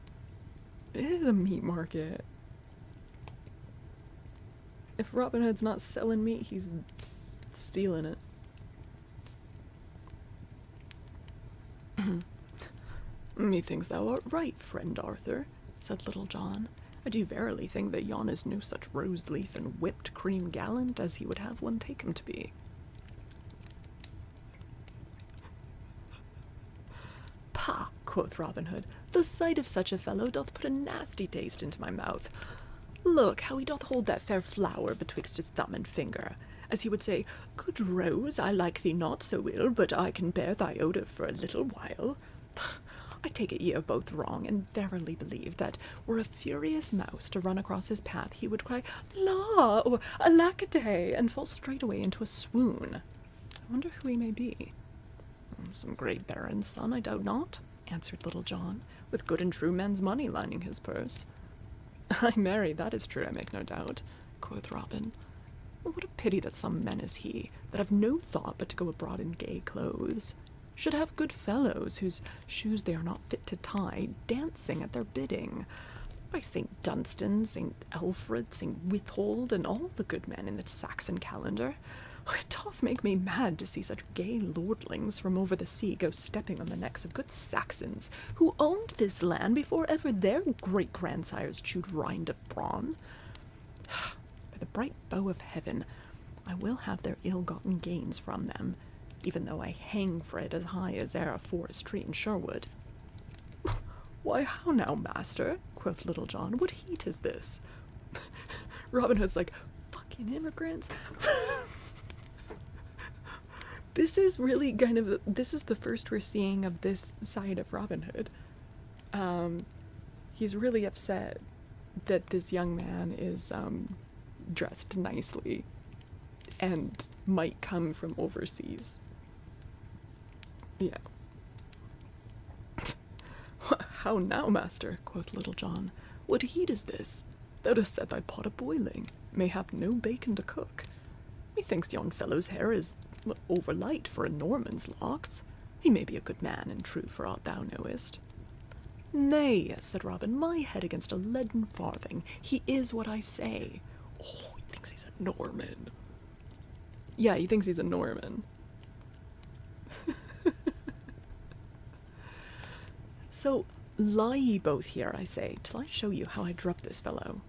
It is a meat market. If Robin Hood's not selling meat, he's stealing it. Methinks thou art right, friend Arthur, said Little John. I do verily think that yon is no such rose-leaf and whipped cream gallant as he would have one take him to be. Pah, quoth Robin Hood, the sight of such a fellow doth put a nasty taste into my mouth. Look, how he doth hold that fair flower betwixt his thumb and finger, as he would say, Good rose, I like thee not so ill, but I can bear thy odour for a little while. I take it ye are both wrong, and verily believe that were a furious mouse to run across his path, he would cry, La, or Alackaday, and fall straightway into a swoon. I wonder who he may be. Some great baron's son, I doubt not, answered Little John, with good and true men's money lining his purse. Ay, marry, that is true, I make no doubt, quoth Robin. What a pity that some men as he, that have no thought but to go abroad in gay clothes, should have good fellows whose shoes they are not fit to tie, dancing at their bidding. By St. Dunstan, St. Alfred, St. Withold, and all the good men in the Saxon calendar, it doth make me mad to see such gay lordlings from over the sea go stepping on the necks of good Saxons, who owned this land before ever their great-grandsires chewed rind of brawn. By the bright bow of heaven, I will have their ill-gotten gains from them, even though I hang for it as high as e'er a forest tree in Sherwood. Why, how now, master, quoth Little John, what heat is this? Robin Hood's like, fucking immigrants. This is really kind of, this is the first we're seeing of this side of Robin Hood. He's really upset that this young man is dressed nicely and might come from overseas. Yeah. How now, master, quoth Little John, what heat is this? Thou dost set thy pot a-boiling, may have no bacon to cook. Methinks yon fellow's hair is overlight for a Norman's locks. He may be a good man and true for aught thou knowest. Nay, said Robin, my head against a leaden farthing. He is what I say. Oh, he thinks he's a Norman. Yeah, he thinks he's a Norman. So, lie ye both here, I say, till I show you how I drub this fellow.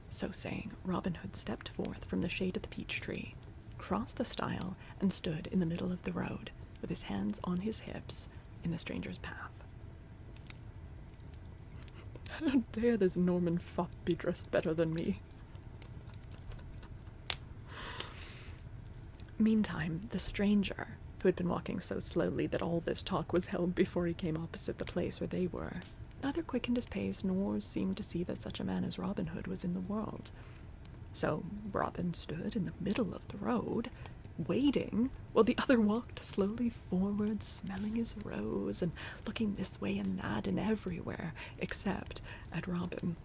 So saying, Robin Hood stepped forth from the shade of the peach tree, crossed the stile, and stood in the middle of the road, with his hands on his hips, in the stranger's path. How dare this Norman fop be dressed better than me? Meantime, the stranger, who had been walking so slowly that all this talk was held before he came opposite the place where they were, neither quickened his pace nor seemed to see that such a man as Robin Hood was in the world. So Robin stood in the middle of the road, waiting while the other walked slowly forward, smelling his rose and looking this way and that and everywhere except at Robin.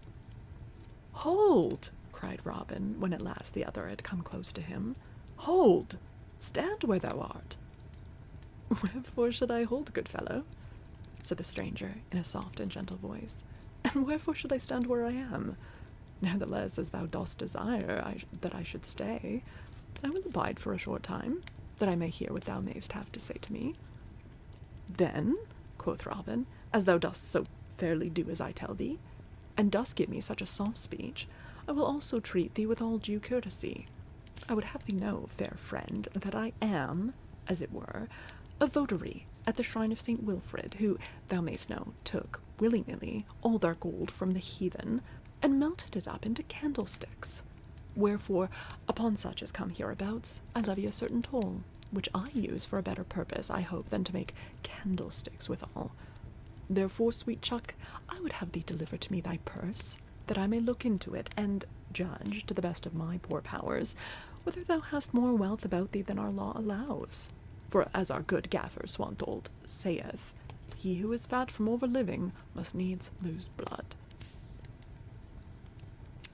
"Hold!" cried Robin, when at last the other had come close to him. "Hold! Stand where thou art." "Wherefore should I hold, good fellow?" said the stranger in a soft and gentle voice. "And wherefore should I stand where I am? Nevertheless, as thou dost desire that I should stay, I will abide for a short time, that I may hear what thou mayst have to say to me." "Then," quoth Robin, "as thou dost so fairly do as I tell thee, and dost give me such a soft speech, I will also treat thee with all due courtesy. I would have thee know, fair friend, that I am, as it were, a votary at the shrine of St. Wilfrid, who, thou mayst know, took, willy-nilly, all their gold from the heathen, and melted it up into candlesticks. Wherefore, upon such as come hereabouts, I levy a certain toll, which I use for a better purpose, I hope, than to make candlesticks withal. Therefore, sweet Chuck, I would have thee deliver to me thy purse, that I may look into it, and judge, to the best of my poor powers, whether thou hast more wealth about thee than our law allows. For as our good gaffer Swantold saith, he who is fat from over-living must needs lose blood."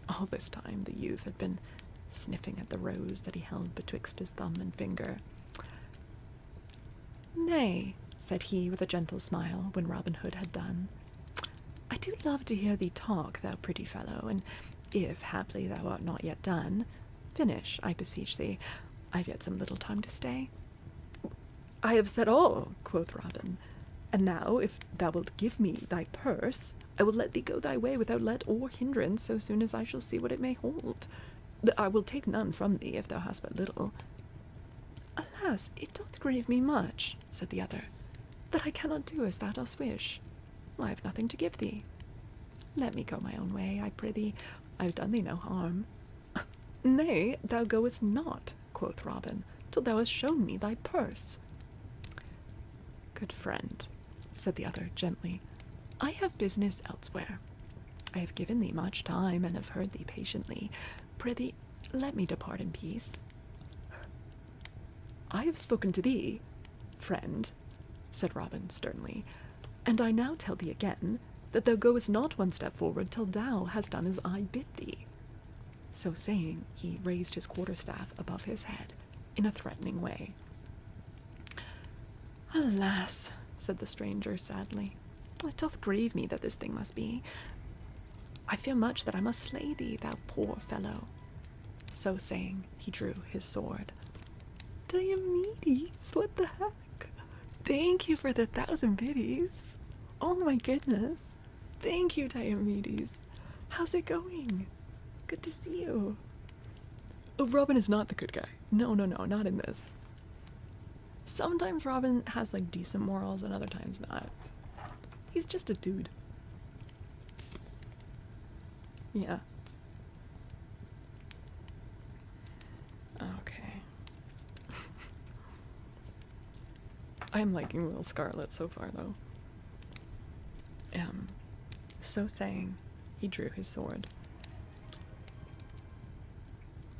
All this time the youth had been sniffing at the rose that he held betwixt his thumb and finger. "Nay," said he with a gentle smile, when Robin Hood had done, "I do love to hear thee talk, thou pretty fellow, and if haply thou art not yet done, finish, I beseech thee. I've yet some little time to stay." "I have said all," quoth Robin, "and now, if thou wilt give me thy purse, I will let thee go thy way without let or hindrance, so soon as I shall see what it may hold. I will take none from thee, if thou hast but little." "Alas, it doth grieve me much," said the other, "that I cannot do as thou dost wish. I have nothing to give thee. Let me go my own way, I prithee. I have done thee no harm." "Nay, thou goest not," quoth Robin, "till thou hast shown me thy purse." "Good friend," said the other gently, "I have business elsewhere. I have given thee much time, and have heard thee patiently. Prithee, let me depart in peace." "I have spoken to thee, friend," said Robin sternly, "and I now tell thee again, that thou goest not one step forward till thou hast done as I bid thee." So saying, he raised his quarterstaff above his head in a threatening way. "Alas," said the stranger sadly, "it doth grieve me that this thing must be. I fear much that I must slay thee, thou poor fellow." So saying, he drew his sword. "Diomedes, what the heck? Thank you for the 1,000 biddies. Oh my goodness. Thank you, Diomedes. How's it going? Good to see you." "Oh, Robin is not the good guy. No, not in this. Sometimes Robin has, like, decent morals and other times not. He's just a dude." Yeah. Okay. I'm liking Will Scarlet so far, though. So saying, he drew his sword.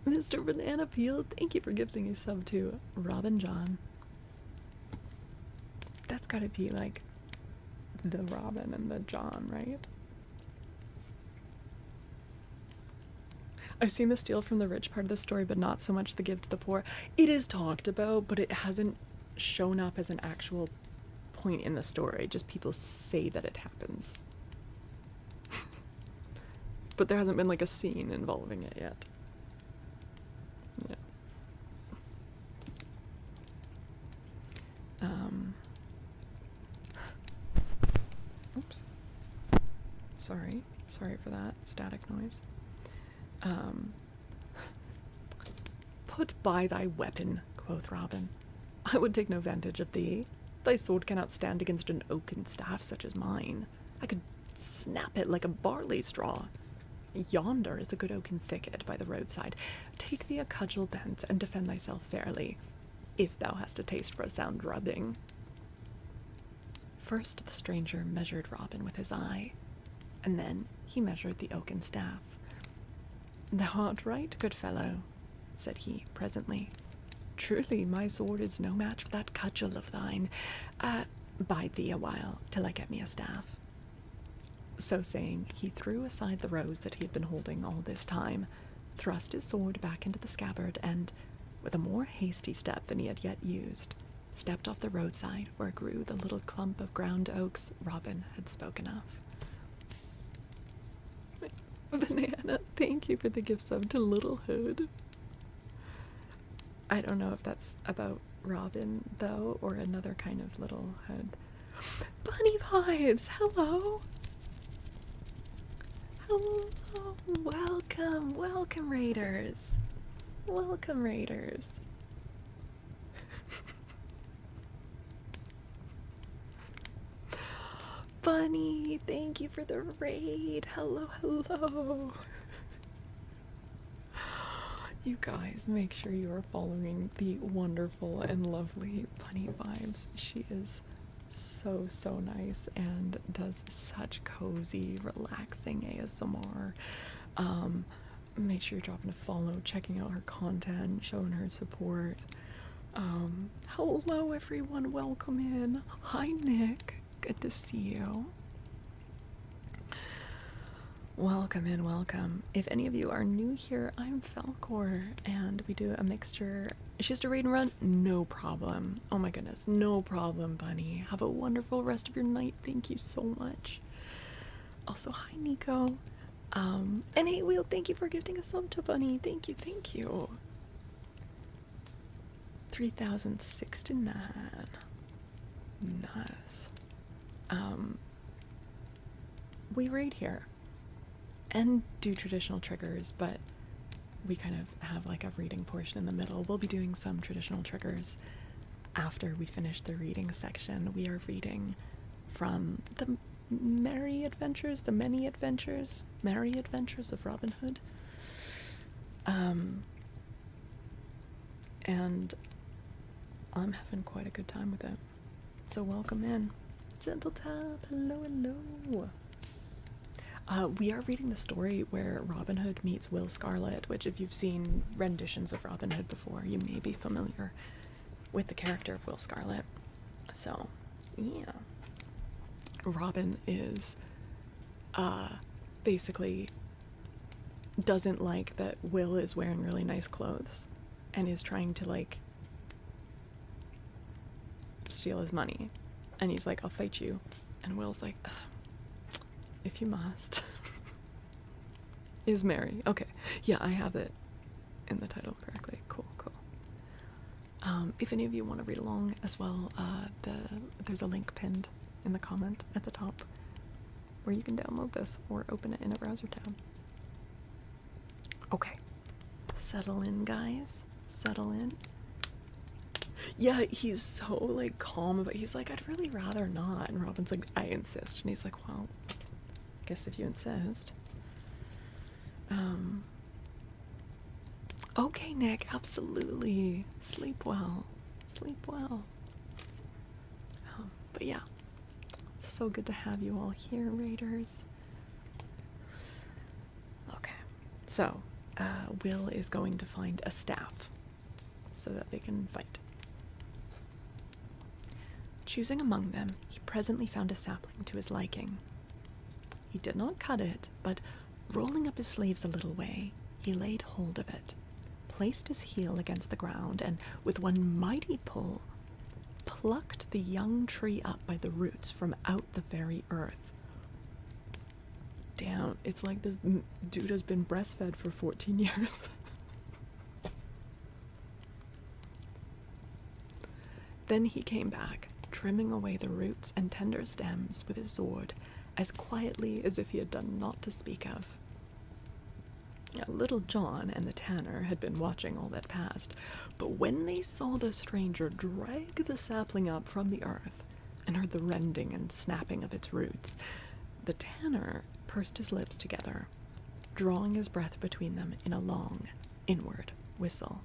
"Mr. Banana Peel, thank you for gifting a sub to Robin John." That's gotta be, like, the Robin and the John, right? I've seen the steal from the rich part of the story, but not so much the give to the poor. It is talked about, but it hasn't shown up as an actual point in the story. Just people say that it happens. But there hasn't been, like, a scene involving it yet. Yeah. Oops. Sorry for that static noise. "Put by thy weapon," quoth Robin. "I would take no vantage of thee. Thy sword cannot stand against an oaken staff such as mine. I could snap it like a barley straw. Yonder is a good oaken thicket by the roadside. Take thee a cudgel thence, and defend thyself fairly, if thou hast a taste for a sound rubbing." First the stranger measured Robin with his eye, and then he measured the oaken staff. "Thou art right, good fellow," said he presently. Truly, my sword is no match for that cudgel of thine. Bide thee a while till I get me a staff. So saying, he threw aside the rose that he had been holding all this time, thrust his sword back into the scabbard, and, with a more hasty step than he had yet used, stepped off the roadside where grew the little clump of ground oaks Robin had spoken of. Banana, thank you for the gift sub to Little Hood. I don't know if that's about Robin, though, or another kind of Little Hood. Bunny vibes! Hello! Hello! Welcome! Welcome, Raiders! Welcome, Raiders! Bunny, thank you for the raid! Hello, hello! You guys, make sure you are following the wonderful and lovely Bunny Vibes. She is so, so nice and does such cozy, relaxing ASMR. Make sure you're dropping a follow, checking out her content, showing her support. Hello everyone, welcome in. Hi Nick, good to see you. Welcome in, welcome. If any of you are new here, I'm Faolkor, and we do a mixture. It's just a raid and run? No problem. Oh my goodness, no problem, Bunny. Have a wonderful rest of your night. Thank you so much. Also, hi, Nico. And 8Wheel, thank you for gifting a sub to Bunny. Thank you, thank you. 3,069. Nice. We raid here and do traditional triggers, but we kind of have like a reading portion in the middle. We'll be doing some traditional triggers after we finish the reading section. We are reading from the Merry Adventures of Robin Hood. And I'm having quite a good time with it. So welcome in. Gentle tap, hello, hello. We are reading the story where Robin Hood meets Will Scarlet, which if you've seen renditions of Robin Hood before, you may be familiar with the character of Will Scarlet. So, yeah. Robin is, basically doesn't like that Will is wearing really nice clothes and is trying to, like, steal his money. And he's like, I'll fight you. And Will's like, if you must. Is Mary. Okay. Yeah, I have it in the title correctly. Cool, cool. If any of you want to read along as well, there's a link pinned in the comment at the top where you can download this or open it in a browser tab. Okay. Settle in, guys. Settle in. Yeah, he's so, like, calm about it. He's like, I'd really rather not. And Robin's like, I insist. And he's like, well, guess if you insist. Okay, Nick, absolutely. Sleep well. Sleep well. But yeah, it's so good to have you all here, Raiders. Okay, so Will is going to find a staff so that they can fight. Choosing among them, he presently found a sapling to his liking. He did not cut it, but rolling up his sleeves a little way, he laid hold of it, placed his heel against the ground, and with one mighty pull, plucked the young tree up by the roots from out the very earth. Damn, it's like this dude has been breastfed for 14 years. Then he came back, trimming away the roots and tender stems with his sword, as quietly as if he had done naught to speak of. Little John and the tanner had been watching all that passed, but when they saw the stranger drag the sapling up from the earth and heard the rending and snapping of its roots, the tanner pursed his lips together, drawing his breath between them in a long, inward whistle.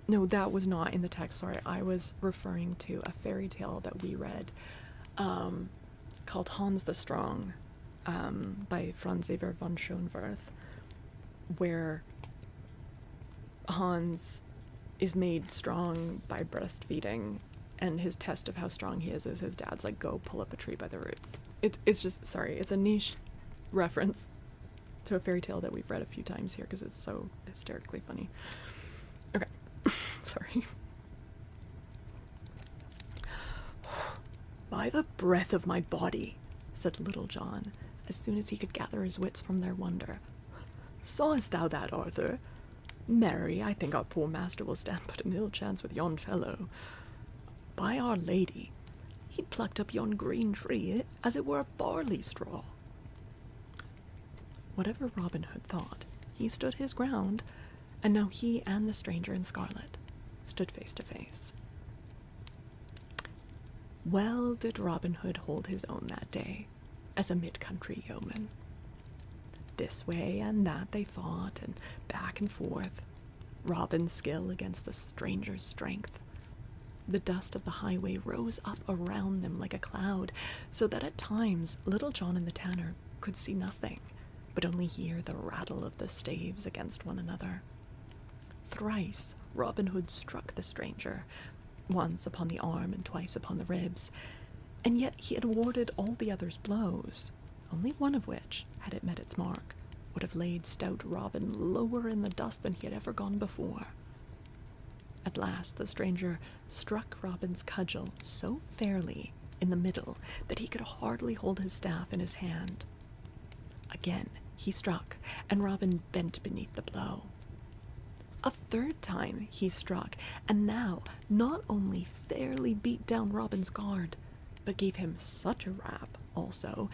No, that was not in the text, sorry. I was referring to a fairy tale that we read called Hans the Strong by Franz Xaver von Schoenwerth, where Hans is made strong by breastfeeding, and his test of how strong he is his dad's like, go pull up a tree by the roots. It's just, sorry, it's a niche reference to a fairy tale that we've read a few times here because it's so hysterically funny. Okay, sorry. By the breath of my body, said Little John, as soon as he could gather his wits from their wonder. Sawest thou that, Arthur? Marry, I think our poor master will stand but an ill chance with yon fellow. By Our Lady, he plucked up yon green tree as it were a barley straw. Whatever Robin Hood thought, he stood his ground, and now he and the stranger in scarlet stood face to face. Well did Robin Hood hold his own that day, as a mid-country yeoman. This way and that they fought, and back and forth, Robin's skill against the stranger's strength. The dust of the highway rose up around them like a cloud, so that at times Little John and the tanner could see nothing, but only hear the rattle of the staves against one another. Thrice Robin Hood struck the stranger, once upon the arm and twice upon the ribs, and yet he had warded all the others' blows, only one of which, had it met its mark, would have laid stout Robin lower in the dust than he had ever gone before. At last the stranger struck Robin's cudgel so fairly in the middle that he could hardly hold his staff in his hand. Again he struck, and Robin bent beneath the blow. A third time he struck, and now not only fairly beat down Robin's guard, but gave him such a rap also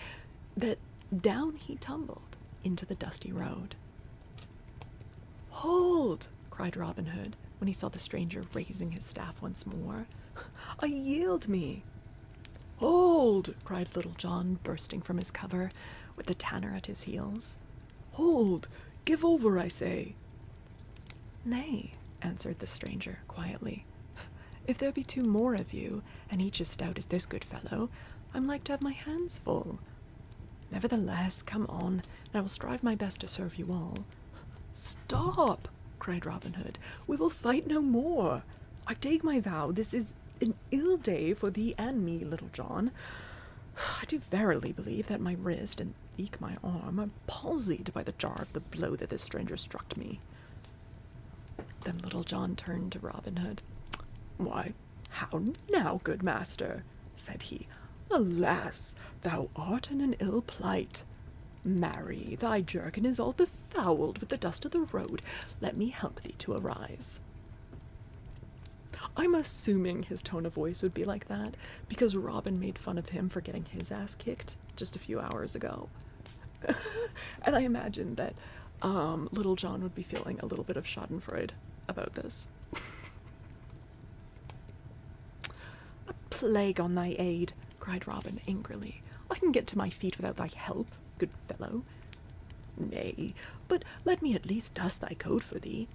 that down he tumbled into the dusty road. "Hold!" cried Robin Hood, when he saw the stranger raising his staff once more. "I yield me!" "Hold!" cried Little John, bursting from his cover, with the tanner at his heels. "Hold! Give over, I say!" "Nay," answered the stranger quietly. "If there be two more of you, and each as stout as this good fellow, I'm like to have my hands full. Nevertheless, come on, and I will strive my best to serve you all." "Stop!" cried Robin Hood. "We will fight no more. I take my vow this is an ill day for thee and me, Little John. I do verily believe that my wrist and eke my arm are palsied by the jar of the blow that this stranger struck me." Then Little John turned to Robin Hood. "Why, how now, good master?" said he. "Alas, thou art in an ill plight. Marry, thy jerkin is all befouled with the dust of the road. Let me help thee to arise." I'm assuming his tone of voice would be like that because Robin made fun of him for getting his ass kicked just a few hours ago. And I imagine that Little John would be feeling a little bit of schadenfreude about this. "A plague on thy aid," cried Robin angrily. "I can get to my feet without thy help, good fellow." "Nay, but let me at least dust thy coat for thee.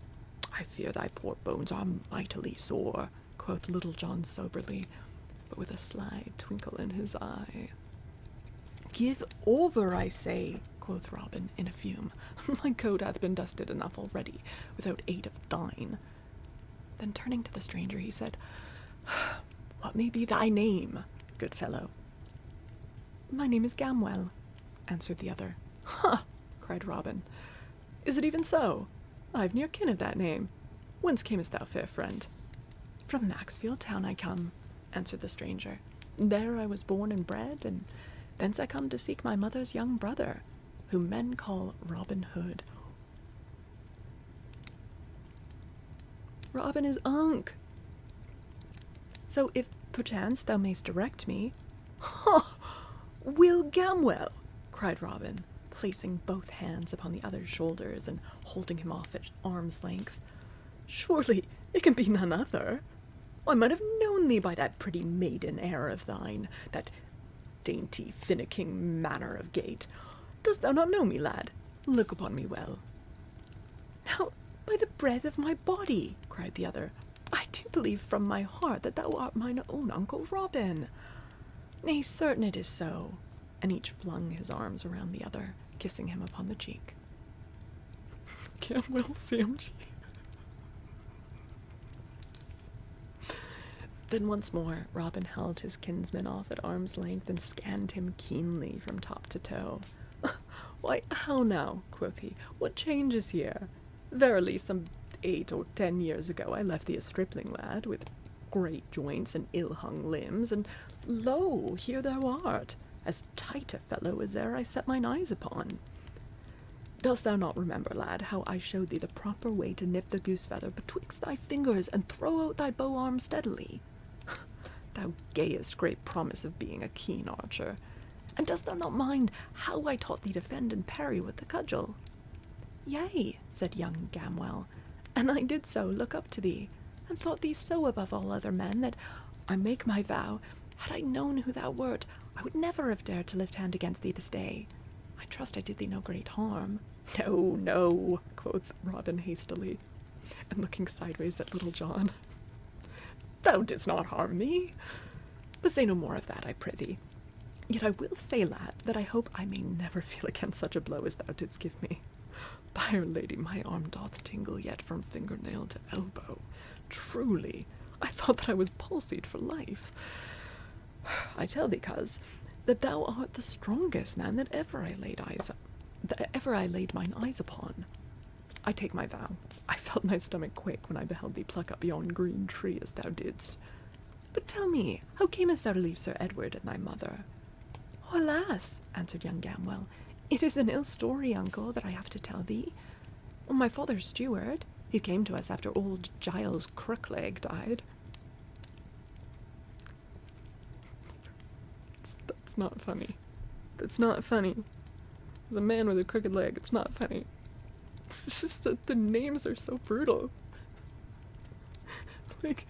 I fear thy poor bones are mightily sore," quoth Little John soberly, but with a sly twinkle in his eye. "Give over, I say," quoth Robin in a fume. "My coat hath been dusted enough already, without aid of thine." Then turning to the stranger, he said, "What may be thy name, good fellow?" "My name is Gamwell," answered the other. "Ha!" cried Robin. "Is it even so? I've near kin of that name. Whence camest thou, fair friend?" "From Maxfield town I come," answered the stranger. "There I was born and bred, and thence I come to seek my mother's young brother, whom men call Robin Hood." "Robin is unk. So if perchance thou mayst direct me—" "Ha! Will Gamwell!" cried Robin, placing both hands upon the other's shoulders and holding him off at arm's length. "Surely it can be none other. I might have known thee by that pretty maiden air of thine, that dainty finicking manner of gait. Dost thou not know me, lad? Look upon me well." "Now, by the breath of my body," cried the other, "I do believe from my heart that thou art mine own Uncle Robin." "Nay, certain it is so," and each flung his arms around the other, kissing him upon the cheek. Gamwell Samji. Then once more Robin held his kinsman off at arm's length and scanned him keenly from top to toe. "Why, how now?" quoth he. "What change is here? Verily, some 8 or 10 years ago I left thee a stripling lad, with great joints and ill-hung limbs, and lo, here thou art, as tight a fellow as e'er I set mine eyes upon. Dost thou not remember, lad, how I showed thee the proper way to nip the goose-feather betwixt thy fingers and throw out thy bow-arm steadily? Thou gayest great promise of being a keen archer. And dost thou not mind how I taught thee to fend and parry with the cudgel?" "Yea," said young Gamwell, "and I did so look up to thee, and thought thee so above all other men, that I make my vow, had I known who thou wert, I would never have dared to lift hand against thee this day. I trust I did thee no great harm." "No, no," quoth Robin hastily, and looking sideways at Little John. "Thou didst not harm me. But say no more of that, I prithee. Yet I will say, lad, that I hope I may never feel again such a blow as thou didst give me. By Our Lady, my arm doth tingle yet from fingernail to elbow. Truly, I thought that I was palsied for life. I tell thee, coz, that thou art the strongest man that ever I laid mine eyes upon. I take my vow, I felt my stomach quake when I beheld thee pluck up yon green tree as thou didst. But tell me, how camest thou to leave Sir Edward and thy mother?" "Oh, alas," answered young Gamwell, "it is an ill story, uncle, that I have to tell thee. My father's steward, who came to us after old Giles Crookleg died—" That's not funny. That's not funny. The man with a crooked leg, it's not funny. It's just that the names are so brutal. Like,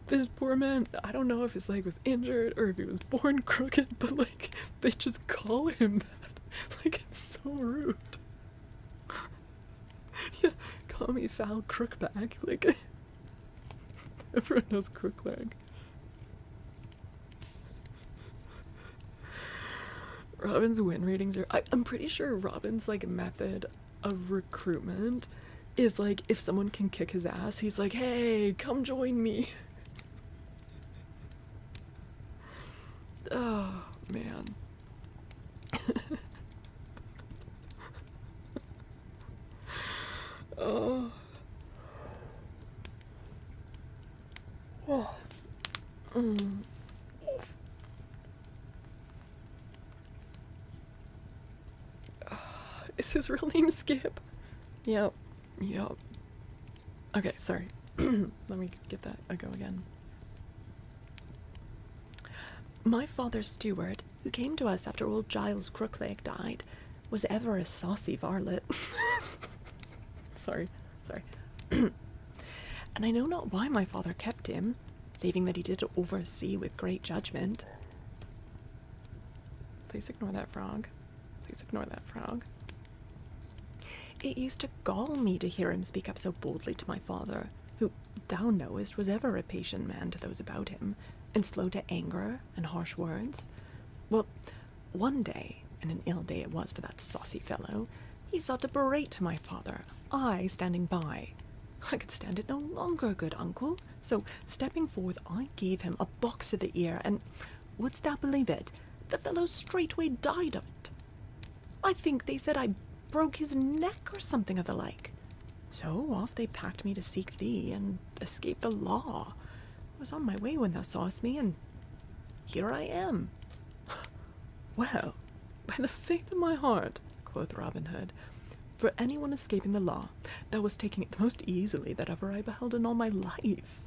this poor man, I don't know if his leg was injured or if he was born crooked, but like, they just call him that. Like, it's so rude. Yeah, call me Foul Crookback. Like, everyone knows crook leg. Robin's win ratings are, I'm pretty sure Robin's like method of recruitment is like, if someone can kick his ass, he's like, "Hey, come join me." Oh, man. Oh. Oh. Is his real name Skip? Yep. Okay, sorry. Let me give that a go again. "My father's steward, who came to us after old Giles Crookleg died, was ever a saucy varlet." Sorry. "And I know not why my father kept him, saving that he did oversee with great judgment." Please ignore that frog. "It used to gall me to hear him speak up so boldly to my father, who, thou knowest, was ever a patient man to those about him, and slow to anger and harsh words. Well, one day, and an ill day it was for that saucy fellow, he sought to berate my father, I standing by. I could stand it no longer, good uncle, so stepping forth I gave him a box to the ear, and, wouldst thou believe it, the fellow straightway died of it. I think they said I broke his neck or something of the like. So off they packed me to seek thee and escape the law. I was on my way when thou sawest me, and here I am." "Well, by the faith of my heart," quoth Robin Hood, "for anyone escaping the law, thou wast taking it the most easily that ever I beheld in all my life.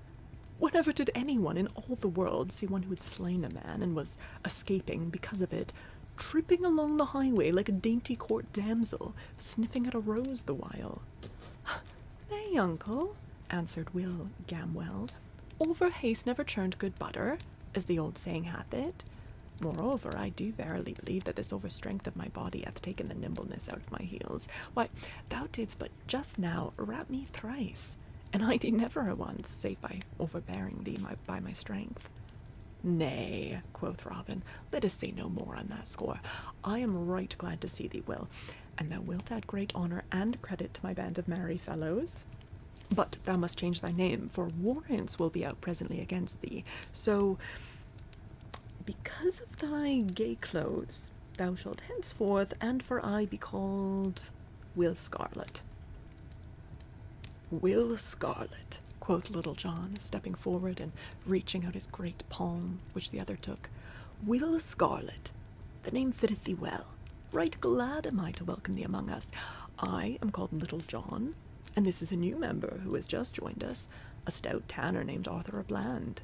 Whenever did anyone in all the world see one who had slain a man and was escaping because of it, tripping along the highway like a dainty court damsel, sniffing at a rose the while?" "Nay, uncle," answered Will Gamwell, "over haste never churned good butter, as the old saying hath it. Moreover, I do verily believe that this overstrength of my body hath taken the nimbleness out of my heels. Why, thou didst but just now rap me thrice, and I thee never a once, save by overbearing thee by my strength." "Nay," quoth Robin, "let us say no more on that score. I am right glad to see thee, Will, and thou wilt add great honour and credit to my band of merry fellows. But thou must change thy name, for warrants will be out presently against thee. So, because of thy gay clothes, thou shalt henceforth and for aye be called Will Scarlet. Will Scarlet, quoth Little John, stepping forward and reaching out his great palm, which the other took. Will Scarlet, the name fitteth thee well. Right glad am I to welcome thee among us. I am called Little John, and this is a new member who has just joined us, a stout tanner named Arthur a Bland.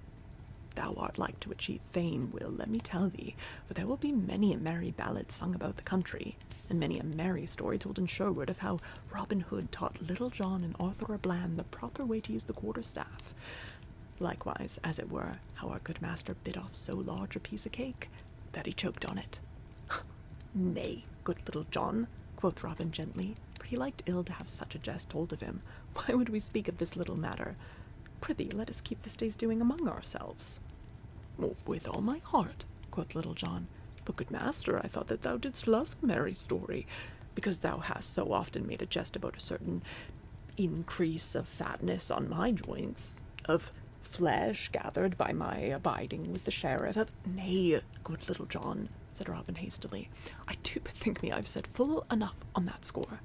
Thou art like to achieve fame, Will, let me tell thee, for there will be many a merry ballad sung about the country, and many a merry story told in Sherwood of how Robin Hood taught Little John and Arthur a Bland the proper way to use the quarterstaff. Likewise, as it were, how our good master bit off so large a piece of cake that he choked on it. Nay, good Little John, quoth Robin gently, for he liked ill to have such a jest told of him. Why would we speak of this little matter? Prithee, let us keep this day's doing among ourselves. Oh, with all my heart, quoth Little John. But, good master, I thought that thou didst love a merry story, because thou hast so often made a jest about a certain increase of fatness on my joints, of flesh gathered by my abiding with the sheriff. Nay, good Little John, said Robin hastily, I do bethink me I've said full enough on that score.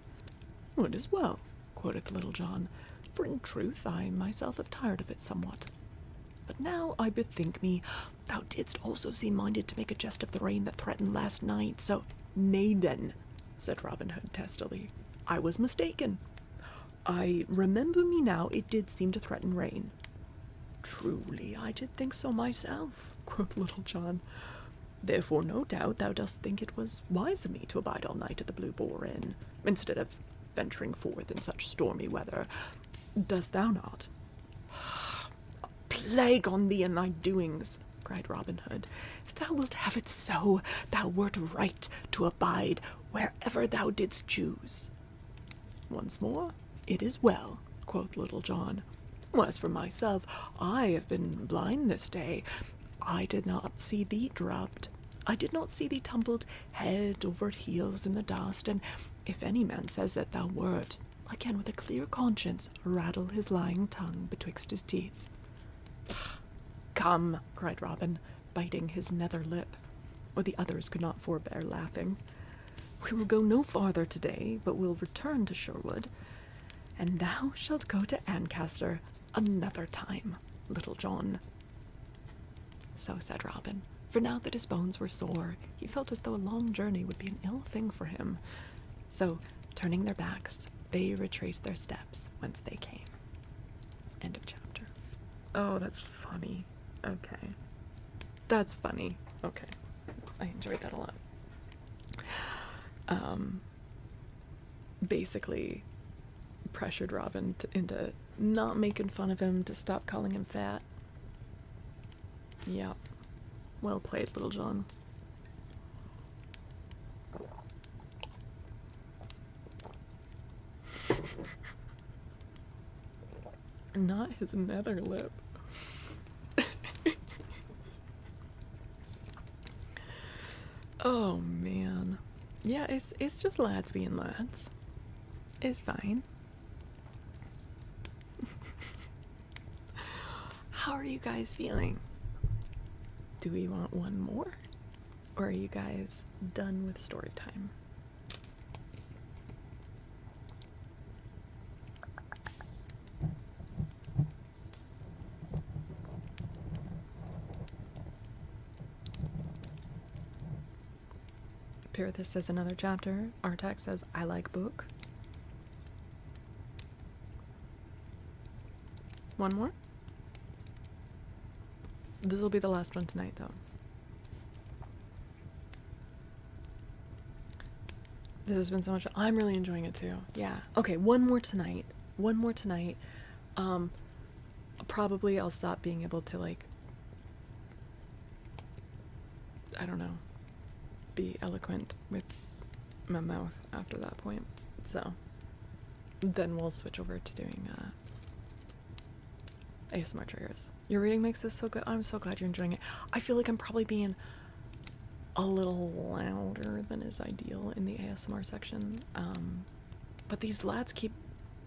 Oh, it is well, quoth Little John, for in truth I myself have tired of it somewhat. But now I bethink me thou didst also seem minded to make a jest of the rain that threatened last night, so nay then, said Robin Hood testily, I was mistaken. I remember me now it did seem to threaten rain. Truly, I did think so myself, quoth Little John. Therefore, no doubt thou dost think it was wise of me to abide all night at the Blue Boar Inn, instead of venturing forth in such stormy weather. Dost thou not? Plague on thee and thy doings, cried Robin Hood. If thou wilt have it so, thou wert right to abide wherever thou didst choose. Once more, it is well, quoth Little John. As for myself, I have been blind this day. I did not see thee dropped. I did not see thee tumbled head over heels in the dust, and if any man says that thou wert, I can with a clear conscience rattle his lying tongue betwixt his teeth. Come, cried Robin, biting his nether lip, or the others could not forbear laughing. We will go no farther today, but will return to Sherwood, and thou shalt go to Ancaster another time, Little John. So said Robin, for now that his bones were sore, he felt as though a long journey would be an ill thing for him. So, turning their backs, they retraced their steps whence they came. End of chapter. Oh, that's funny. Okay. That's funny. Okay. I enjoyed that a lot. Basically pressured Robin into not making fun of him, to stop calling him fat. Yeah. Well played, Little John. Not his nether lip. Oh man. Yeah, it's just lads being lads. It's fine. How are you guys feeling? Do we want one more? Or are you guys done with story time? Pirithous says another chapter. Artax says, I like book. One more? This will be the last one tonight, though. This has been so much. I'm really enjoying it too. Yeah. Okay, one more tonight. One more tonight. Probably I'll stop being able to, like, I don't know, be eloquent with my mouth after that point. So then we'll switch over to doing ASMR triggers. Your reading makes this so good. I'm so glad you're enjoying it. I feel like I'm probably being a little louder than is ideal in the ASMR section. But these lads keep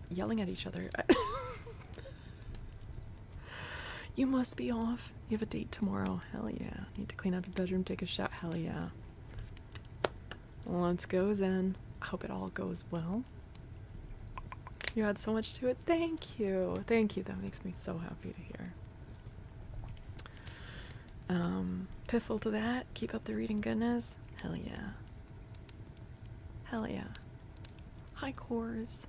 yelling at each other. You must be off. You have a date tomorrow. Hell yeah. Need to clean up your bedroom, take a shower. Hell yeah. Let's go, Zen. I hope it all goes well. You had so much to it. Thank you. Thank you. That makes me so happy to hear. Piffle to that. Keep up the reading goodness. Hell yeah. Hell yeah. Hi, Cores.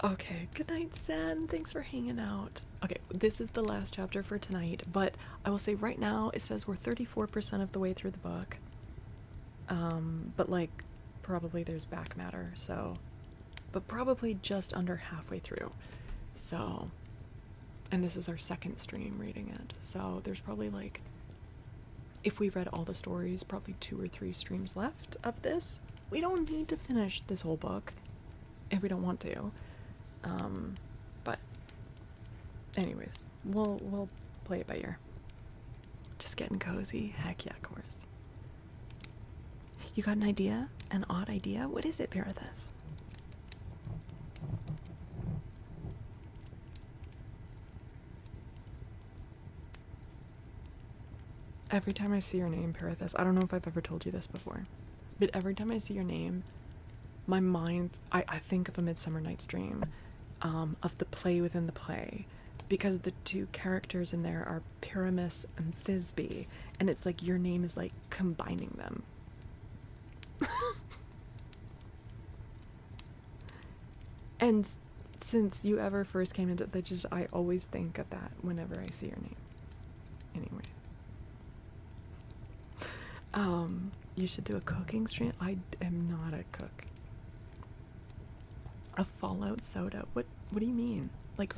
Okay, good night, Zen. Thanks for hanging out. Okay, this is the last chapter for tonight, but I will say right now it says we're 34% of the way through the book. But like, probably there's back matter, so... But probably just under halfway through. So... And this is our second stream reading it, so there's probably like... If we read all the stories, probably 2 or 3 streams left of this. We don't need to finish this whole book if we don't want to. But anyways, we'll play it by ear. Just getting cozy. Heck yeah, of course. You got an idea? An odd idea? What is it, Pirithus? Every time I see your name, Pirithus, I don't know if I've ever told you this before, but every time I see your name, my mind, I think of A Midsummer Night's Dream, of the play within the play, because the 2 characters in there are Pyramus and Thisbe, and it's like your name is like combining them. And since you ever first came into it, I always think of that whenever I see your name. Anyway. You should do a cooking stream. I am not a cook. A Fallout soda? What do you mean? Like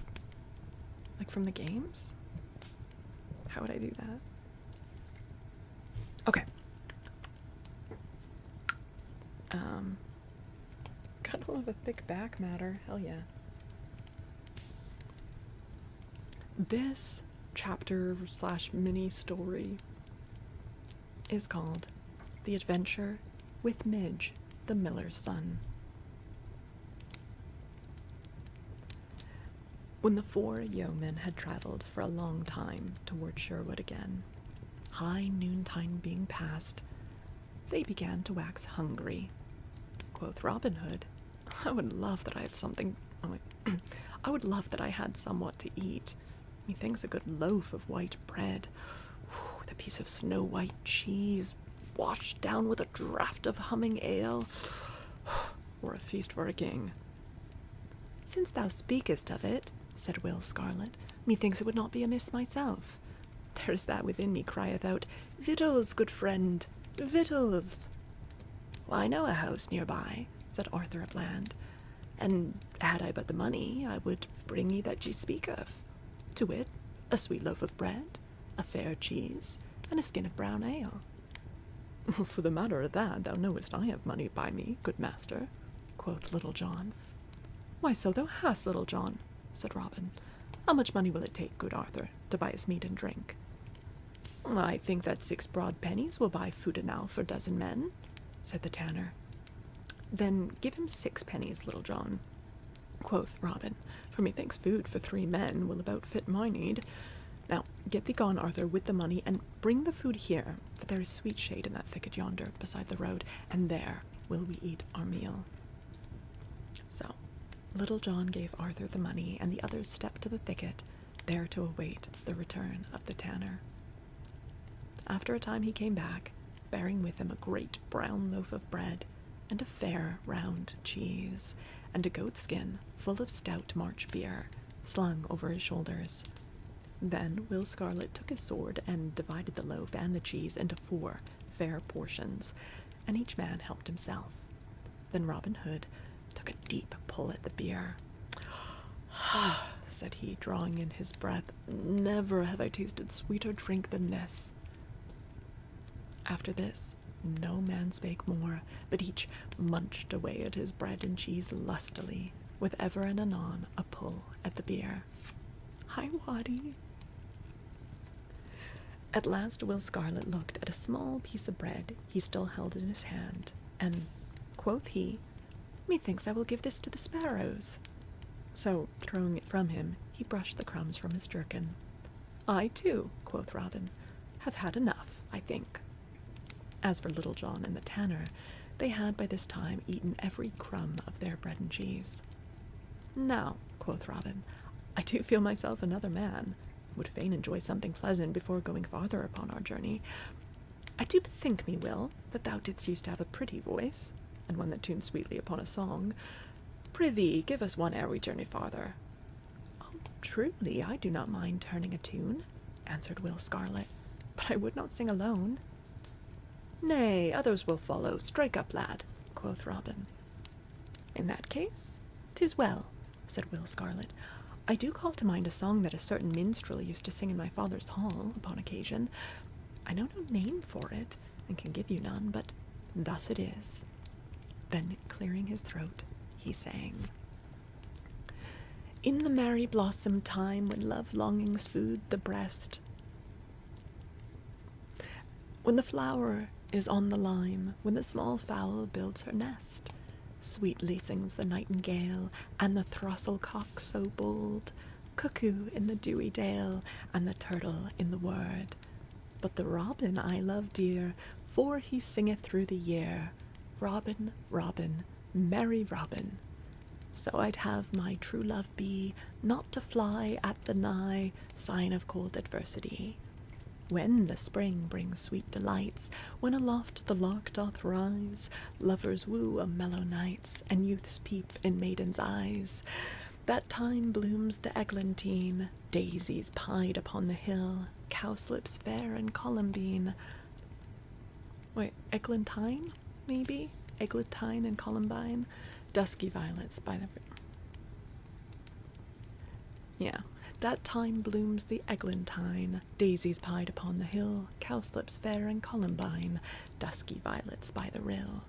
from the games? How would I do that? Okay. Gotta love a thick back matter. Hell yeah. This chapter / mini story is called The Adventure with Midge, the Miller's Son. When the 4 yeomen had travelled for a long time toward Sherwood again, high noontime being past, they began to wax hungry. Quoth Robin Hood, I would love that I had something... I would love that I had somewhat to eat. Methinks a good loaf of white bread, with a piece of snow-white cheese, washed down with a draught of humming ale, or a feast for a king. Since thou speakest of it, said Will Scarlet, methinks it would not be amiss myself. There is that within me crieth out, Victuals, good friend, victuals. Well, I know a house nearby, said Arthur at Land, and had I but the money, I would bring ye that ye speak of, to wit, a sweet loaf of bread, a fair cheese, and a skin of brown ale. For the matter of that, thou knowest I have money by me, good master, quoth Little John. Why, so thou hast, Little John, said Robin. How much money will it take, good Arthur, to buy us meat and drink? I think that 6 broad pennies will buy food enow for a dozen men, said the tanner. Then give him 6 pennies, Little John, quoth Robin, for methinks food for 3 men will about fit my need. Now, get thee gone, Arthur, with the money, and bring the food here, for there is sweet shade in that thicket yonder, beside the road, and there will we eat our meal. So, Little John gave Arthur the money, and the others stepped to the thicket, there to await the return of the tanner. After a time he came back, bearing with him a great brown loaf of bread, and a fair round cheese, and a goat skin full of stout March beer, slung over his shoulders. Then Will Scarlet took his sword and divided the loaf and the cheese into 4 fair portions, and each man helped himself. Then Robin Hood took a deep pull at the beer. Said he, drawing in his breath, never have I tasted sweeter drink than this. After this, no man spake more, but each munched away at his bread and cheese lustily, with ever and anon a pull at the beer. Hi, Waddy. At last Will Scarlet looked at a small piece of bread he still held in his hand, and, quoth he, methinks I will give this to the sparrows. So, throwing it from him, he brushed the crumbs from his jerkin. "I, too," quoth Robin, "have had enough, I think." As for Little John and the tanner, they had by this time eaten every crumb of their bread and cheese. "Now," quoth Robin, "I do feel myself another man. Would fain enjoy something pleasant before going farther upon our journey. I do bethink me, Will, that thou didst used to have a pretty voice, and one that tuned sweetly upon a song. Prithee, give us one ere we journey farther." "Oh, truly, I do not mind turning a tune," answered Will Scarlet, "but I would not sing alone." "Nay, others will follow. Strike up, lad," quoth Robin. "In that case, 'tis well," said Will Scarlet. "I do call to mind a song that a certain minstrel used to sing in my father's hall upon occasion. I know no name for it, and can give you none, but thus it is." Then, clearing his throat, he sang. "In the merry blossom time, when love longings food the breast, when the flower is on the lime, when the small fowl builds her nest, sweetly sings the nightingale, and the throstle cock so bold, cuckoo in the dewy dale, and the turtle in the wood. But the robin I love dear, for he singeth through the year, Robin, Robin, merry Robin. So I'd have my true love be, not to fly at the nigh sign of cold adversity. When the spring brings sweet delights, when aloft the lark doth rise, lovers woo a mellow nights, and youths peep in maidens' eyes. That time blooms the eglantine, daisies pied upon the hill, cowslips fair and columbine. Wait, eglantine, maybe? Eglantine and columbine? Dusky violets by the... Yeah. That time blooms the eglantine, daisies pied upon the hill, cowslips fair and columbine, dusky violets by the rill.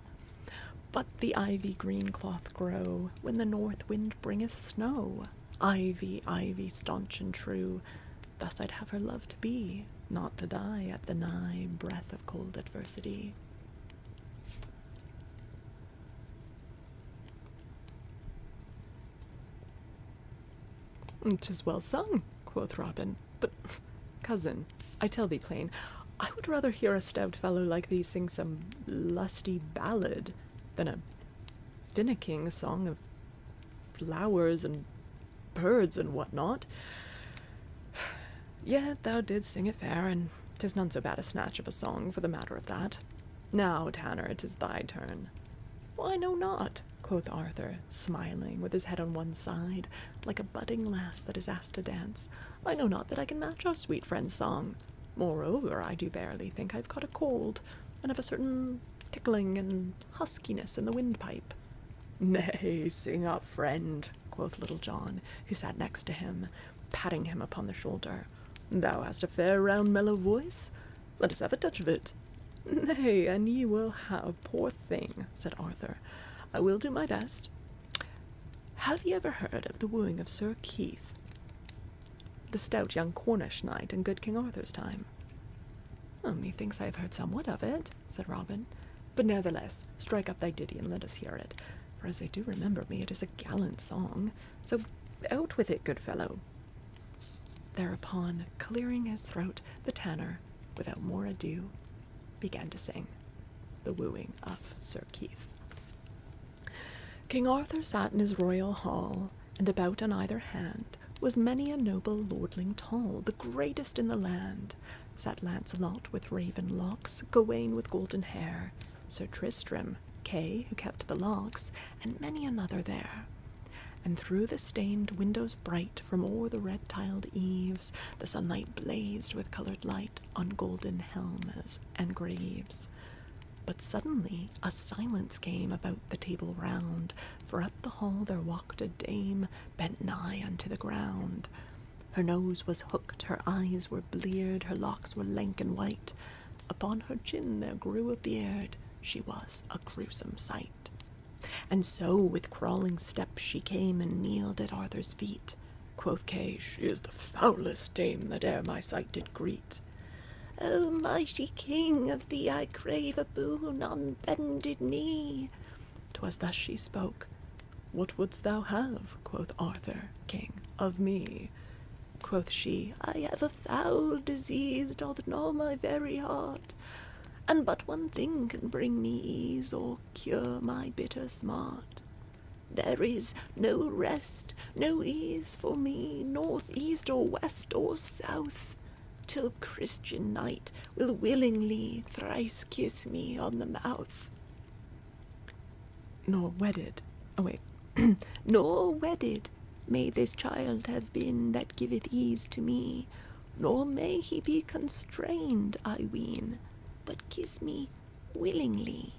But the ivy green cloth grow, when the north wind bringeth snow. Ivy, ivy, staunch and true, thus I'd have her love to be, not to die at the nigh breath of cold adversity. "'Tis well sung," quoth Robin, "but, cousin, I tell thee plain, I would rather hear a stout fellow like thee sing some lusty ballad than a finicking song of flowers and birds and what not. Yet thou didst sing it fair, and 'tis none so bad a snatch of a song for the matter of that. Now, Tanner, it is thy turn." "Why, no not," quoth Arthur, smiling, with his head on one side, like a budding lass that is asked to dance. "I know not that I can match our sweet friend's song. Moreover, I do verily think I've caught a cold, and have a certain tickling and huskiness in the windpipe." "Nay, sing up, friend," quoth Little John, who sat next to him, patting him upon the shoulder. "Thou hast a fair round mellow voice. Let us have a touch of it." "Nay, and ye will have, poor thing," said Arthur. "I will do my best. Have ye ever heard of the wooing of Sir Keith, the stout young Cornish knight in good King Arthur's time?" "Oh, methinks I have heard somewhat of it," said Robin. "But nevertheless, strike up thy ditty and let us hear it, for as I do remember me, it is a gallant song. So out with it, good fellow." Thereupon, clearing his throat, the tanner, without more ado, began to sing the wooing of Sir Keith. King Arthur sat in his royal hall, and about on either hand was many a noble lordling tall, the greatest in the land. Sat Lancelot with raven locks, Gawain with golden hair, Sir Tristram, Kay, who kept the locks, and many another there. And through the stained windows bright, from o'er the red-tiled eaves, the sunlight blazed with coloured light on golden helms and greaves. But suddenly a silence came about the table round, for up the hall there walked a dame, bent nigh unto the ground. Her nose was hooked, her eyes were bleared, her locks were lank and white. Upon her chin there grew a beard, she was a gruesome sight. And so with crawling step she came and kneeled at Arthur's feet. Quoth Kay, "She is the foulest dame that e'er my sight did greet." "O mighty king, of thee I crave a boon on bended knee." 'Twas thus she spoke, What wouldst thou have, quoth Arthur, king, of me? Quoth she, I have a foul disease doth gnaw my very heart, and but one thing can bring me ease or cure my bitter smart. There is no rest, no ease for me, north, east, or west, or south, till Christian knight will willingly thrice kiss me on the mouth. Nor wedded. Oh, wait. Nor wedded may this child have been that giveth ease to me, nor may he be constrained, I ween, but kiss me willingly.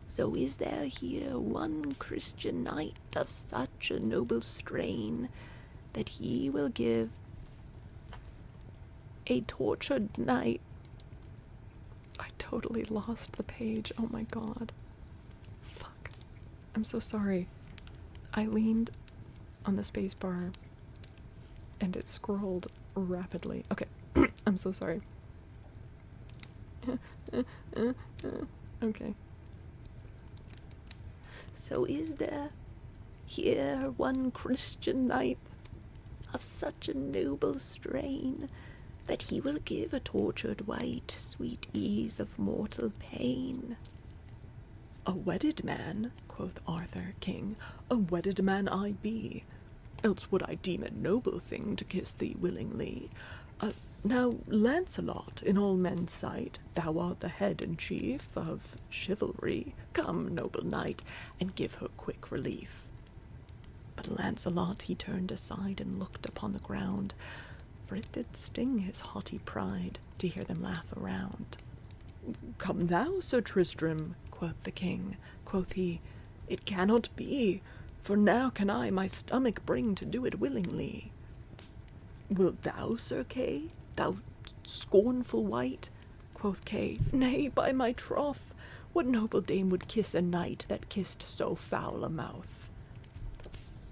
So is there here one Christian knight of such a noble strain, that he will give a tortured knight. I totally lost the page. Oh my god. Fuck. I'm so sorry. I leaned on the space bar and it scrolled rapidly. Okay. I'm so sorry. Okay. So is there here one Christian knight of such a noble strain, that he will give a tortured wight sweet ease of mortal pain. A wedded man, quoth Arthur, king, a wedded man I be, else would I deem it noble thing to kiss thee willingly. Now, Lancelot, in all men's sight, thou art the head and chief of chivalry. Come, noble knight, and give her quick relief. But Lancelot he turned aside and looked upon the ground, for it did sting his haughty pride to hear them laugh around. Come thou, Sir Tristram, quoth the king. Quoth he, it cannot be, for now can I my stomach bring to do it willingly. Wilt thou, Sir Kay, thou scornful wight? Quoth Kay, nay, by my troth, what noble dame would kiss a knight that kissed so foul a mouth?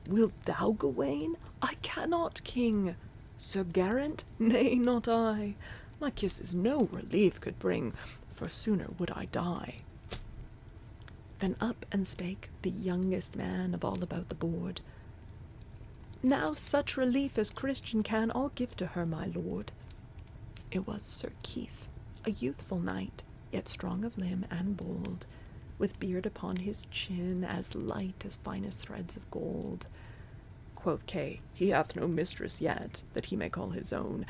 Wilt thou, Gawain? I cannot, king. Sir Geraint? Nay, not I. My kisses no relief could bring, for sooner would I die. Then up and spake the youngest man of all about the board. Now such relief as Christian can I'll give to her, my lord. It was Sir Keith, a youthful knight, yet strong of limb and bold, with beard upon his chin as light as finest threads of gold. Quoth Kay, he hath no mistress yet, that he may call his own,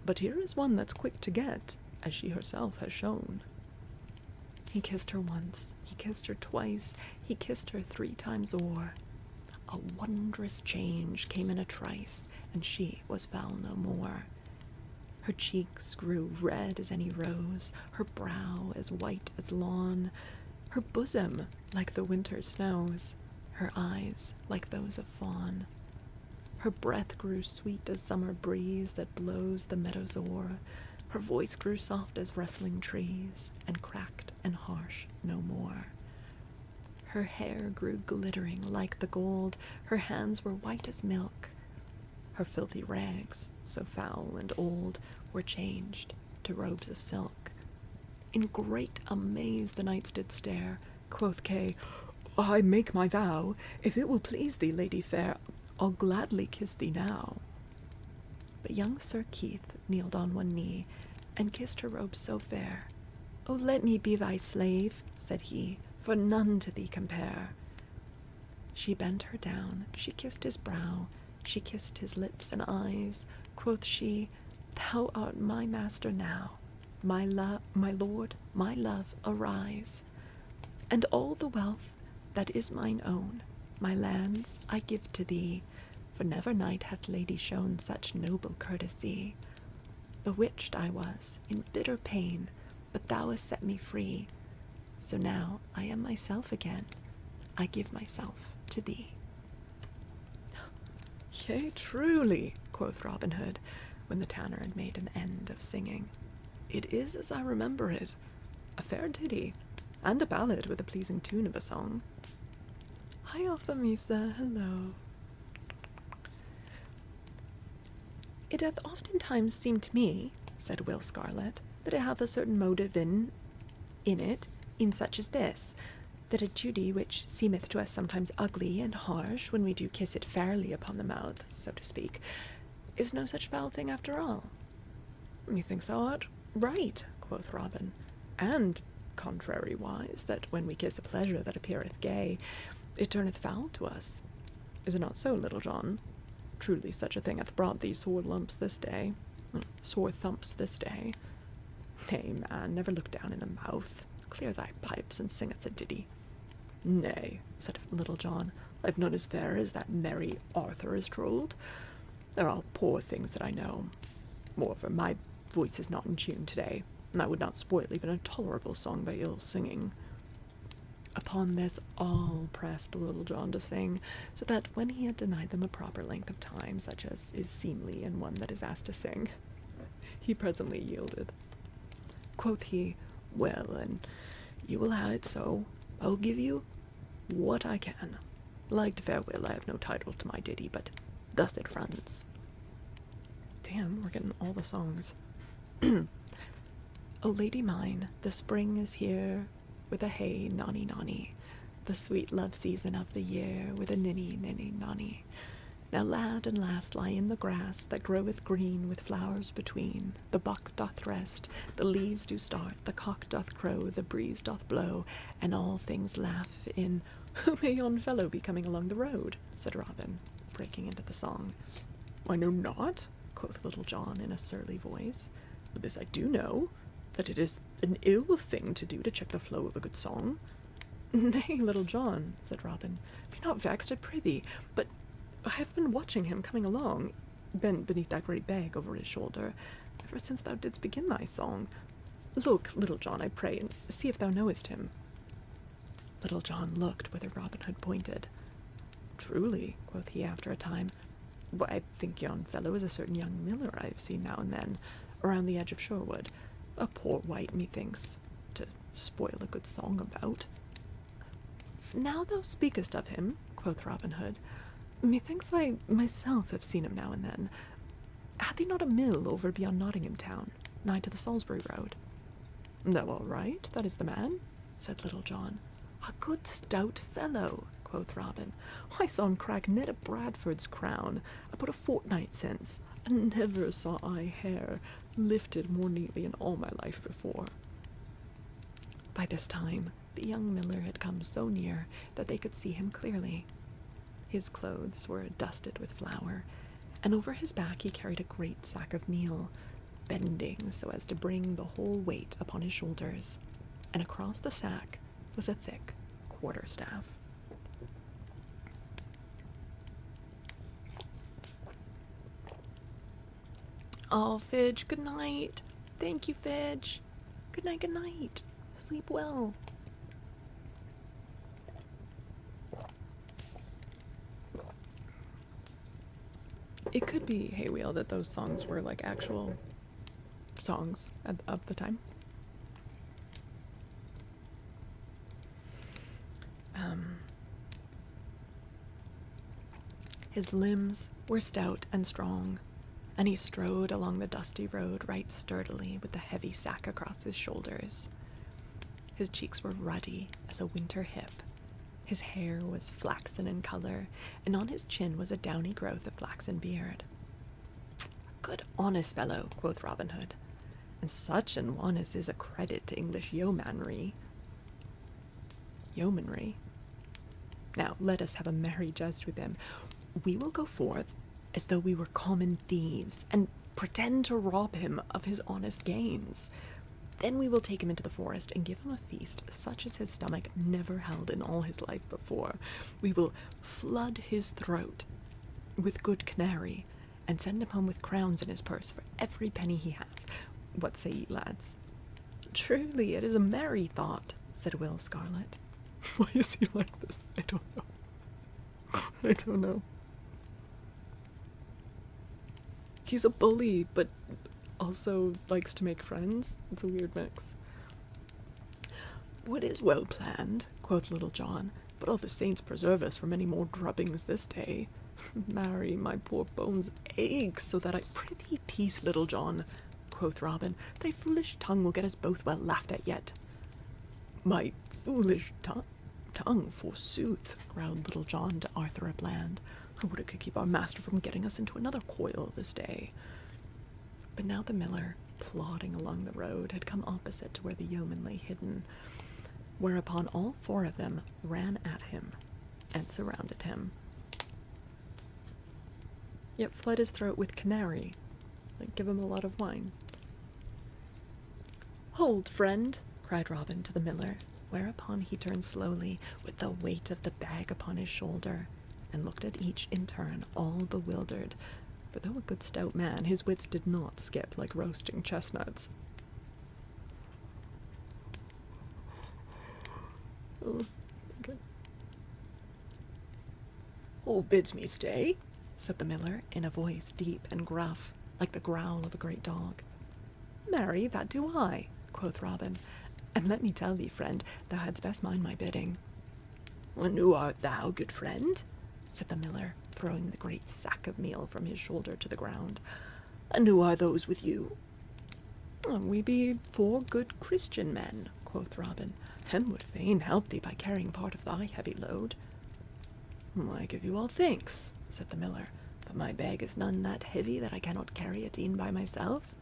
but here is one that's quick to get, as she herself has shown. He kissed her once, he kissed her twice, he kissed her 3 times o'er. A wondrous change came in a trice, and she was foul no more. Her cheeks grew red as any rose, her brow as white as lawn, her bosom like the winter snows, her eyes like those of fawn. Her breath grew sweet as summer breeze that blows the meadows o'er. Her voice grew soft as rustling trees, and cracked and harsh no more. Her hair grew glittering like the gold, her hands were white as milk. Her filthy rags, so foul and old, were changed to robes of silk. In great amaze the knights did stare. Quoth Kay, I make my vow, if it will please thee, lady fair, I'll gladly kiss thee now. But young Sir Keith kneeled on one knee, and kissed her robes so fair. O let me be thy slave, said he, for none to thee compare. She bent her down, she kissed his brow, she kissed his lips and eyes. Quoth she, thou art my master now, my lord, my love, arise. And all the wealth that is mine own, my lands I give to thee, for never knight hath lady shown such noble courtesy. Bewitched I was, in bitter pain, but thou hast set me free. So now I am myself again, I give myself to thee. Yea, truly, quoth Robin Hood, when the tanner had made an end of singing. It is as I remember it, a fair ditty, and a ballad with a pleasing tune of a song. Hi, Misa, hello. It hath oftentimes seemed to me, said Will Scarlet, that it hath a certain motive in it, in such as this. that a duty which seemeth to us sometimes ugly and harsh when we do kiss it fairly upon the mouth, so to speak, is no such foul thing after all. Methinks thou art right, quoth Robin, and contrariwise, that when we kiss a pleasure that appeareth gay, it turneth foul to us. Is it not so, Little John? Truly such a thing hath brought thee sore lumps this day, sore thumps this day. Nay, man, never look down in the mouth. Clear thy pipes and sing us a ditty. Nay, said Little John, I've none as fair as that merry Arthur is trolled. They're all poor things that I know. Moreover, my voice is not in tune today, and I would not spoil even a tolerable song by ill singing. Upon this all pressed Little John to sing, so that when he had denied them a proper length of time, such as is seemly in one that is asked to sing, he presently yielded. Quoth he, Well, and you will have it so. I will give you what I can. Like to farewell, I have no title to my ditty, but thus it runs. Damn, we're getting all the songs. O lady mine, the spring is here, with a hey nonny nonny, the sweet love season of the year, with a ninny ninny nonny. Now lad and lass lie in the grass that groweth green with flowers between. The buck doth rest, the leaves do start, the cock doth crow, the breeze doth blow, and all things laugh in Who may yon fellow be coming along the road? Said Robin, breaking into the song. I know not, quoth Little John in a surly voice, but this I do know, that it is an ill thing to do to check the flow of a good song. Nay, Little John, said Robin, be not vexed, I prithee, but I have been watching him coming along, bent beneath that great bag over his shoulder, ever since thou didst begin thy song. Look, Little John, I pray, and see if thou knowest him. Little John looked whither Robin Hood pointed. Truly, quoth he after a time, why, I think yon fellow is a certain young miller I have seen now and then, around the edge of Shorewood. A poor wight, methinks, to spoil a good song about. Now thou speakest of him, quoth Robin Hood, methinks I myself have seen him now and then. Had he not a mill over beyond Nottingham town, nigh to the Salisbury road? No, all right, that is the man, said Little John. A good stout fellow, quoth Robin. I saw him crack Ned of Bradford's crown about a fortnight since, and never saw I hair lifted more neatly in all my life before. By this time, the young miller had come so near that they could see him clearly. His clothes were dusted with flour, and over his back he carried a great sack of meal, bending so as to bring the whole weight upon his shoulders, and across the sack was a thick quarterstaff. Oh, Fidge, good night. Thank you, Fidge. Good night, good night. Sleep well. It could be Haywheel that those songs were like actual songs of the time. His limbs were stout and strong, and he strode along the dusty road right sturdily with the heavy sack across his shoulders. His cheeks were ruddy as a winter hip. His hair was flaxen in color, and on his chin was a downy growth of flaxen beard. A good honest fellow, quoth Robin Hood, and such an one as is a credit to English yeomanry. Now let us have a merry jest with him. We will go forth as though we were common thieves, and pretend to rob him of his honest gains. Then we will take him into the forest and give him a feast such as his stomach never held in all his life before. We will flood his throat with good canary, and send him home with crowns in his purse for every penny he hath. What say ye, lads? Truly, it is a merry thought, said Will Scarlet. Why is he like this? I don't know. I don't know. He's a bully, but also likes to make friends. It's a weird mix. What is well planned, quoth Little John, but all the saints preserve us from any more drubbings this day. Marry, my poor bones ache, so that I prithee peace, Little John, quoth Robin. Thy foolish tongue will get us both well laughed at yet. My foolish tongue? tongue, forsooth, growled Little John to Arthur à Bland. I would it could keep our master from getting us into another coil this day. But now the miller, plodding along the road, had come opposite to where the yeoman lay hidden, whereupon all four of them ran at him and surrounded him, yet fled his throat with canary, like give him a lot of wine. "Hold, friend," cried Robin to the miller, whereupon he turned slowly with the weight of the bag upon his shoulder, and looked at each in turn, all bewildered, for though a good stout man, his wits did not skip like roasting chestnuts. Oh, okay. "Who bids me stay?" said the miller, in a voice deep and gruff, like the growl of a great dog. "Marry, that do I," quoth Robin, "and let me tell thee, friend, thou hadst best mind my bidding." "And who art thou, good friend?" said the miller, throwing the great sack of meal from his shoulder to the ground. "And who are those with you?" "We be 4 good Christian men," quoth Robin, "and would fain help thee by carrying part of thy heavy load." "I give you all thanks," said the miller, "but my bag is none that heavy that I cannot carry it e'en by myself."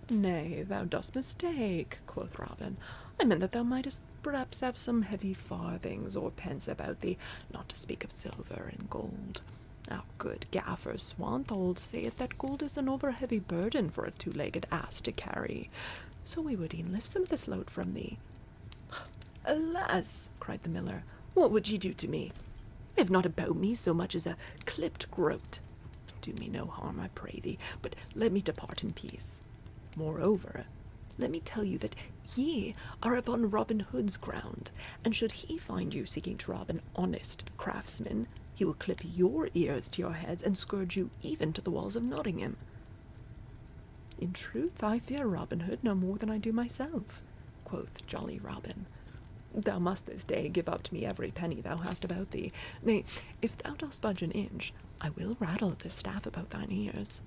"Nay, thou dost mistake," quoth Robin. "I meant that thou mightest perhaps have some heavy farthings or pence about thee, not to speak of silver and gold. Our good gaffer Swanthold saith that gold is an over-heavy burden for a 2-legged ass to carry, so we would e'en lift some of this load from thee." "Alas," cried the miller, "what would ye do to me? I have not about me so much as a clipped groat. Do me no harm, I pray thee, but let me depart in peace. Moreover, let me tell you that ye are upon Robin Hood's ground, and should he find you seeking to rob an honest craftsman, he will clip your ears to your heads and scourge you even to the walls of Nottingham." "In truth, I fear Robin Hood no more than I do myself," quoth jolly Robin. "Thou must this day give up to me every penny thou hast about thee. Nay, if thou dost budge an inch, I will rattle this staff about thine ears."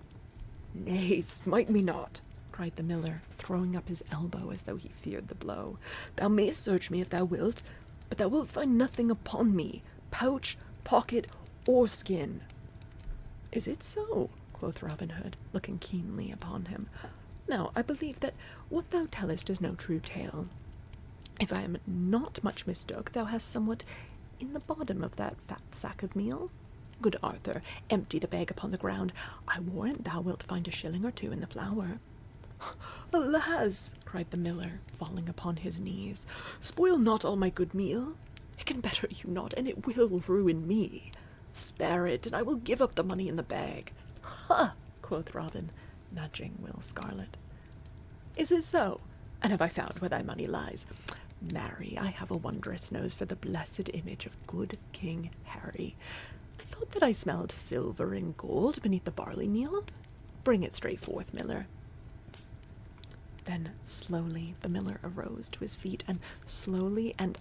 "Nay, smite me not," cried the miller, throwing up his elbow as though he feared the blow. "Thou mayst search me if thou wilt, but thou wilt find nothing upon me, pouch, pocket, or skin." "Is it so?" quoth Robin Hood, looking keenly upon him. "Now, I believe that what thou tellest is no true tale. If I am not much mistook, thou hast somewhat in the bottom of that fat sack of meal. Good Arthur, empty the bag upon the ground. I warrant thou wilt find a shilling or 2 in the flour." "Alas," cried the miller, falling upon his knees, "spoil not all my good meal. It can better you not, and it will ruin me. Spare it, and I will give up the money in the bag." "Ha!" quoth Robin, nudging Will Scarlet. "Is it so? And have I found where thy money lies? Marry, I have a wondrous nose for the blessed image of good King Harry. I thought that I smelled silver and gold beneath the barley meal. Bring it straight forth, miller." Then slowly the miller arose to his feet, and slowly and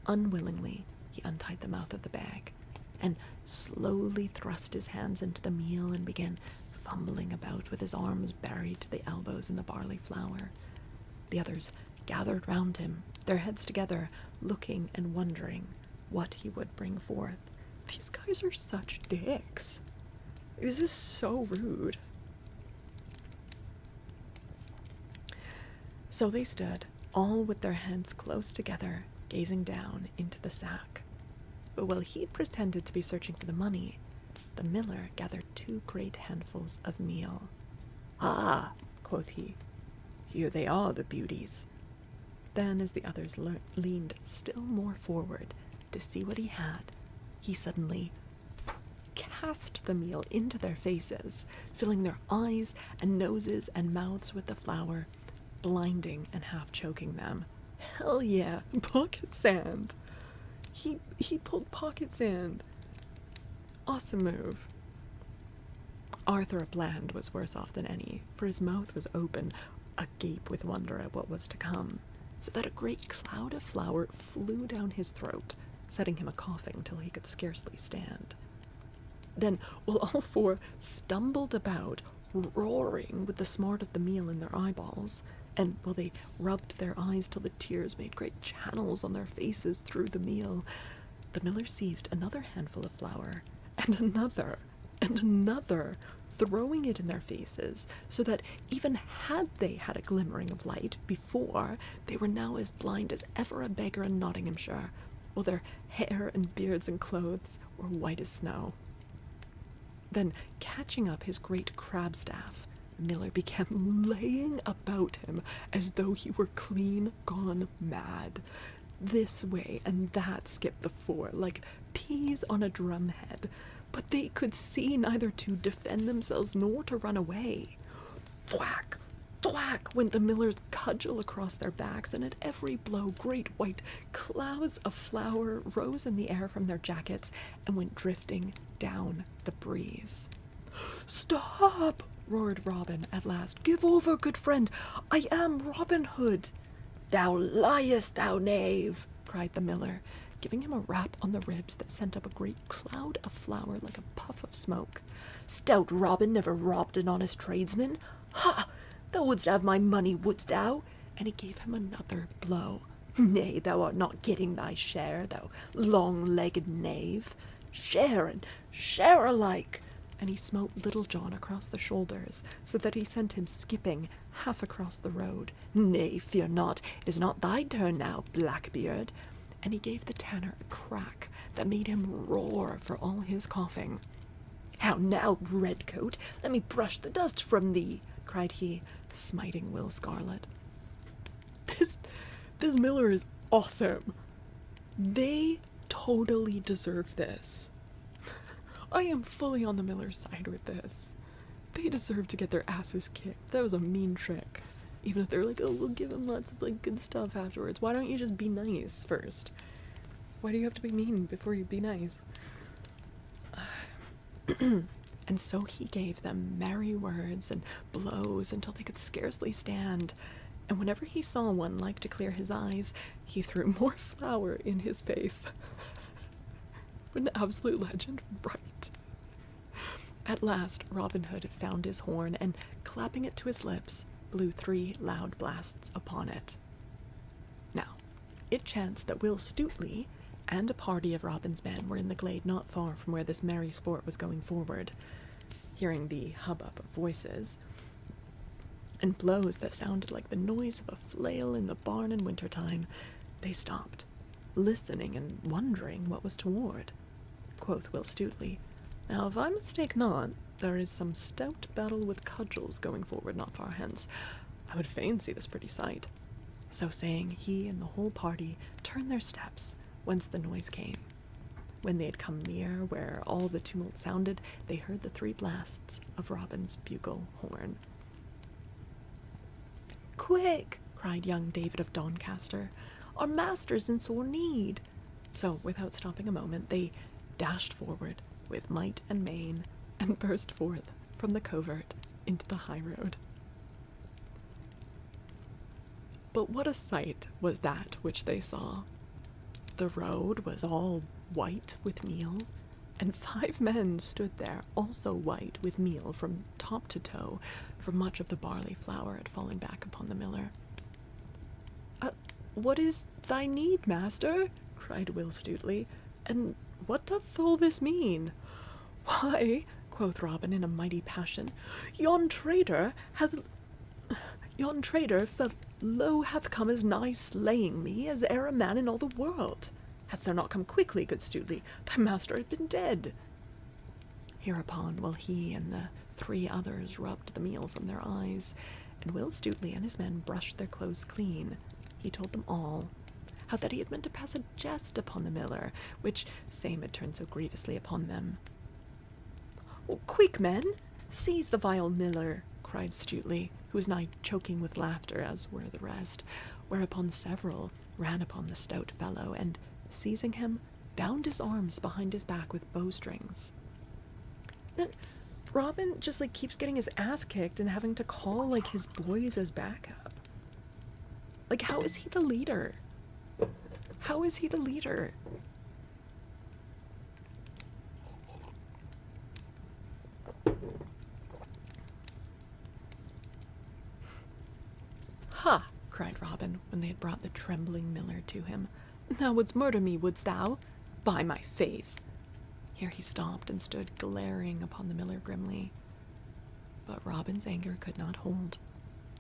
unwillingly he untied the mouth of the bag, and slowly thrust his hands into the meal and began fumbling about with his arms buried to the elbows in the barley flour. The others gathered round him, their heads together, looking and wondering what he would bring forth. These guys are such dicks. This is so rude. So they stood, all with their heads close together, gazing down into the sack. But while he pretended to be searching for the money, the miller gathered 2 great handfuls of meal. "Ah," quoth he, "here they are, the beauties." Then, as the others leaned still more forward to see what he had, he suddenly cast the meal into their faces, filling their eyes and noses and mouths with the flour, blinding and half choking them. Hell yeah, pocket sand. He pulled pocket sand. Awesome move. Arthur à Bland was worse off than any, for his mouth was open, agape with wonder at what was to come, so that a great cloud of flour flew down his throat, setting him a-coughing till he could scarcely stand. Then, while all 4 stumbled about, roaring with the smart of the meal in their eyeballs, And while they rubbed their eyes till the tears made great channels on their faces through the meal, the miller seized another handful of flour, and another, throwing it in their faces, so that even had they had a glimmering of light before, they were now as blind as ever a beggar in Nottinghamshire, while their hair and beards and clothes were white as snow. Then, catching up his great crab-staff, the miller began laying about him as though he were clean gone mad. This way and that skipped the four, like peas on a drumhead, but they could see neither to defend themselves nor to run away. Thwack! Thwack! Went the miller's cudgel across their backs, and at every blow great white clouds of flour rose in the air from their jackets and went drifting down the breeze. "Stop!" roared Robin at last. "Give over, good friend. I am Robin Hood." "Thou liest, thou knave!" cried the miller, giving him a rap on the ribs that sent up a great cloud of flour like a puff of smoke. "Stout Robin never robbed an honest tradesman. Ha! Thou wouldst have my money, wouldst thou?" And he gave him another blow. "Nay, thou art not getting thy share, thou long-legged knave. Share and share alike." And he smote Little John across the shoulders, so that he sent him skipping half across the road. "Nay, fear not, it is not thy turn now, Blackbeard." And he gave the tanner a crack that made him roar for all his coughing. "How now, Redcoat? Let me brush the dust from thee," cried he, smiting Will Scarlet. This miller is awesome. They totally deserve this. I am fully on the miller's side with this. They deserve to get their asses kicked. That was a mean trick. Even if they're like, oh, we'll give them lots of like good stuff afterwards. Why don't you just be nice first? Why do you have to be mean before you be nice? And so he gave them merry words and blows until they could scarcely stand. And whenever he saw one like to clear his eyes, he threw more flour in his face. What an absolute legend, right? At last, Robin Hood found his horn, and clapping it to his lips, blew 3 loud blasts upon it. Now, it chanced that Will Stutely and a party of Robin's men were in the glade not far from where this merry sport was going forward. Hearing the hubbub of voices, and blows that sounded like the noise of a flail in the barn in winter-time, they stopped, listening and wondering what was toward. Quoth Will Stutely, "Now, if I mistake not, there is some stout battle with cudgels going forward not far hence. I would fain see this pretty sight." So saying, he and the whole party turned their steps whence the noise came. When they had come near where all the tumult sounded, they heard the 3 blasts of Robin's bugle horn. "Quick!" cried young David of Doncaster. "Our master's in sore need." So, without stopping a moment, they dashed forward with might and main, and burst forth from the covert into the high road. But what a sight was that which they saw! The road was all white with meal, and 5 men stood there, also white with meal from top to toe, for much of the barley flour had fallen back upon the miller. What is thy need, master?" cried Will Stutely, "and what doth all this mean?" "Why," quoth Robin in a mighty passion, yon traitor fellow hath come as nigh slaying me as e'er a man in all the world. Hadst thou not come quickly, good Stutely, thy master had been dead." Hereupon, while he and the 3 others rubbed the meal from their eyes, and Will Stutely and his men brushed their clothes clean, he told them all how that he had meant to pass a jest upon the miller, which same had turned so grievously upon them. "Oh, quick, men! Seize the vile miller!" cried Stutely, who was nigh choking with laughter, as were the rest, whereupon several ran upon the stout fellow, and, seizing him, bound his arms behind his back with bowstrings. Then Robin just, keeps getting his ass kicked and having to call, his boys as backup. How is he the leader? How is he the leader? Ha! when they had brought the trembling miller to him. "Thou wouldst murder me, wouldst thou? By my faith!" Here he stopped and stood glaring upon the miller grimly. But Robin's anger could not hold.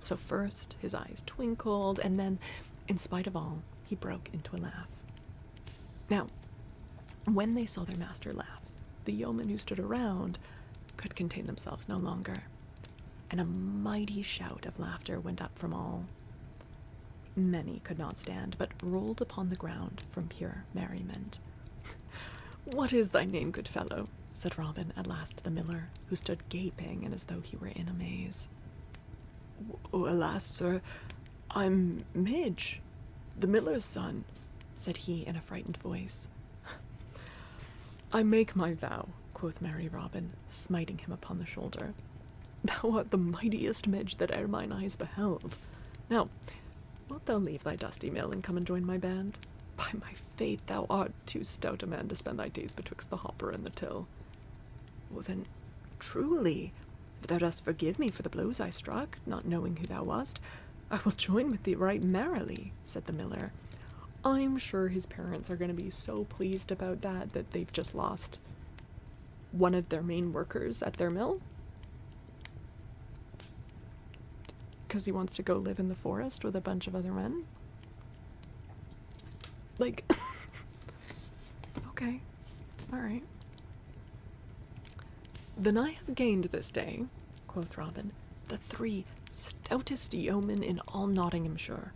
So first his eyes twinkled, and then, in spite of all, he broke into a laugh. Now, when they saw their master laugh, the yeomen who stood around could contain themselves no longer, and a mighty shout of laughter went up from all. Many could not stand, but rolled upon the ground from pure merriment. "What is thy name, good fellow?" said Robin at last to the miller, who stood gaping and as though he were in a maze. "Alas, sir, I'm Midge, the miller's son," said he in a frightened voice. "I make my vow," quoth merry Robin, smiting him upon the shoulder. "Thou art the mightiest Midge that e'er mine eyes beheld. Now, wilt thou leave thy dusty mill and come and join my band? By my faith, thou art too stout a man to spend thy days betwixt the hopper and the till." "Well then, truly, if thou dost forgive me for the blows I struck, not knowing who thou wast, I will join with thee right merrily," said the miller. I'm sure his parents are going to be so pleased about that they've just lost one of their main workers at their mill. Because he wants to go live in the forest with a bunch of other men. Like, okay, alright. "Then I have gained this day," quoth Robin, "the 3 stoutest yeomen in all Nottinghamshire.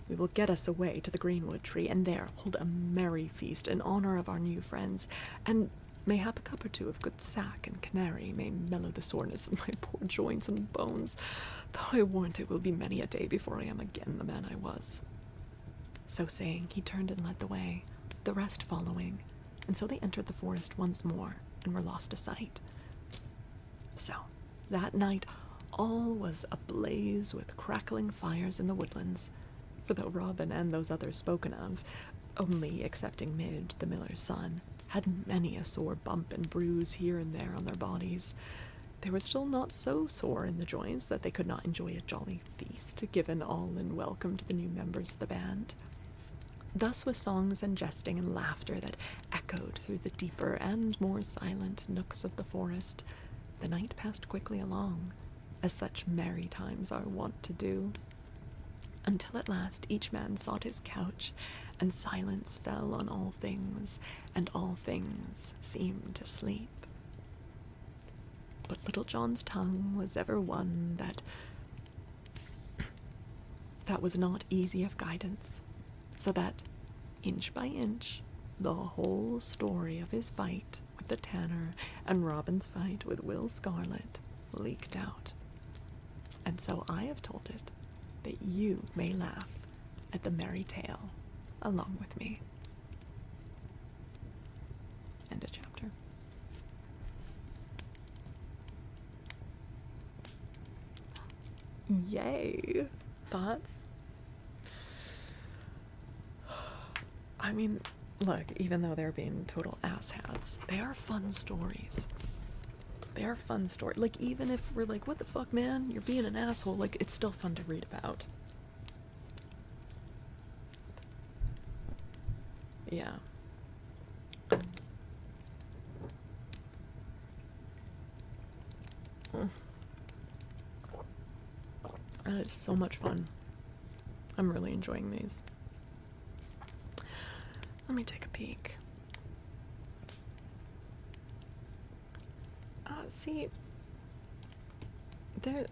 We will get us away to the greenwood tree, and there hold a merry feast in honour of our new friends, and mayhap a cup or 2 of good sack and canary may mellow the soreness of my poor joints and bones, though I warrant it will be many a day before I am again the man I was." So saying, he turned and led the way, the rest following, and so they entered the forest once more and were lost to sight. So, that night, all was ablaze with crackling fires in the woodlands, for though Robin and those others spoken of, only excepting Midge, the miller's son, had many a sore bump and bruise here and there on their bodies, they were still not so sore in the joints that they could not enjoy a jolly feast, given all in welcome to the new members of the band. Thus, with songs and jesting and laughter that echoed through the deeper and more silent nooks of the forest, the night passed quickly along, as such merry times are wont to do, until at last each man sought his couch, and silence fell on all things, and all things seemed to sleep. But Little John's tongue was ever one that was not easy of guidance, so that, inch by inch, the whole story of his fight with the tanner and Robin's fight with Will Scarlet leaked out. And so I have told it, that you may laugh at the merry tale along with me. End of chapter. Yay. Thoughts? I mean, look, even though they're being total asshats, they are fun stories. They are fun stories. Like, even if we're like, what the fuck, man? You're being an asshole. Like, it's still fun to read about. Yeah. That is so much fun. I'm really enjoying these. Let me take a peek. See, there.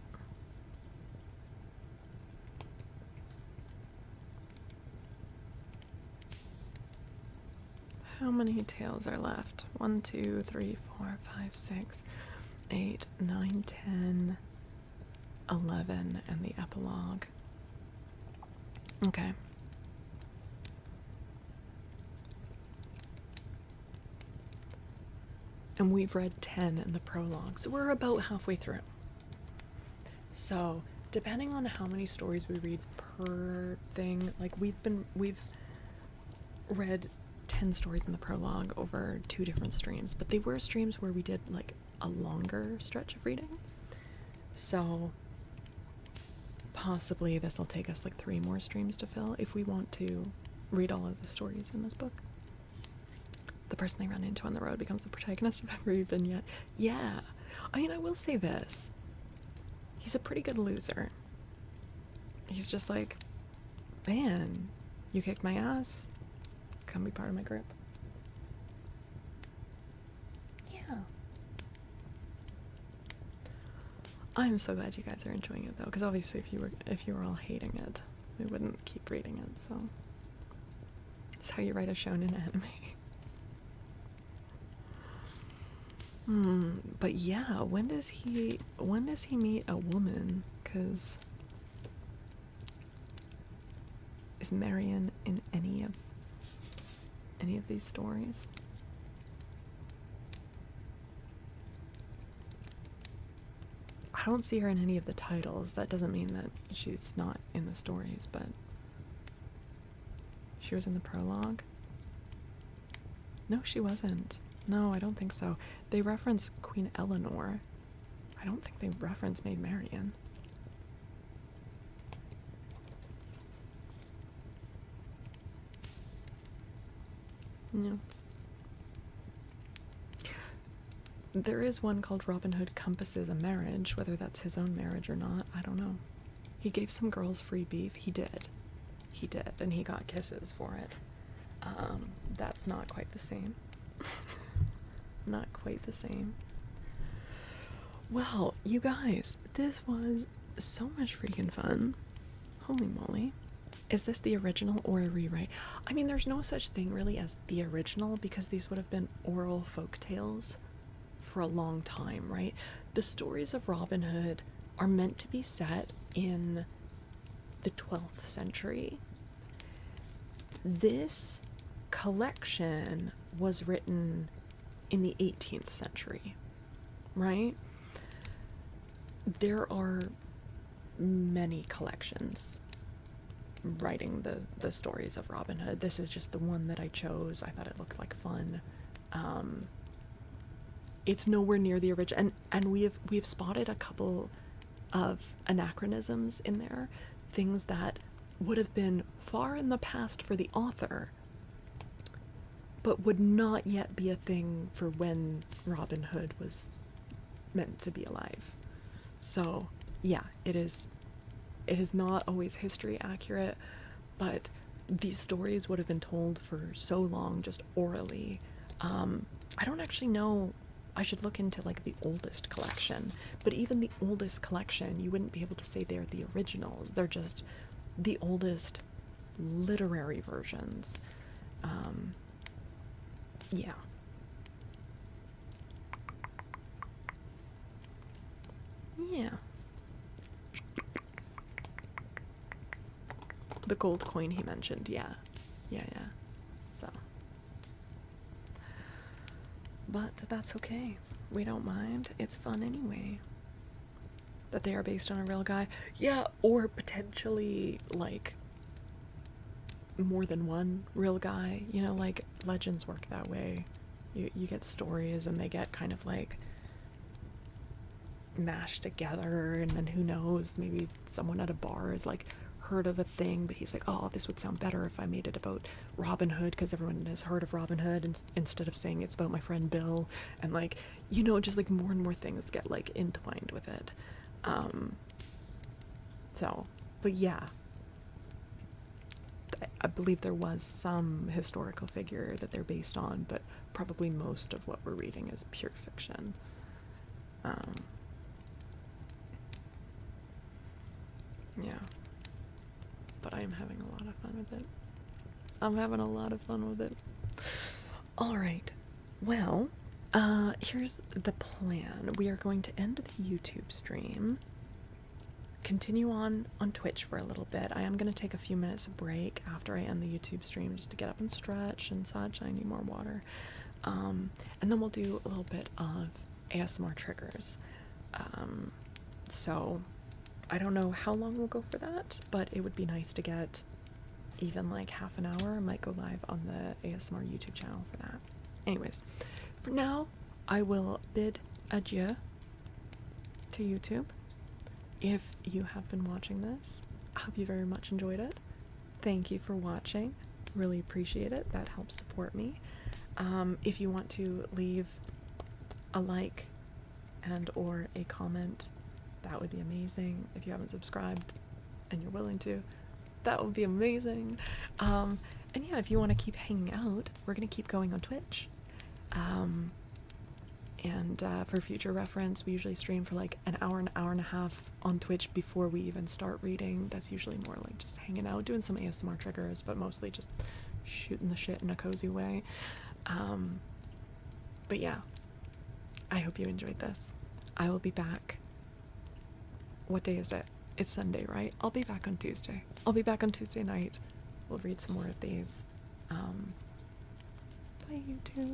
How many tales are left? 1, 2, 3, 4, 5, 6, 8, 9, 10, 11, and the epilogue. Okay. And we've read 10 in the prologue, so we're about halfway through. So, depending on how many stories we read per thing, like we've read 10 stories in the prologue over 2 different streams, but they were streams where we did like a longer stretch of reading. So, possibly this will take us like 3 more streams to fill if we want to read all of the stories in this book. The person they run into on the road becomes the protagonist of every vignette. Yeah. I mean, I will say this. He's a pretty good loser. He's just like, man, you kicked my ass. Come be part of my group. Yeah. I'm so glad you guys are enjoying it though, because obviously if you were all hating it, we wouldn't keep reading it, so it's how you write a shonen anime. But yeah, when does he meet a woman? 'Cause is Marion in any of these stories? I don't see her in any of the titles. That doesn't mean that she's not in the stories, but she was in the prologue. No, she wasn't. No, I don't think so. They reference Queen Eleanor. I don't think they reference Maid Marian. No. There is one called Robin Hood Compasses a Marriage. Whether that's his own marriage or not, I don't know. He gave some girls free beef. He did. He did, and he got kisses for it. That's not quite the same. Not quite the same. Well, you guys, this was so much freaking fun. Holy moly. Is this the original or a rewrite? I mean, there's no such thing really as the original because these would have been oral folk tales for a long time, right? The stories of Robin Hood are meant to be set in the 12th century. This collection was written in the 18th century, right? There are many collections writing the stories of Robin Hood. This is just the one that I chose. I thought it looked like fun. It's nowhere near the original, and we've spotted a couple of anachronisms in there, things that would have been far in the past for the author, but would not yet be a thing for when Robin Hood was meant to be alive. So yeah, it is not always history accurate, but these stories would have been told for so long just orally. I don't actually know. I should look into like the oldest collection, but even the oldest collection, you wouldn't be able to say they're the originals. They're just the oldest literary versions. Yeah. Yeah. The gold coin he mentioned, yeah. Yeah. So. But that's okay. We don't mind. It's fun anyway. That they are based on a real guy. Yeah, or potentially, like, more than one real guy. You know, like, legends work that way. You get stories and they get kind of, like, mashed together, and then who knows, maybe someone at a bar is, like, heard of a thing, but he's like, oh, this would sound better if I made it about Robin Hood, because everyone has heard of Robin Hood, and instead of saying it's about my friend Bill, and, like, you know, just, like, more and more things get, like, entwined with it. So, but yeah, I believe there was some historical figure that they're based on, but probably most of what we're reading is pure fiction. Yeah. But I am having a lot of fun with it. I'm having a lot of fun with it. Alright. Well, here's the plan. We are going to end the YouTube stream, continue on Twitch for a little bit. I am going to take a few minutes of break after I end the YouTube stream just to get up and stretch and such. I need more water. And then we'll do a little bit of ASMR triggers. So I don't know how long we'll go for that, but it would be nice to get even like half an hour. I might go live on the ASMR YouTube channel for that. Anyways, for now, I will bid adieu to YouTube. if you have been watching this, I hope you very much enjoyed it. Thank you for watching. Really appreciate it. That helps support me. If you want to leave a like and or a comment, that would be amazing. If you haven't subscribed and you're willing to, that would be amazing. And yeah, if you want to keep hanging out, we're going to keep going on Twitch. And for future reference, we usually stream for like an hour and a half on Twitch before we even start reading. That's usually more like just hanging out, doing some ASMR triggers, but mostly just shooting the shit in a cozy way. But yeah, I hope you enjoyed this. I will be back. What day is it? It's Sunday, right? I'll be back on Tuesday. I'll be back on Tuesday night. We'll read some more of these. Bye, YouTube.